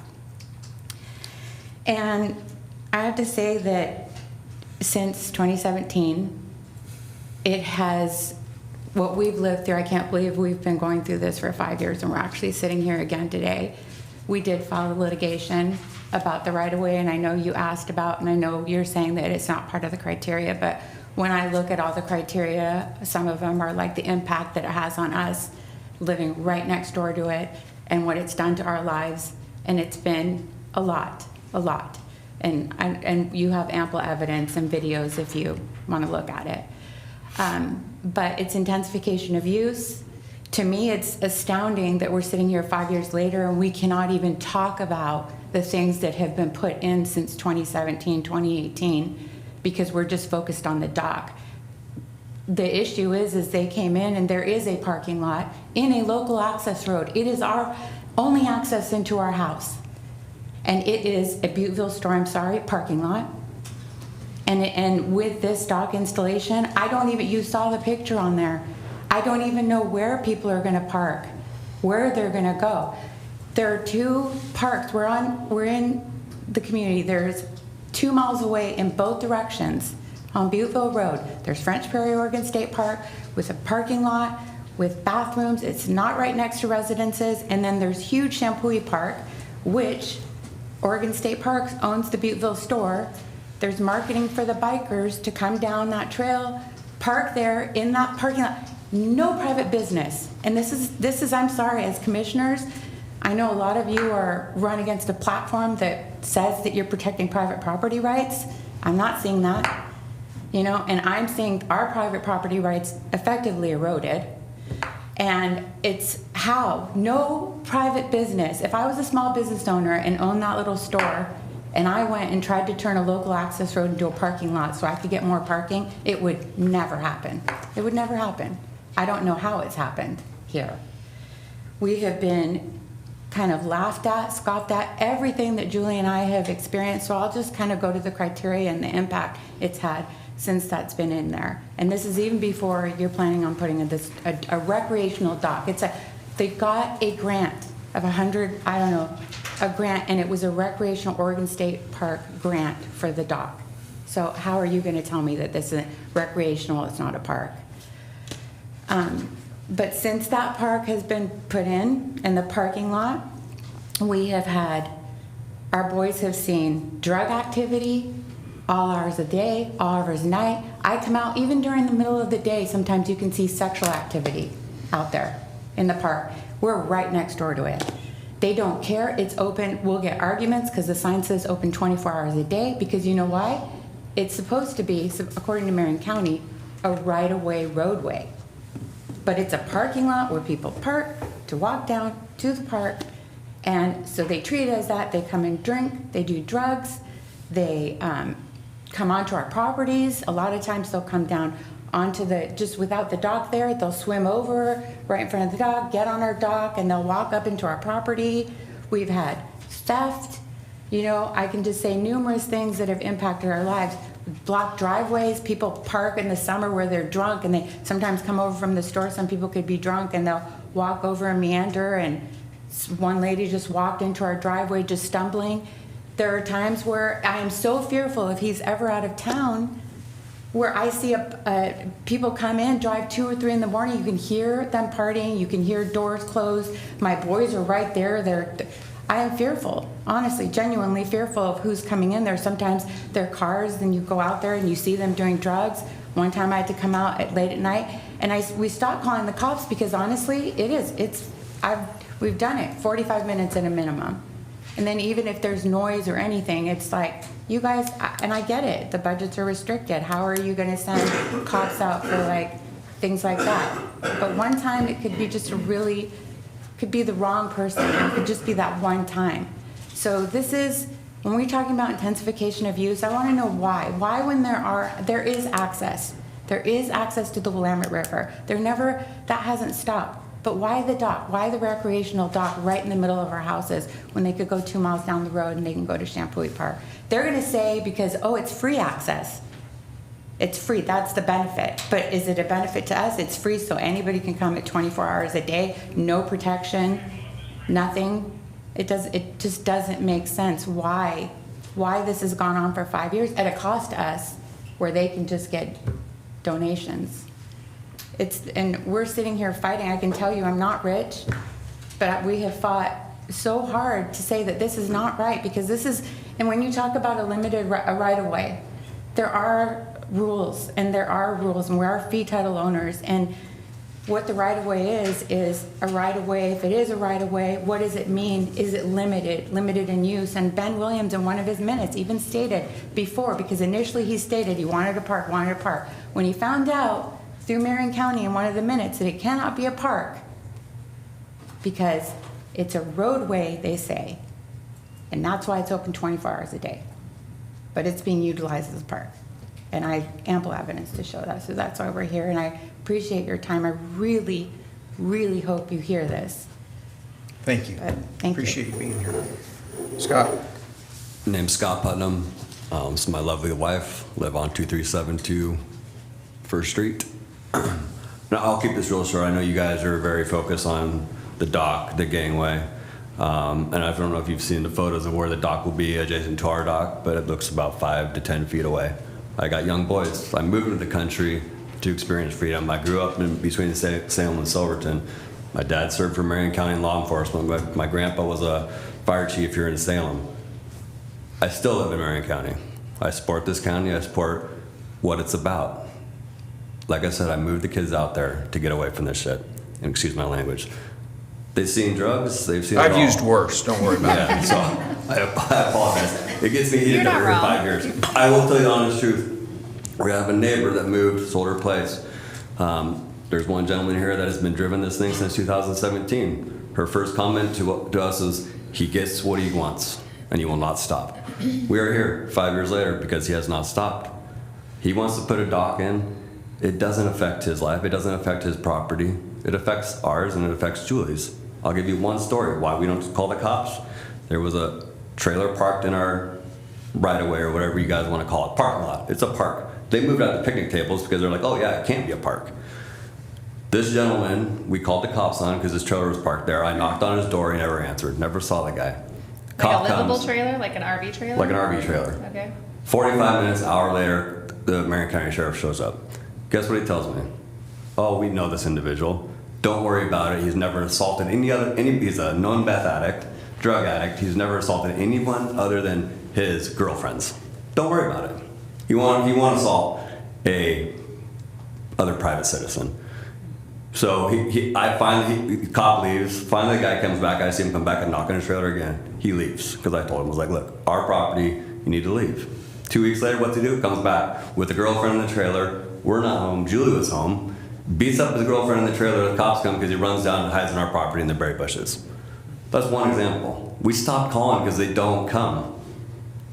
And I have to say that since 2017, it has, what we've lived through, I can't believe we've been going through this for 5 years, and we're actually sitting here again today. We did file litigation about the right-of-way, and I know you asked about, and I know you're saying that it's not part of the criteria, but when I look at all the criteria, some of them are like the impact that it has on us living right next door to it and what it's done to our lives, and it's been a lot. And you have ample evidence and videos if you want to look at it. But it's intensification of use. To me, it's astounding that we're sitting here 5 years later and we cannot even talk about the things that have been put in since 2017, 2018, because we're just focused on the dock. The issue is they came in and there is a parking lot in a local access road. It is our only access into our house. And it is a Butteville store, I'm sorry, parking lot. And with this dock installation, you saw the picture on there. I don't even know where people are gonna park, where they're gonna go. There are two parks, we're in the community. There's 2 miles away in both directions on Butteville Road. There's French Prairie Oregon State Park with a parking lot, with bathrooms. It's not right next to residences. And then there's huge Shampooey Park, which Oregon State Parks owns the Butteville store. There's marketing for the bikers to come down that trail, park there in that parking lot. No private business. And this is, I'm sorry, as commissioners, I know a lot of you are run against a platform that says that you're protecting private property rights. I'm not seeing that, and I'm seeing our private property rights effectively eroded. And it's how? No private business. If I was a small business owner and owned that little store, and I went and tried to turn a local access road into a parking lot so I could get more parking, it would never happen. It would never happen. I don't know how it's happened here. We have been kind of laughed at, scoffed at, everything that Julie and I have experienced. So I'll just kind of go to the criteria and the impact it's had since that's been in there. And this is even before you're planning on putting a recreational dock. They got a grant of $100 a grant, and it was a recreational Oregon State Park grant for the dock. So how are you going to tell me that this is recreational, it's not a park? But since that park has been put in the parking lot, we have had, our boys have seen drug activity all hours of the day, all hours of the night. I come out, even during the middle of the day, sometimes you can see sexual activity out there in the park. We're right next door to it. They don't care, it's open. We'll get arguments because the sign says open 24 hours a day, because you know why? It's supposed to be, according to Marion County, a right-of-way roadway. But it's a parking lot where people park to walk down to the park, and so they treat it as that. They come and drink, they do drugs, they come onto our properties. A lot of times they'll come down onto just without the dock there, they'll swim over right in front of the dock, get on our dock, and they'll walk up into our property. We've had theft. You know, I can just say numerous things that have impacted our lives. Blocked driveways, people park in the summer where they're drunk, and they sometimes come over from the store. Some people could be drunk, and they'll walk over and meander, and one lady just walked into our driveway just stumbling. There are times where I am so fearful if he's ever out of town, where I see people come in, drive 2 or 3 in the morning. You can hear them partying. You can hear doors closed. My boys are right there. I am fearful, honestly, genuinely fearful of who's coming in there. Sometimes they're cars, and you go out there and you see them doing drugs. One time I had to come out late at night, and we stopped calling the cops because honestly, we've done it 45 minutes at a minimum. And then even if there's noise or anything, it's like, you guys, and I get it, the budgets are restricted. How are you gonna send cops out for like things like that? But one time it could be just could be the wrong person. It could just be that one time. So this is, when we're talking about intensification of use, I wanna know why. Why when there is access. There is access to the Willamette River. That hasn't stopped. But why the dock? Why the recreational dock right in the middle of our houses when they could go 2 miles down the road and they can go to Shampooey Park? They're gonna say because, it's free access. It's free, that's the benefit. But is it a benefit to us? It's free so anybody can come at 24 hours a day, no protection, nothing. It just doesn't make sense why this has gone on for 5 years at a cost to us where they can just get donations. And we're sitting here fighting. I can tell you I'm not rich, but we have fought so hard to say that this is not right, because and when you talk about a right-of-way, there are rules, and we are fee title owners, and what the right-of-way is a right-of-way. If it is a right-of-way, what does it mean? Is it limited in use? And Ben Williams, in one of his minutes, even stated before, because initially he stated he wanted a park. When he found out through Marion County in one of the minutes that it cannot be a park because it's a roadway, they say, and that's why it's open 24 hours a day. But it's being utilized as a park, and I have ample evidence to show that. So that's why we're here, and I appreciate your time. I really, really hope you hear this. Thank you. Thank Appreciate you being here. Scott. My name's Scott Putnam. This is my lovely wife. Live on 2372 First Street. Now, I'll keep this real short. I know you guys are very focused on the dock, the gangway. And I don't know if you've seen the photos of where the dock will be adjacent to our dock, but it looks about 5 to 10 feet away. I got young boys. I moved into the country to experience freedom. I grew up in between Salem and Silverton. My dad served for Marion County law enforcement. My grandpa was a fire chief here in Salem. I still live in Marion County. I support this county. I support what it's about. Like I said, I moved the kids out there to get away from this shit. And excuse my language. They've seen drugs. They've seen. I've used worse. Don't worry about it. So I apologize. It gets me heated up every 5 years. I will tell you the honest truth. We have a neighbor that moved, sold her place. There's one gentleman here that has been driven this thing since 2017. Her first comment to us is, he gets what he wants, and he will not stop. We are here 5 years later because he has not stopped. He wants to put a dock in. It doesn't affect his life. It doesn't affect his property. It affects ours, and it affects Julie's. I'll give you one story why we don't call the cops. There was a trailer parked in our right-of-way, or whatever you guys want to call it, parking lot. It's a park. They moved out the picnic tables because they're like, oh yeah, it can't be a park. This gentleman, we called the cops on because his trailer was parked there. I knocked on his door, he never answered, never saw the guy. Like Cop a livable comes, trailer, like an RV trailer? like an RV trailer. Okay. 45 minutes, hour later, the Marion County Sheriff shows up. Guess what he tells me? Oh, we know this individual. Don't worry about it. He's never assaulted he's a known meth addict, drug addict. He's never assaulted anyone other than his girlfriends. Don't worry about it. You want to assault a other private citizen. So the cop leaves. Finally, the guy comes back. I see him come back and knock on his trailer again. He leaves because I told him, I was like, look, our property, you need to leave. 2 weeks later, what's he do? Comes back with the girlfriend in the trailer. We're not home. Julie was home. Beats up his girlfriend in the trailer. The cops come because he runs down and hides in our property in the berry bushes. That's one example. We stopped calling because they don't come.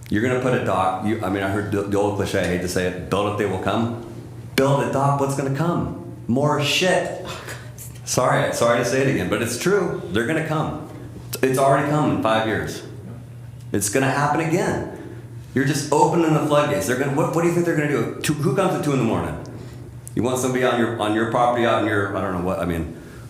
You're going to put a dock. I heard the old cliche, I hate to say it, build it, they will come. Build a dock, what's going to come? More shit. Sorry to say it again, but it's true. They're going to come. It's already come in 5 years. It's going to happen again. You're just opening the floodgates. What do you think they're going to do? Who comes at 2 in the morning? You want somebody on your property out in your, I don't know what,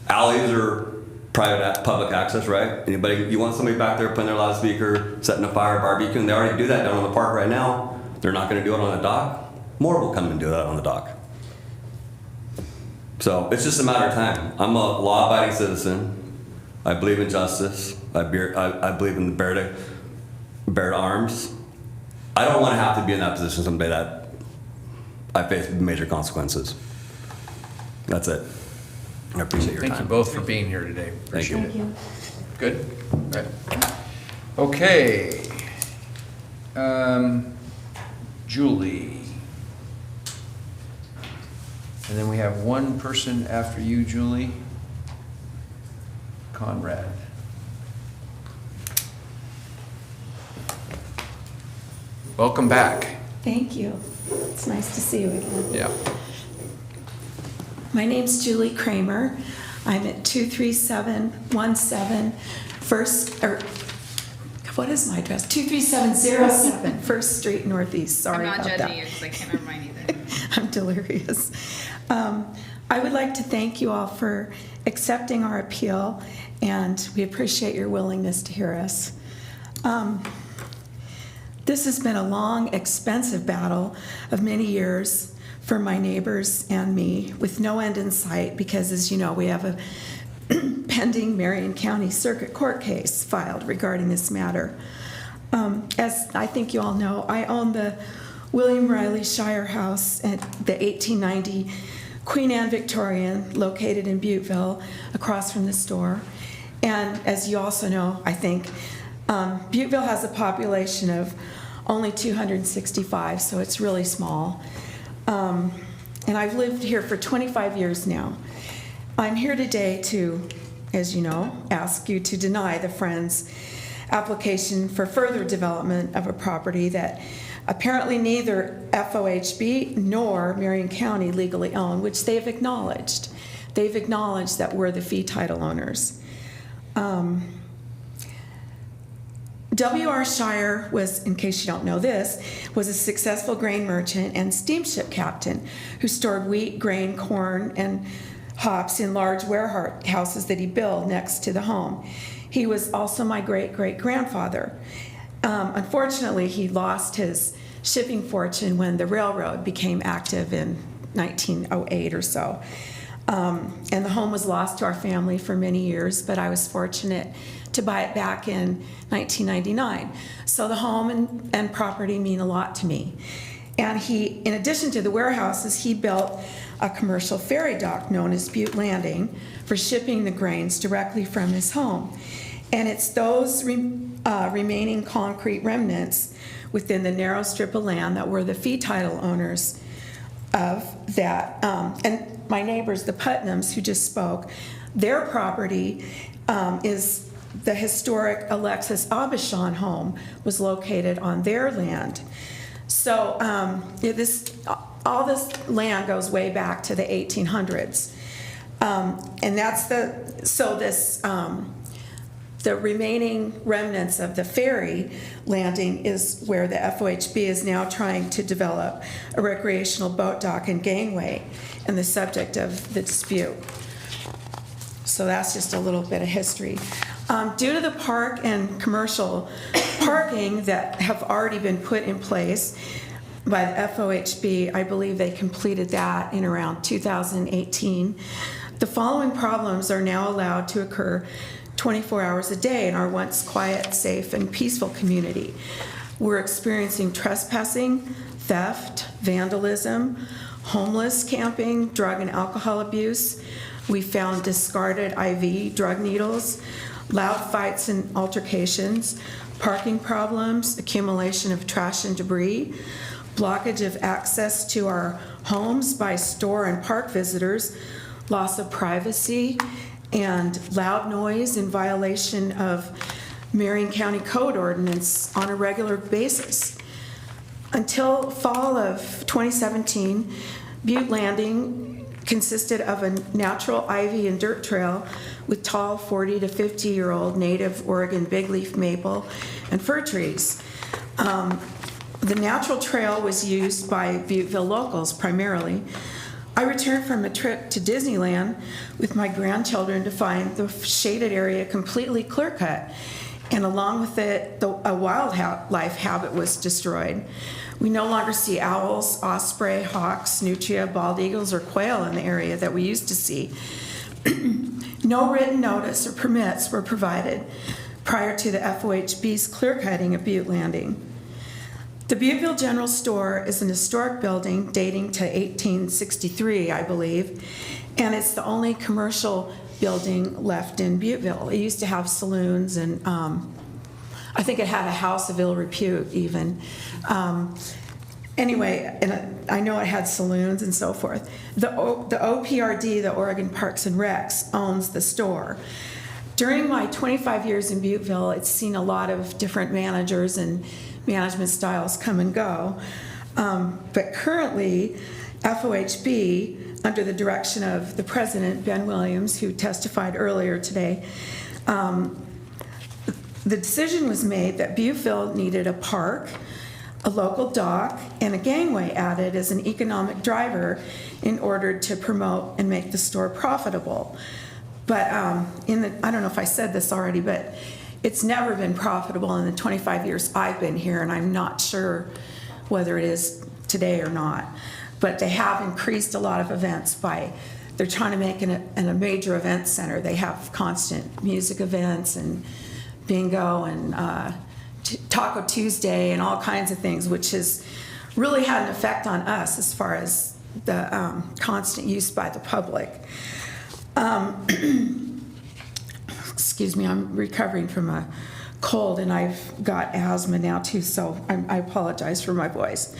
alleys or public access, right? You want somebody back there putting their loudspeaker, setting a fire, barbecuing. They already do that down on the park right now. They're not going to do it on the dock. More will come and do that on the dock. So it's just a matter of time. I'm a law-abiding citizen. I believe in justice. I believe in the bear to arms. I don't want to have to be in that position someday that I face major consequences. That's it. I appreciate your time. Thank you both for being here today. Thank you. Appreciate it. Good? Right. Okay. Julie. And then we have one person after you, Julie. Conrad. Welcome back. Thank you. It's nice to see you again. Yeah. My name's Julie Kramer. I'm at 23717 what is my address? 23707 First Street Northeast. Sorry about that. I'm not judging you because I can't remember mine either. I'm delirious. I would like to thank you all for accepting our appeal, and we appreciate your willingness to hear us. This has been a long, expensive battle of many years for my neighbors and me, with no end in sight, because as you know, we have a pending Marion County Circuit Court case filed regarding this matter. As I think you all know, I own the William Riley Shire House at the 1890 Queen Anne Victorian, located in Butteville, across from the store. And as you also know, I think, Butteville has a population of only 265, so it's really small. And I've lived here for 25 years now. I'm here today to, as you know, ask you to deny the Friends' application for further development of a property that apparently neither FOHB nor Marion County legally own, which they've acknowledged. They've acknowledged that we're the fee title owners. W.R. Shire was, in case you don't know this, was a successful grain merchant and steamship captain who stored wheat, grain, corn, and hops in large warehouses that he built next to the home. He was also my great-great-grandfather. Unfortunately, he lost his shipping fortune when the railroad became active in 1908 or so. And the home was lost to our family for many years, but I was fortunate to buy it back in 1999. So the home and property mean a lot to me. And he, in addition to the warehouses, he built a commercial ferry dock known as Butte Landing for shipping the grains directly from his home. And it's those remaining concrete remnants within the narrow strip of land that we're the fee title owners of that. And my neighbors, the Putnams, who just spoke, their property is the historic Alexis Aubuchon home was located on their land. So all this land goes way back to the 1800s. And that's the remaining remnants of the ferry landing is where the FOHB is now trying to develop a recreational boat dock and gangway, and the subject of the dispute. So that's just a little bit of history. Due to the park and commercial parking that have already been put in place by the FOHB, I believe they completed that in around 2018, the following problems are now allowed to occur 24 hours a day in our once quiet, safe, and peaceful community. We're experiencing trespassing, theft, vandalism, homeless camping, drug and alcohol abuse. We found discarded IV drug needles, loud fights and altercations, parking problems, accumulation of trash and debris, blockage of access to our homes by store and park visitors, loss of privacy, and loud noise in violation of Marion County Code ordinance on a regular basis. Until fall of 2017, Butte Landing consisted of a natural ivy and dirt trail with tall 40 to 50-year-old native Oregon bigleaf maple and fir trees. The natural trail was used by Butteville locals primarily. I returned from a trip to Disneyland with my grandchildren to find the shaded area completely clear-cut, and along with it, a wildlife habit was destroyed. We no longer see owls, osprey, hawks, nutria, bald eagles, or quail in the area that we used to see. No written notice or permits were provided prior to the FOHB's clear-cutting of Butte Landing. The Butteville General Store is an historic building dating to 1863, I believe, and it's the only commercial building left in Butteville. It used to have saloons, and I think it had a house of ill repute even. Anyway, and I know it had saloons and so forth. The OPRD, the Oregon Parks and Recs, owns the store. During my 25 years in Butteville, it's seen a lot of different managers and management styles come and go. But currently, FOHB, under the direction of the president, Ben Williams, who testified earlier today, the decision was made that Butteville needed a park, a local dock, and a gangway added as an economic driver in order to promote and make the store profitable. But I don't know if I said this already, but it's never been profitable in the 25 years I've been here, and I'm not sure whether it is today or not. But they have increased a lot of events they're trying to make a major event center. They have constant music events and bingo and Taco Tuesday and all kinds of things, which has really had an effect on us as far as the constant use by the public. Excuse me, I'm recovering from a cold and I've got asthma now too, so I apologize for my voice.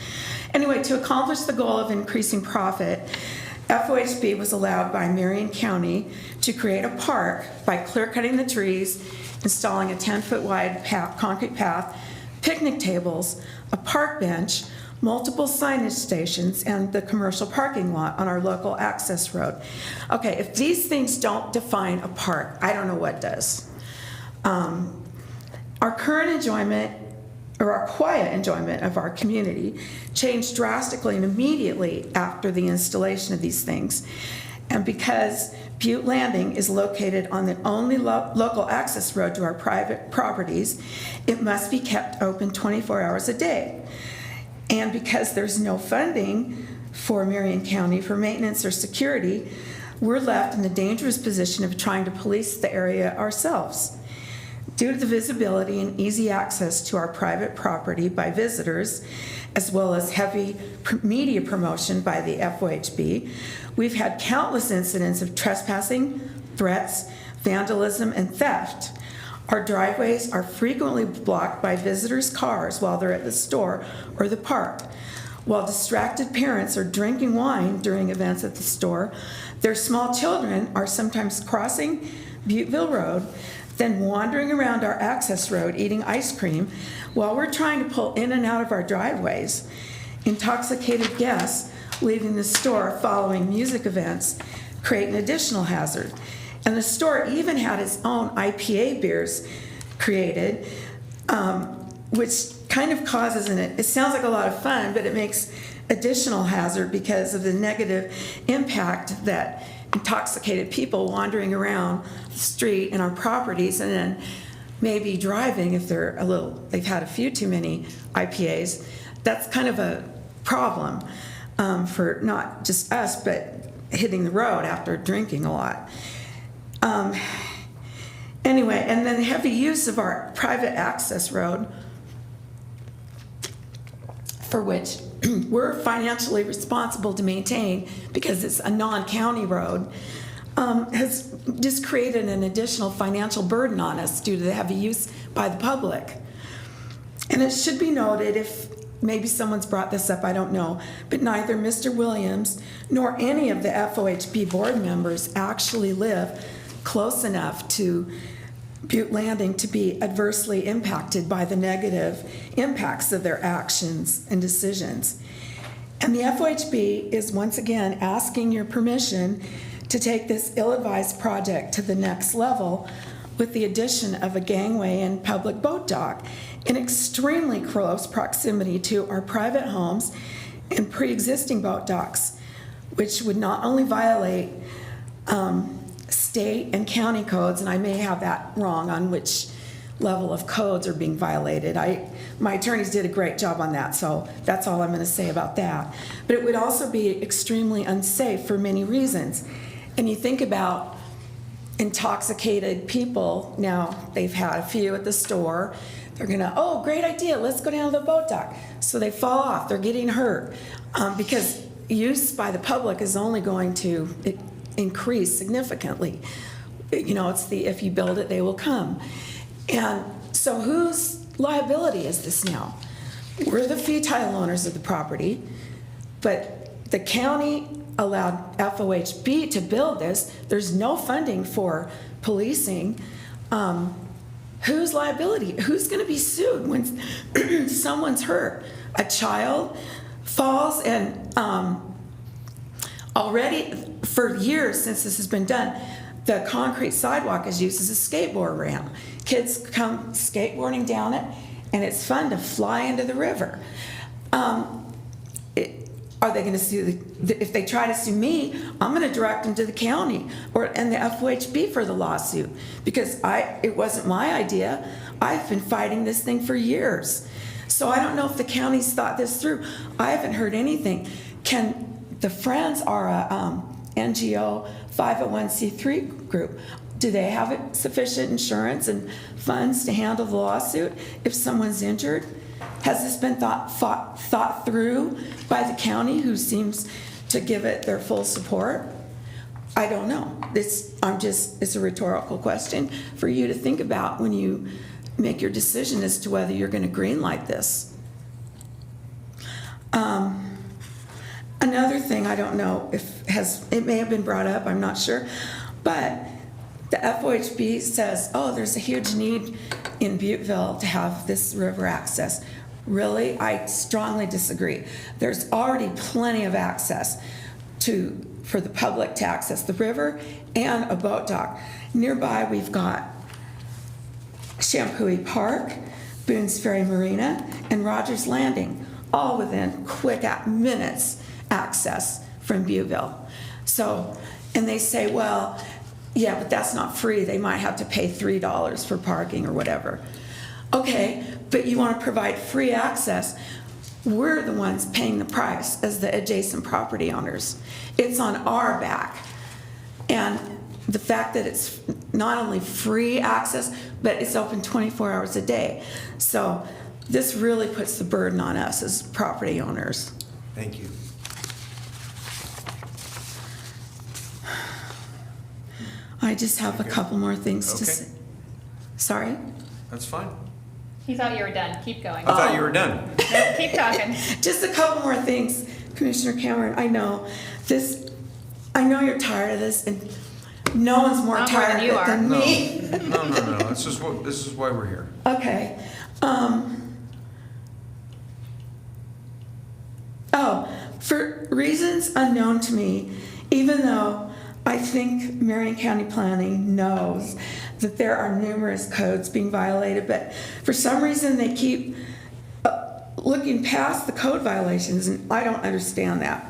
Anyway, to accomplish the goal of increasing profit, FOHB was allowed by Marion County to create a park by clear-cutting the trees, installing a 10-foot wide concrete path, picnic tables, a park bench, multiple signage stations, and the commercial parking lot on our local access road. Okay, if these things don't define a park, I don't know what does. Our current enjoyment, or our quiet enjoyment of our community, changed drastically and immediately after the installation of these things. And because Butte Landing is located on the only local access road to our private properties, it must be kept open 24 hours a day. And because there's no funding for Marion County for maintenance or security, we're left in the dangerous position of trying to police the area ourselves. Due to the visibility and easy access to our private property by visitors, as well as heavy media promotion by the FOHB, we've had countless incidents of trespassing, threats, vandalism, and theft. Our driveways are frequently blocked by visitors' cars while they're at the store or the park. While distracted parents are drinking wine during events at the store, their small children are sometimes crossing Butteville Road, then wandering around our access road eating ice cream while we're trying to pull in and out of our driveways. Intoxicated guests leaving the store following music events create an additional hazard. And the store even had its own IPA beers created, which kind of causes, and it sounds like a lot of fun, but it makes additional hazard because of the negative impact that intoxicated people wandering around the street and our properties, and then maybe driving if they've had a few too many IPAs. That's kind of a problem for not just us, but hitting the road after drinking a lot. Anyway, and then heavy use of our private access road, for which we're financially responsible to maintain because it's a non-county road, has just created an additional financial burden on us due to the heavy use by the public. And it should be noted, if maybe someone's brought this up, I don't know, but neither Mr. Williams nor any of the FOHB board members actually live close enough to Butte Landing to be adversely impacted by the negative impacts of their actions and decisions. And the FOHB is once again asking your permission to take this ill-advised project to the next level with the addition of a gangway and public boat dock in extremely close proximity to our private homes and pre-existing boat docks, which would not only violate state and county codes, and I may have that wrong on which level of codes are being violated. My attorneys did a great job on that, so that's all I'm going to say about that. But it would also be extremely unsafe for many reasons. And you think about intoxicated people. Now, they've had a few at the store. They're going to, oh, great idea, let's go down to the boat dock. So they fall off, they're getting hurt, because use by the public is only going to increase significantly. You know, it's the if you build it, they will come. And so whose liability is this now? We're the fee title owners of the property, but the county allowed FOHB to build this. There's no funding for policing. Whose liability? Who's going to be sued when someone's hurt? A child falls, and already for years since this has been done, the concrete sidewalk is used as a skateboard ramp. Kids come skateboarding down it, and it's fun to fly into the river. Are they going to sue? If they try to sue me, I'm going to direct them to the county and the FOHB for the lawsuit, because it wasn't my idea. I've been fighting this thing for years. So I don't know if the county's thought this through. I haven't heard anything. The Friends are a NGO 501c3 group. Do they have sufficient insurance and funds to handle the lawsuit if someone's injured? Has this been thought through by the county, who seems to give it their full support? I don't know. It's a rhetorical question for you to think about when you make your decision as to whether you're going to greenlight this. Another thing, I don't know if it may have been brought up, I'm not sure, but the FOHB says, oh, there's a huge need in Butteville to have this river access. Really? I strongly disagree. There's already plenty of access for the public to access the river and a boat dock. Nearby, we've got Shampooey Park, Boone's Ferry Marina, and Rogers Landing, all within quick minutes access from Butteville. So, and they say, well, yeah, but that's not free. They might have to pay $3 for parking or whatever. Okay, but you want to provide free access. We're the ones paying the price as the adjacent property owners. It's on our back. And the fact that it's not only free access, but it's open 24 hours a day. So this really puts the burden on us as property owners. Thank you. I just have a couple more things to say. Sorry? That's fine. He thought you were done. Keep going. I thought you were done. Nope, keep talking. Just a couple more things, Commissioner Cameron. I know you're tired of this, and no one's more tired of it than me. No. This is why we're here. Okay. For reasons unknown to me, even though I think Marion County Planning knows that there are numerous codes being violated, but for some reason they keep looking past the code violations, and I don't understand that.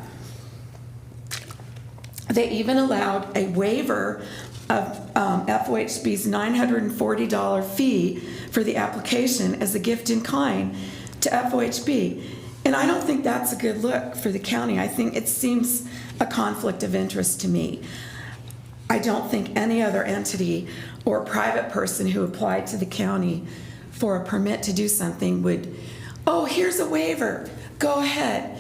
They even allowed a waiver of FOHB's $940 fee for the application as a gift in kind to FOHB. And I don't think that's a good look for the county. I think it seems a conflict of interest to me. I don't think any other entity or private person who applied to the county for a permit to do something would, oh, here's a waiver, go ahead.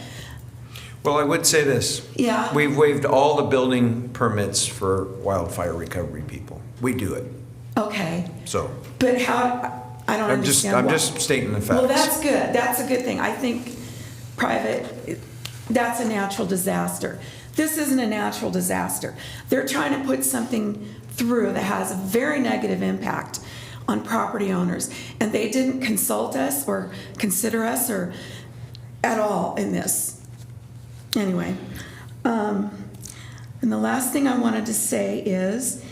Well, I would say this. Yeah. We've waived all the building permits for wildfire recovery people. We do it. Okay, So but how, I don't understand I'm why. just stating the facts. Well, that's good. That's a good thing. I think private, that's a natural disaster. This isn't a natural disaster. They're trying to put something through that has a very negative impact on property owners. And they didn't consult us or consider us or at all in this. Anyway, and the last thing I wanted to say is,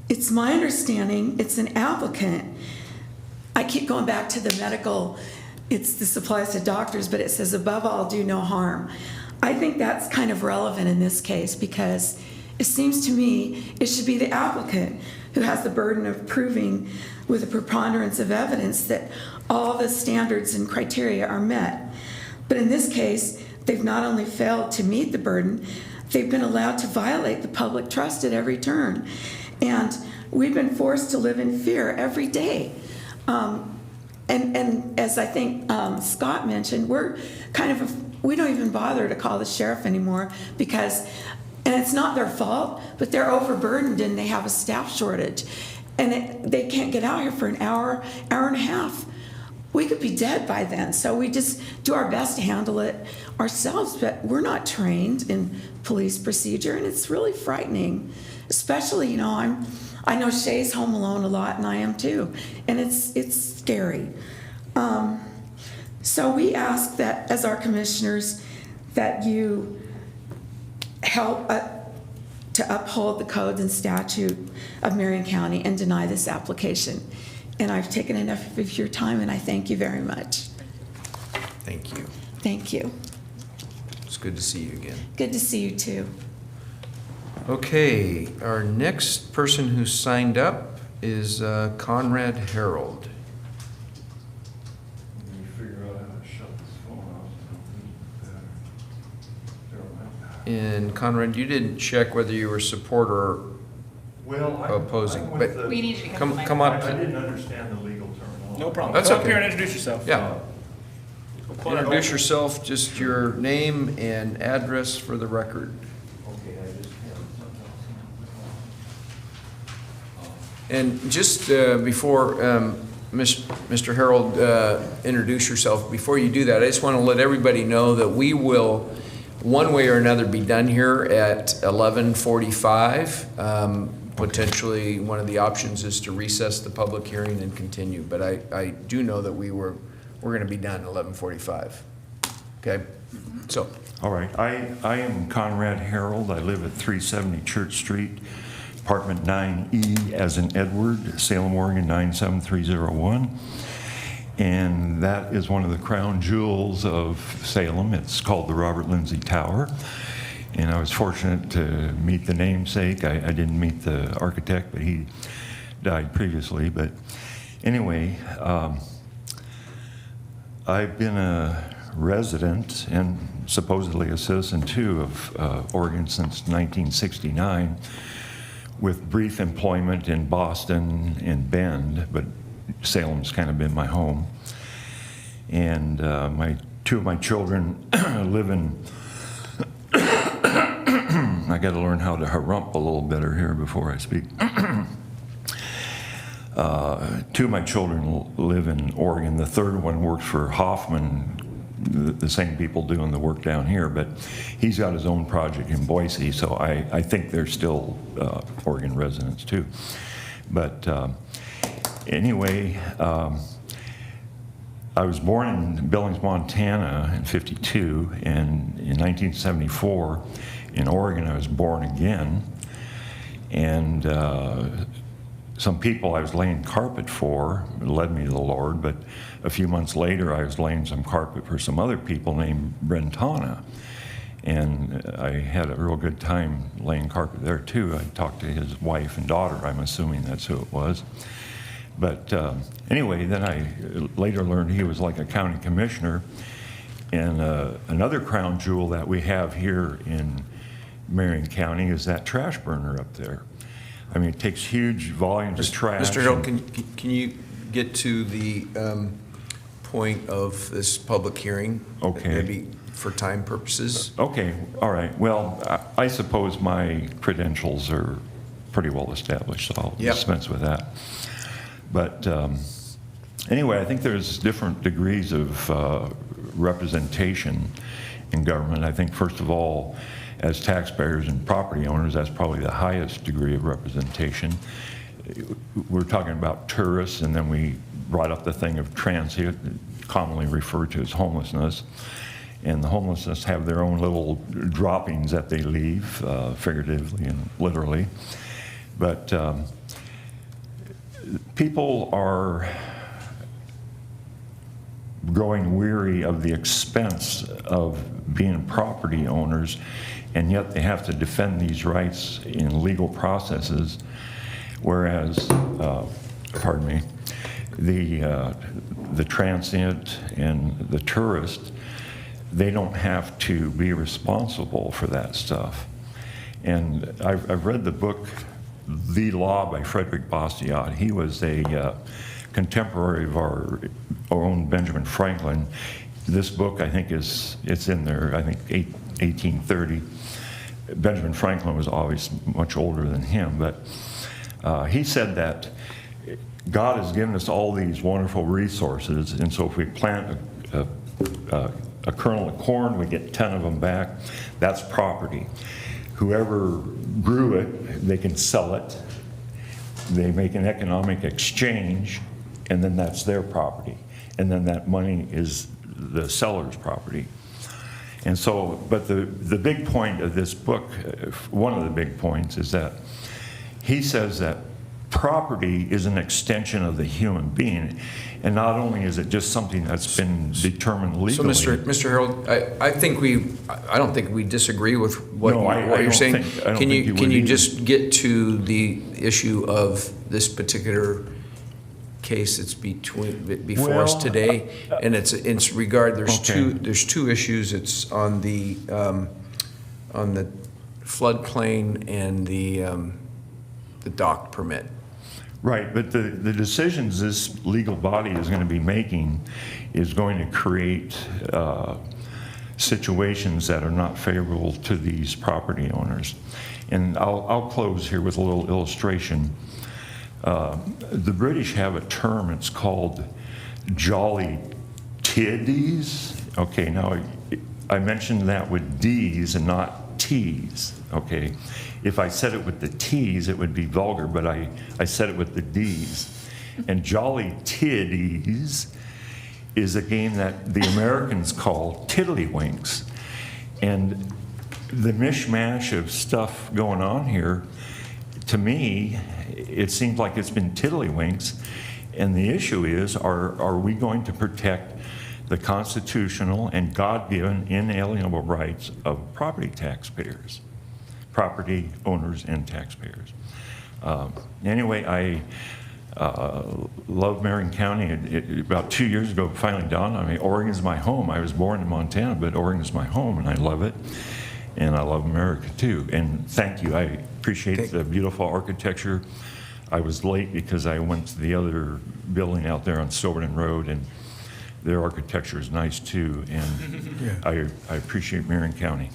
it's my understanding it's an applicant. I keep going back to the medical, it's the supplies to doctors, but it says above all do no harm. I think that's kind of relevant in this case because it seems to me it should be the applicant who has the burden of proving with a preponderance of evidence that all the standards and criteria are met. But in this case, they've not only failed to meet the burden, they've been allowed to violate the public trust at every turn. And we've been forced to live in fear every day. And as I think Scott mentioned, we're kind of, we don't even bother to call the sheriff anymore because, and it's not their fault, but they're overburdened and they have a staff shortage. And they can't get out here for an hour, hour and a half. We could be dead by then. So we just do our best to handle it ourselves, but we're not trained in police procedure, and it's really frightening. Especially, you know, I know Shay's home alone a lot, and I am too, and it's scary. So we ask that, as our commissioners, that you help to uphold the codes and statute of Marion County and deny this application. And I've taken enough of your time, and I thank you very much. Thank you. Thank you. It's good to see you again. Good to see you too. Okay, our next person who signed up is Conrad Harold. And Conrad, you didn't check whether you were support or opposing, but We need you to come to the come up. I didn't understand the legal terminology. No problem. That's Come up okay. here and introduce yourself. Yeah. Introduce yourself, just your name and address for the record. Okay, I just And just before Mr. Harold introduce yourself, before you do that, I just want to let everybody know that we will, one way or another, be done here at 11:45. Potentially, one of the options is to recess the public hearing and continue, but I do know that we're going to be done at 11:45. Okay? So. All right. I am Conrad Harold. I live at 370 Church Street, apartment 9E as in Edward, Salem, Oregon 97301. And that is one of the crown jewels of Salem. It's called the Robert Lindsay Tower. And I was fortunate to meet the namesake. I didn't meet the architect, but he died previously. But anyway, I've been a resident and supposedly a citizen too of Oregon since 1969, with brief employment in Boston and Bend, but Salem's kind of been my home. And two of my children live in, I got to learn how to harump a little better here before I speak. Two of my children live in Oregon. The third one works for Hoffman, the same people doing the work down here, but he's got his own project in Boise, so I think they're still Oregon residents too. But anyway, I was born in Billings, Montana in '52, and in 1974 in Oregon I was born again. And some people I was laying carpet for led me to the Lord, but a few months later I was laying some carpet for some other people named Brentana. And I had a real good time laying carpet there too. I talked to his wife and daughter. I'm assuming that's who it was. But anyway, then I later learned he was like a county commissioner. And another crown jewel that we have here in Marion County is that trash burner up there. I mean, it takes huge volumes of trash. Mr. Harold, can you get to the point of this public hearing? Okay. Maybe for time purposes? Okay, all right. Well, I suppose my credentials are pretty well established, so I'll dispense with that. But anyway, I think there's different degrees of representation in government. I think, first of all, as taxpayers and property owners, that's probably the highest degree of representation. We're talking about tourists, and then we brought up the thing of transient, commonly referred to as homelessness. And the homelessness have their own little droppings that they leave, figuratively and literally. But people are growing weary of the expense of being property owners, and yet they have to defend these rights in legal processes, whereas, pardon me, the transient and the tourist, they don't have to be responsible for that stuff. And I've read the book, The Law by Frederick Bastiat. He was a contemporary of our own Benjamin Franklin. This book, I think, it's in there, I think, 1830. Benjamin Franklin was always much older than him, but he said that God has given us all these wonderful resources, and so if we plant a kernel of corn, we get 10 of them back. That's property. Whoever grew it, they can sell it. They make an economic exchange, and then that's their property. And then that money is the seller's property. And so, but the big point of this book, one of the big points, is that he says that property is an extension of the human being. And not only is it just something that's been determined legally. So, Mr. Harold, I don't think we disagree with what you're saying. Can you just get to the issue of this particular case that's before us today? And it's regard, there's two issues. It's on the floodplain and the dock permit. Right, but the decisions this legal body is going to be making is going to create situations that are not favorable to these property owners. And I'll close here with a little illustration. The British have a term, it's called jolly tiddies. Okay, now I mentioned that with D's and not T's, okay? If I said it with the T's, it would be vulgar, but I said it with the D's. And jolly tiddies is a game that the Americans call tiddlywinks. And the mishmash of stuff going on here, to me, it seems like it's been tiddlywinks. And the issue is, are we going to protect the constitutional and God-given inalienable rights of property taxpayers? Property owners and taxpayers. Anyway, I love Marion County. About 2 years ago, it finally dawned on me, Oregon's my home. I was born in Montana, but Oregon's my home, and I love it. And I love America, too. And thank you. I appreciate the beautiful architecture. I was late because I went to the other building out there on Silverton Road, and their architecture is nice, too. And I appreciate Marion County.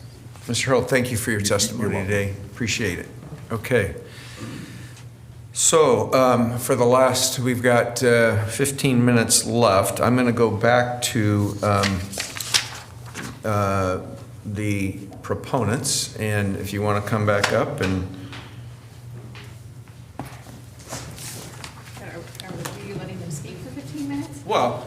Mr. Harold, thank you for your testimony today. Appreciate it. Okay. So for the last, we've got 15 minutes left. I'm going to go back to the proponents, and if you want to come back up and. Are you letting them speak for 15 minutes? Well,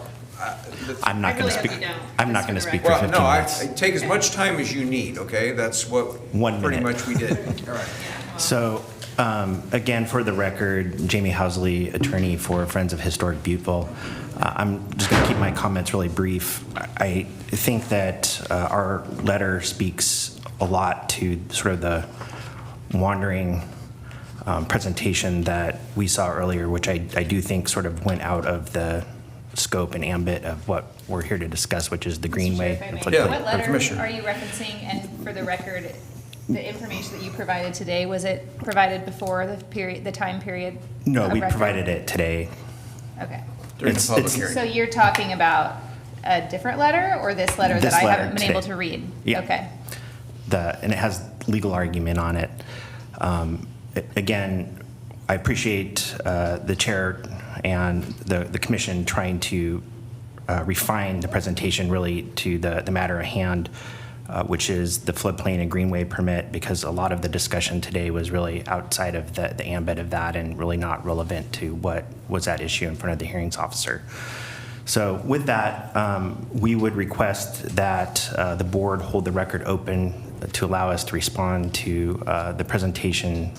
I'm not going to speak. I'm not going to speak for 15 no, minutes. I take as much time as you need, okay? That's what pretty much we did. All right. So, again, for the record, Jamie Housley, attorney for Friends of Historic Butteville. I'm just going to keep my comments really brief. I think that our letter speaks a lot to sort of the wandering presentation that we saw earlier, which I do think sort of went out of the scope and ambit of what we're here to discuss, which is the Greenway. If I may, and floodplain. what letter Commissioner. are you referencing? And for the record, the information that you provided today, was it provided before the time period? No, of we record? provided it today. Okay. During the public hearing. So you're talking about a different letter or this letter This that I letter haven't been today. able to read? Yeah. Okay. And it has legal argument on it. Again, I appreciate the chair and the commission trying to refine the presentation really to the matter at hand, which is the floodplain and greenway permit, because a lot of the discussion today was really outside of the ambit of that and really not relevant to what was at issue in front of the hearings officer. So with that, we would request that the board hold the record open to allow us to respond to the presentation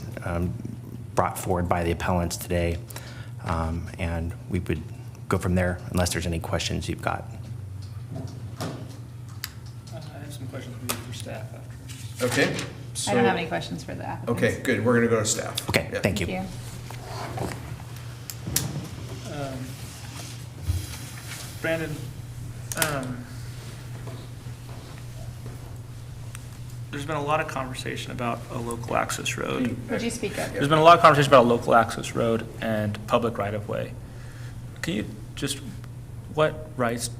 brought forward by the appellants today. And we would go from there unless there's any questions you've got. I have some questions for staff after. Okay. I don't have any questions for the applicants. Okay, good. We're going to go to staff. Okay, Yeah. thank you. Thank you. Brandon, there's been a lot of conversation about a local access road. Would you speak up? There's been a lot of conversation about a local access road and public right-of-way. Can you just, what rights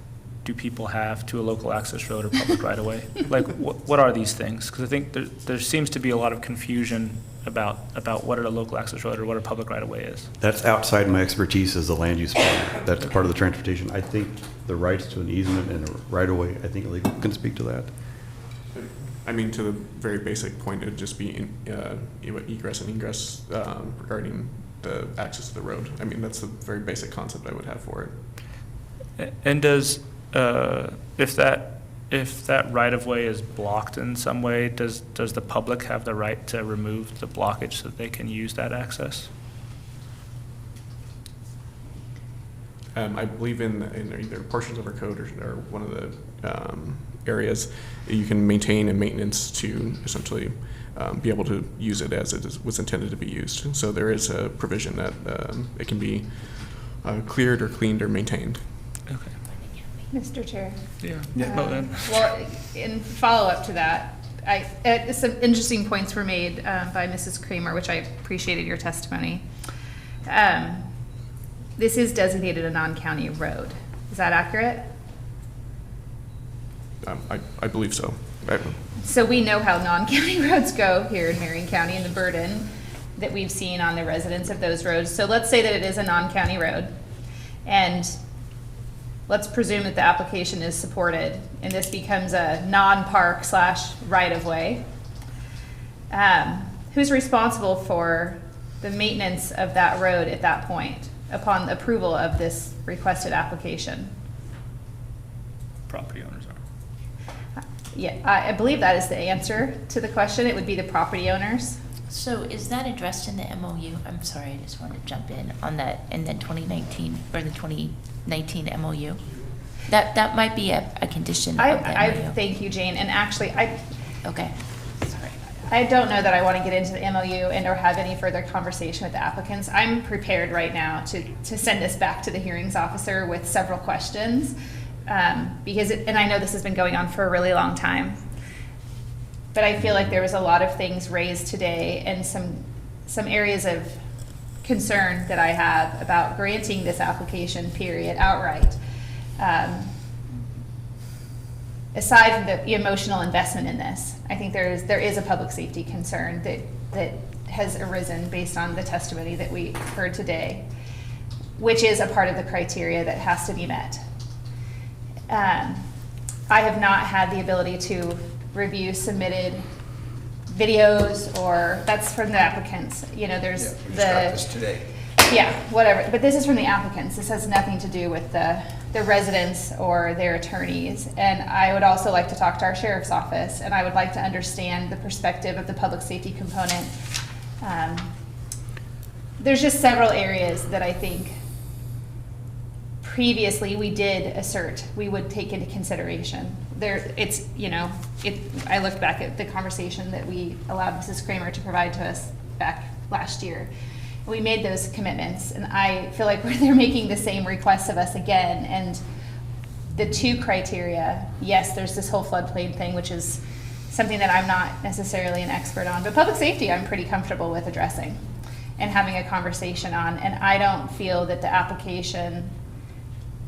do people have to a local access road or public right-of-way? Like, what are these things? Because I think there seems to be a lot of confusion about what a local access road or what a public right-of-way is. That's outside my expertise as a land use planner. That's part of the transportation. I think the rights to an easement and a right-of-way, I think legal can speak to that. I mean, to the very basic point, it would just be egress and ingress regarding the access to the road. I mean, that's the very basic concept I would have for it. And does, if that right-of-way is blocked in some way, does the public have the right to remove the blockage so that they can use that access? I believe in either portions of our code or one of the areas, you can maintain and maintenance to essentially be able to use it as it was intended to be used. So there is a provision that it can be cleared or cleaned or maintained. Okay. Mr. Chair. Yeah. Well, in follow-up to that, some interesting points were made by Mrs. Kramer, which I appreciated your testimony. This is designated a non-county road. Is that accurate? I believe so. So we know how non-county roads go here in Marion County and the burden that we've seen on the residents of those roads. So let's say that it is a non-county road, and let's presume that the application is supported and this becomes a non-park / right-of-way. Who's responsible for the maintenance of that road at that point upon approval of this requested application? Property owners are. Yeah, I believe that is the answer to the question. It would be the property owners. So is that addressed in the MOU? I'm sorry, I just wanted to jump in on that, in the 2019, or the 2019 MOU? That might be a condition of the MOU. Thank you, Jane, and actually, Okay. I don't know that I want to get into the MOU and or have any further conversation with the applicants. I'm prepared right now to send this back to the hearings officer with several questions. Because and I know this has been going on for a really long time, but I feel like there was a lot of things raised today and some areas of concern that I have about granting this application, period, outright. Aside from the emotional investment in this, I think there is a public safety concern that has arisen based on the testimony that we heard today, which is a part of the criteria that has to be met. I have not had the ability to review submitted videos, or that's from the applicants. You know, there's We just got this today. yeah, whatever. But this is from the applicants. This has nothing to do with the residents or their attorneys. And I would also like to talk to our sheriff's office, and I would like to understand the perspective of the public safety component. There's just several areas that I think previously, we did assert, we would take into consideration. It's, I looked back at the conversation that we allowed Mrs. Kramer to provide to us back last year. We made those commitments, and I feel like they're making the same requests of us again. And the two criteria, yes, there's this whole floodplain thing, which is something that I'm not necessarily an expert on, but public safety I'm pretty comfortable with addressing and having a conversation on. And I don't feel that the application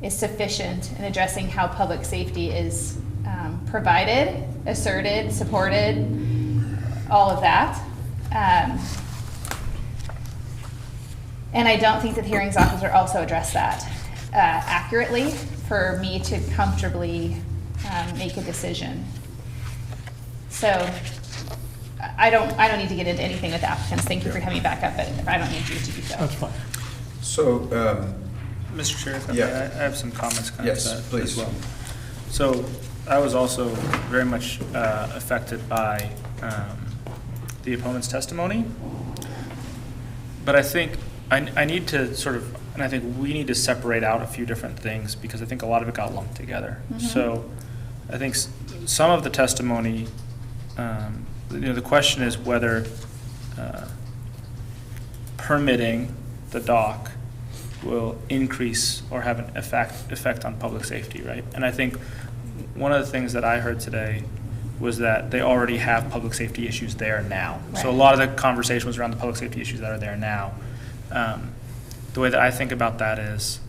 is sufficient in addressing how public safety is provided, asserted, supported, all of that. And I don't think that the hearings officer also addressed that accurately for me to comfortably make a decision. So I don't need to get into anything with the applicants. Thank you for coming back up, but I don't need you to do so. That's fine. So, Mr. Chair, if I yeah. may, I have some comments kind of Yes, to that please. as well. So I was also very much affected by the opponent's testimony. But I think I need to sort of, and I think we need to separate out a few different things because I think a lot of it got lumped together. Mhm. So I think some of the testimony, the question is whether permitting the dock will increase or have an effect on public safety, right? And I think one of the things that I heard today was that they already have public safety issues there now. Right. So a lot of the conversation was around the public safety issues that are there now. The way that I think about that is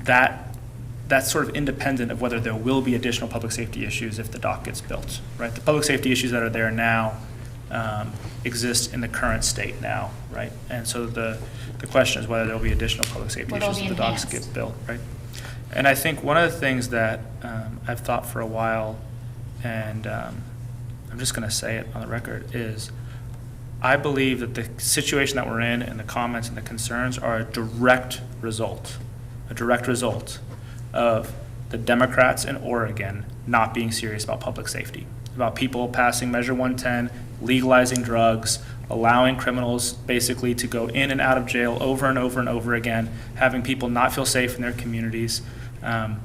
that's sort of independent of whether there will be additional public safety issues if the dock gets built, right? The public safety issues that are there now exist in the current state now, right? And so the question is whether there will be additional public safety Well, they'll issues be if the docks enhanced. get built, right? And I think one of the things that I've thought for a while, and I'm just going to say it on the record, is I believe that the situation that we're in and the comments and the concerns are a direct result of the Democrats in Oregon not being serious about public safety, about people passing Measure 110, legalizing drugs, allowing criminals basically to go in and out of jail over and over and over again, having people not feel safe in their communities. And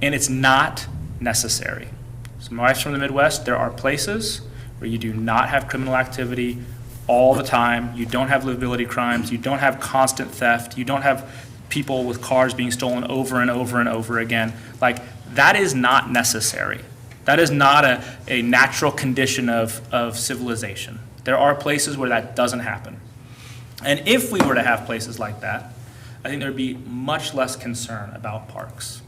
it's not necessary. So my wife's from the Midwest. There are places where you do not have criminal activity all the time. You don't have livability crimes. You don't have constant theft. You don't have people with cars being stolen over and over and over again. Like, that is not necessary. That is not a natural condition of civilization. There are places where that doesn't happen. And if we were to have places like that, I think there would be much less concern about parks,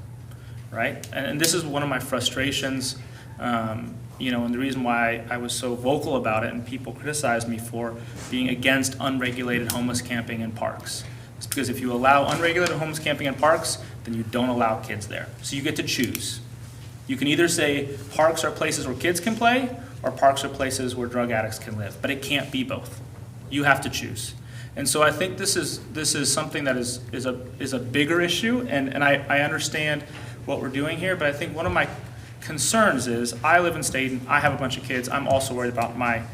right? And this is one of my frustrations, and the reason why I was so vocal about it and people criticized me for being against unregulated homeless camping in parks. It's because if you allow unregulated homeless camping in parks, then you don't allow kids there. So you get to choose. You can either say parks are places where kids can play or parks are places where drug addicts can live, but it can't be both. You have to choose. And so I think this is something that is a bigger issue, and I understand what we're doing here, but I think one of my concerns is I live in Staten, I have a bunch of kids, I'm also worried about my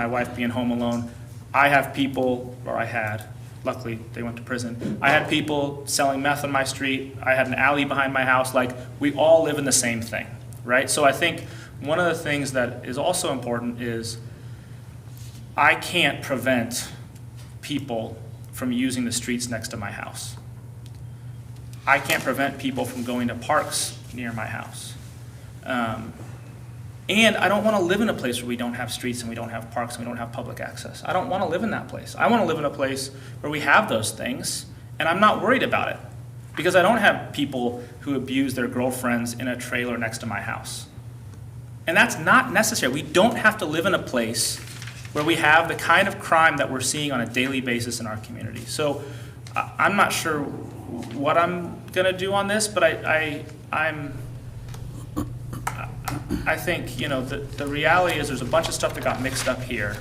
wife being home alone. I have people, or I had, luckily they went to prison, I had people selling meth on my street, I had an alley behind my house, like we all live in the same thing, right? So I think one of the things that is also important is I can't prevent people from using the streets next to my house. I can't prevent people from going to parks near my house. And I don't want to live in a place where we don't have streets and we don't have parks and we don't have public access. I don't want to live in that place. I want to live in a place where we have those things, and I'm not worried about it because I don't have people who abuse their girlfriends in a trailer next to my house. And that's not necessary. We don't have to live in a place where we have the kind of crime that we're seeing on a daily basis in our community. So I'm not sure what I'm going to do on this, but I think, the reality is there's a bunch of stuff that got mixed up here.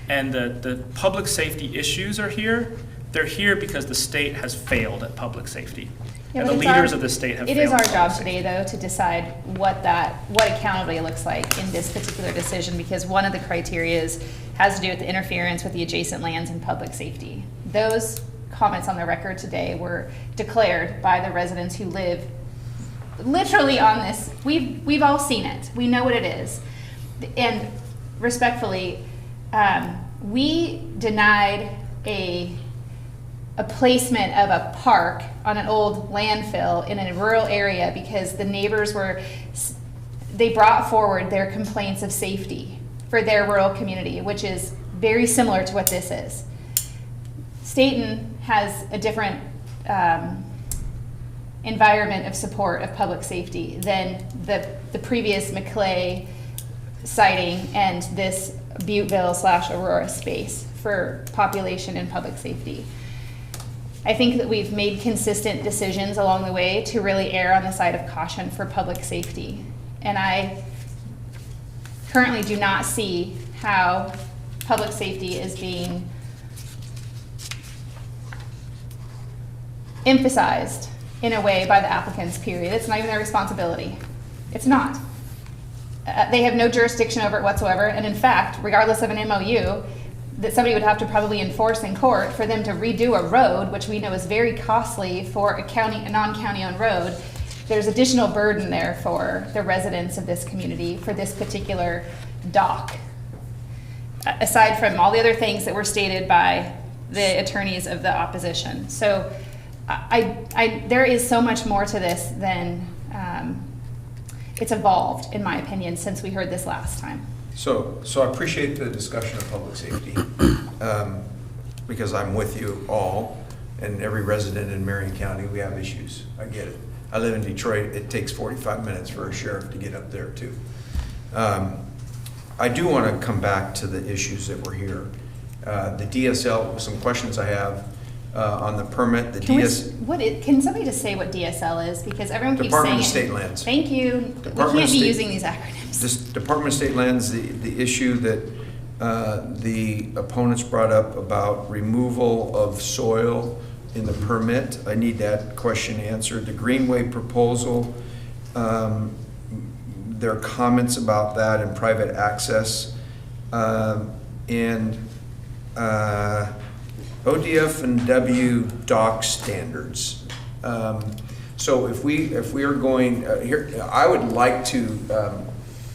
And the public safety issues are here. They're here because the state has failed at public safety. Yeah, and the but leaders of the state have failed. It is our at job public today, though, to decide what accountability looks like in this particular decision, because one of the criteria has to do with the interference with the adjacent lands and public safety. Those comments on the record today were declared by the residents who live literally on this. We've all seen it. We know what it is. And respectfully, we denied a placement of a park on an old landfill in a rural area because the neighbors they brought forward their complaints of safety for their rural community, which is very similar to what this is. Staten has a different environment of support of public safety than the previous McClay sighting and this Butteville/Aurora space for population and public safety. I think that we've made consistent decisions along the way to really err on the side of caution for public safety. And I currently do not see how public safety is being emphasized in a way by the applicants, period. It's not even their responsibility. It's not. They have no jurisdiction over it whatsoever. And in fact, regardless of an MOU, that somebody would have to probably enforce in court for them to redo a road, which we know is very costly for a non-county owned road. There's additional burden there for the residents of this community for this particular dock, aside from all the other things that were stated by the attorneys of the opposition. So there is so much more to this than it's evolved, in my opinion, since we heard this last time. So I appreciate the discussion of public safety, because I'm with you all, and every resident in Marion County, we have issues. I get it. I live in Detroit. It takes 45 minutes for a sheriff to get up there too. I do want to come back to the issues that were here. The DSL, some questions I have on the permit. Can somebody just say what DSL is? Because everyone keeps saying Department of it. State Lands. Thank you. We can't be using these acronyms. This Department of State Lands, the issue that the opponents brought up about removal of soil in the permit, I need that question answered. The Greenway proposal, there are comments about that and private access, and ODF and W dock standards. So if we are going here, I would like to.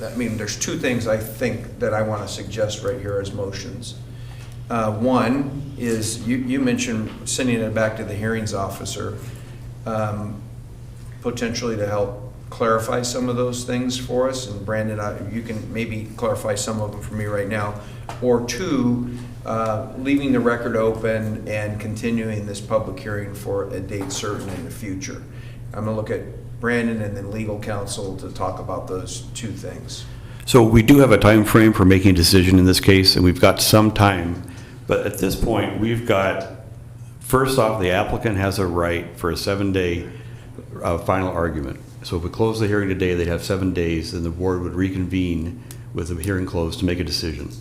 I mean, there's two things I think that I want to suggest right here as motions. One is you mentioned sending it back to the hearings officer, potentially to help clarify some of those things for us. And Brandon, you can maybe clarify some of them for me right now. Or two, leaving the record open and continuing this public hearing for a date certain in the future. I'm going to look at Brandon and then legal counsel to talk about those two things. So we do have a time frame for making a decision in this case, and we've got some time. But at this point, we've got, first off, the applicant has a right for a 7-day final argument. So if we close the hearing today, they'd have 7 days, then the board would reconvene with the hearing closed to make a decision.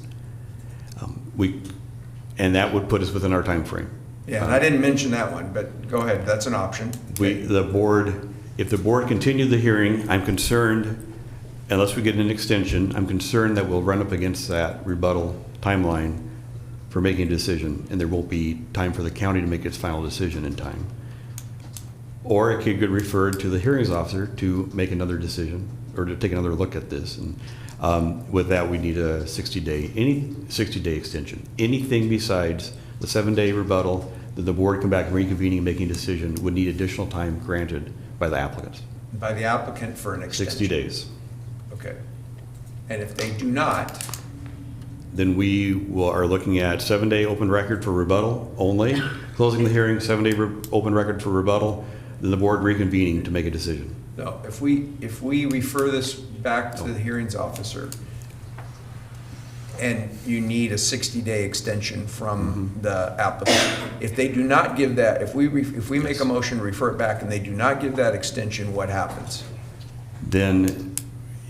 And that would put us within our time frame. Yeah, and I didn't mention that one, but go ahead, that's an option. If the board continued the hearing, I'm concerned, unless we get an extension, I'm concerned that we'll run up against that rebuttal timeline for making a decision, and there won't be time for the county to make its final decision in time. Or it could get referred to the hearings officer to make another decision, or to take another look at this. And with that, we need a 60-day extension. Anything besides the 7-day rebuttal, that the board come back and reconvening and making a decision would need additional time granted by the applicants. By the applicant for an extension? 60 days. Okay. And if they do not? Then we are looking at 7-day open record for rebuttal only, closing the hearing, 7-day open record for rebuttal, then the board reconvening to make a decision. No, if we refer this back to the hearings officer and you need a 60-day extension from the applicant, if they do not give that, if we make a motion to refer it back and they do not give that extension, what happens? Then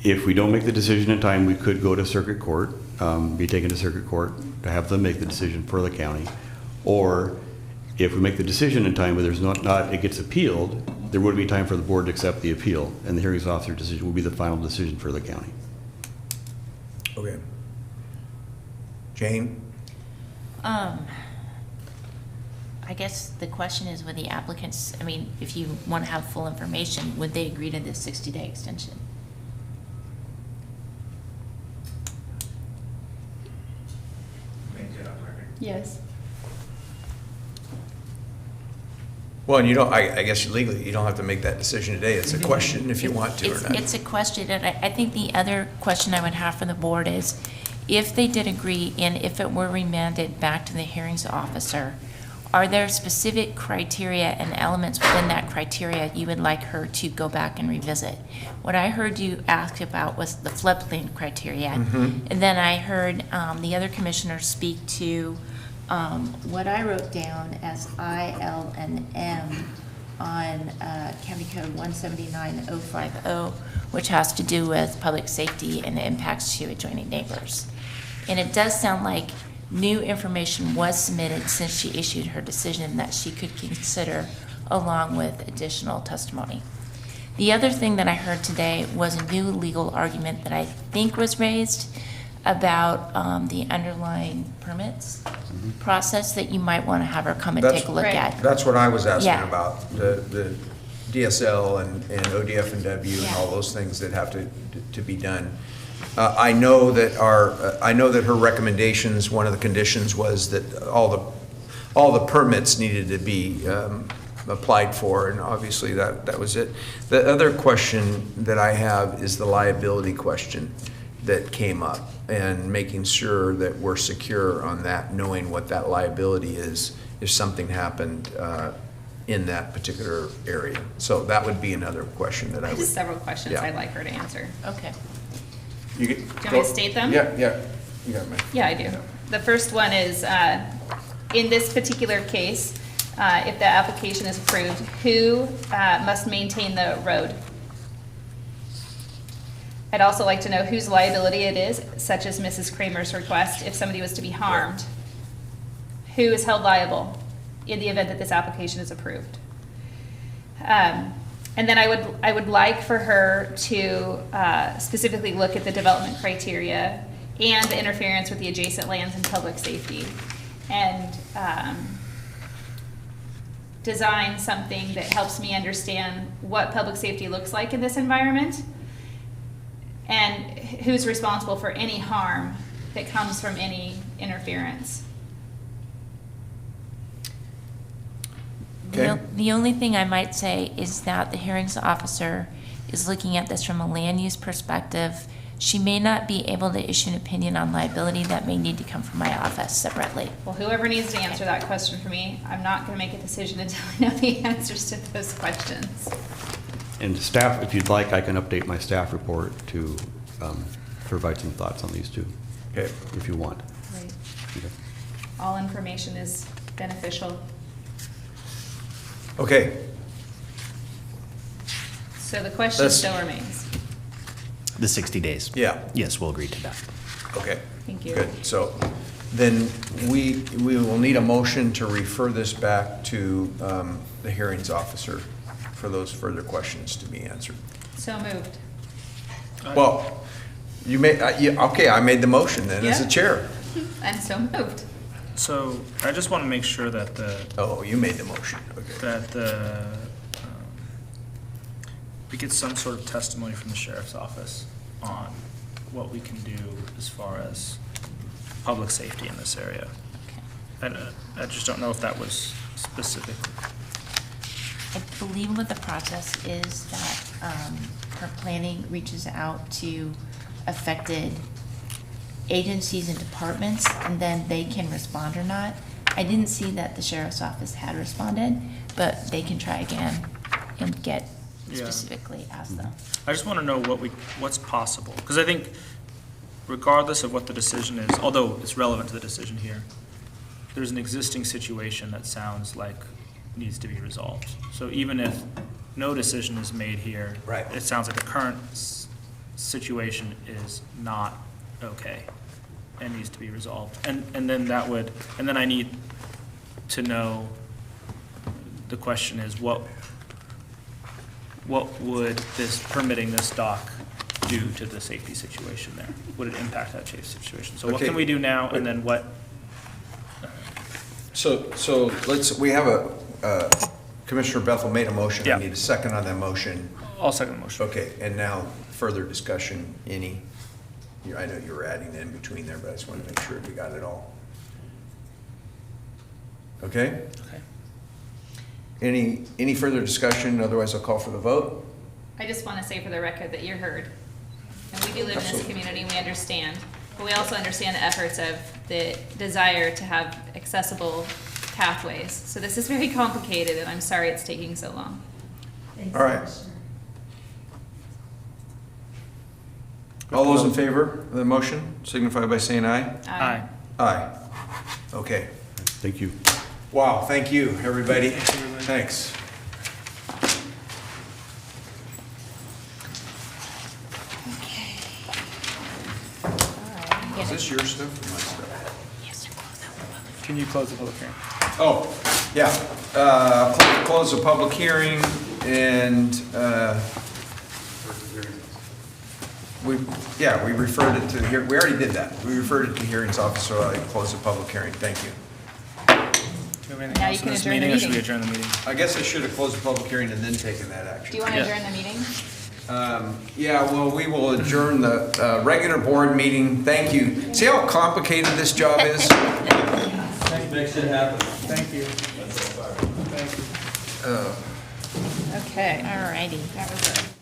if we don't make the decision in time, we could go to circuit court, be taken to circuit court to have them make the decision for the county. Or if we make the decision in time, but there's it gets appealed, there would be time for the board to accept the appeal, and the hearings officer decision will be the final decision for the county. Okay. Jane? I guess the question is, would the applicants, I mean, if you want to have full information, would they agree to this 60-day extension? Yes. Well, and you don't, I guess legally, you don't have to make that decision today. It's a question if you want to or not. It's a question, and I think the other question I would have for the board is, if they did agree, and if it were remanded back to the hearings officer, are there specific criteria and elements within that criteria you would like her to go back and revisit? What I heard you ask about was the floodplain criteria. Mhm. And then I heard the other commissioners speak to what I wrote down as I, L, and M on County Code 179.050, which has to do with public safety and the impacts to adjoining neighbors. And it does sound like new information was submitted since she issued her decision that she could consider along with additional testimony. The other thing that I heard today was a new legal argument that I think was raised about the underlying permits process that you might want to have her come and That's- take a look at. That's what I was asking Yeah. about, the DSL and ODF&W and all those things that have to be done. I know that her recommendations, one of the conditions was that all the permits needed to be applied for, and obviously that was it. The other question that I have is the liability question that came up, and making sure that we're secure on that, knowing what that liability is if something happened in that particular area. So that would be another question that I would. Just several questions Yeah. I'd like her to answer. Okay. Do you want me to state them? Yeah, you got it. Yeah, I do. The first one is, in this particular case, if the application is approved, who must maintain the road? I'd also like to know whose liability it is, such as Mrs. Kramer's request, if somebody was to be harmed. Who is held liable in the event that this application is approved? And then I would like for her to specifically look at the development criteria and the interference with the adjacent lands and public safety, and design something that helps me understand what public safety looks like in this environment, and who's responsible for any harm that comes from any interference. The only thing I might say is that the hearings officer is looking at this from a land use perspective. She may not be able to issue an opinion on liability. That may need to come from my office separately. Well, whoever needs to answer that question for me, I'm not gonna make a decision until I know the answers to those questions. And staff, if you'd like, I can update my staff report to provide some thoughts on these two. Okay. If you want. Right. Okay. All information is beneficial. Okay. So the question That's- still remains. The 60 days. Yeah. Yes, we'll agree to that. Okay. Thank you. Good. So then we will need a motion to refer this back to the hearings officer for those further questions to be answered. So moved. Well, you made, okay, I made the motion then as a Yeah. chair. And so moved. So I just want to make sure that Oh, you made the motion, okay. that we get some sort of testimony from the sheriff's office on what we can do as far as public safety in this area. And I just don't know if that was specific. I believe what the process is that her planning reaches out to affected agencies and departments, and then they can respond or not. I didn't see that the sheriff's office had responded, but they can try again and get Yeah. specifically ask them. I just want to know what's possible, because I think regardless of what the decision is, although it's relevant to the decision here, there's an existing situation that sounds like needs to be resolved. So even if no decision is made here, Right. it sounds like the current situation is not okay and needs to be resolved. And then I need to know, the question is, what would this, permitting this dock do to the safety situation there? Would it impact that safety situation? So what Okay. can we do now, and then what? So we have Commissioner Bethel made a motion. Yeah. I need a second on that motion. I'll second the motion. Okay, and now further discussion, any? I know you were adding in between there, but I just want to make sure we got it all. Okay? Okay. Any further discussion? Otherwise, I'll call for the vote. I just want to say for the record that you're heard. And we do live in this Absolutely. community, we understand. But we also understand the efforts of the desire to have accessible pathways. So this is very complicated, and I'm sorry it's taking so long. All right. All those in favor of the motion signify by saying aye. Aye. Aye. Okay. Thank you. Wow, thank you, everybody. Thanks. Is this your stuff or my stuff? Can you close the public hearing? Oh, yeah. Close the public hearing and, we referred it to here. We already did that. We referred it to the hearings officer. So I close the public hearing. Thank you. Do you have anything Now else you in can this adjourn the meeting, or should we meeting. adjourn the meeting? I guess I should have closed the public hearing and then taken that action. Do you want to Yeah. adjourn the meeting? Well, we will adjourn the regular board meeting. Thank you. See how complicated this job is? Makes it happen. Thank you. Okay. All righty. That was it.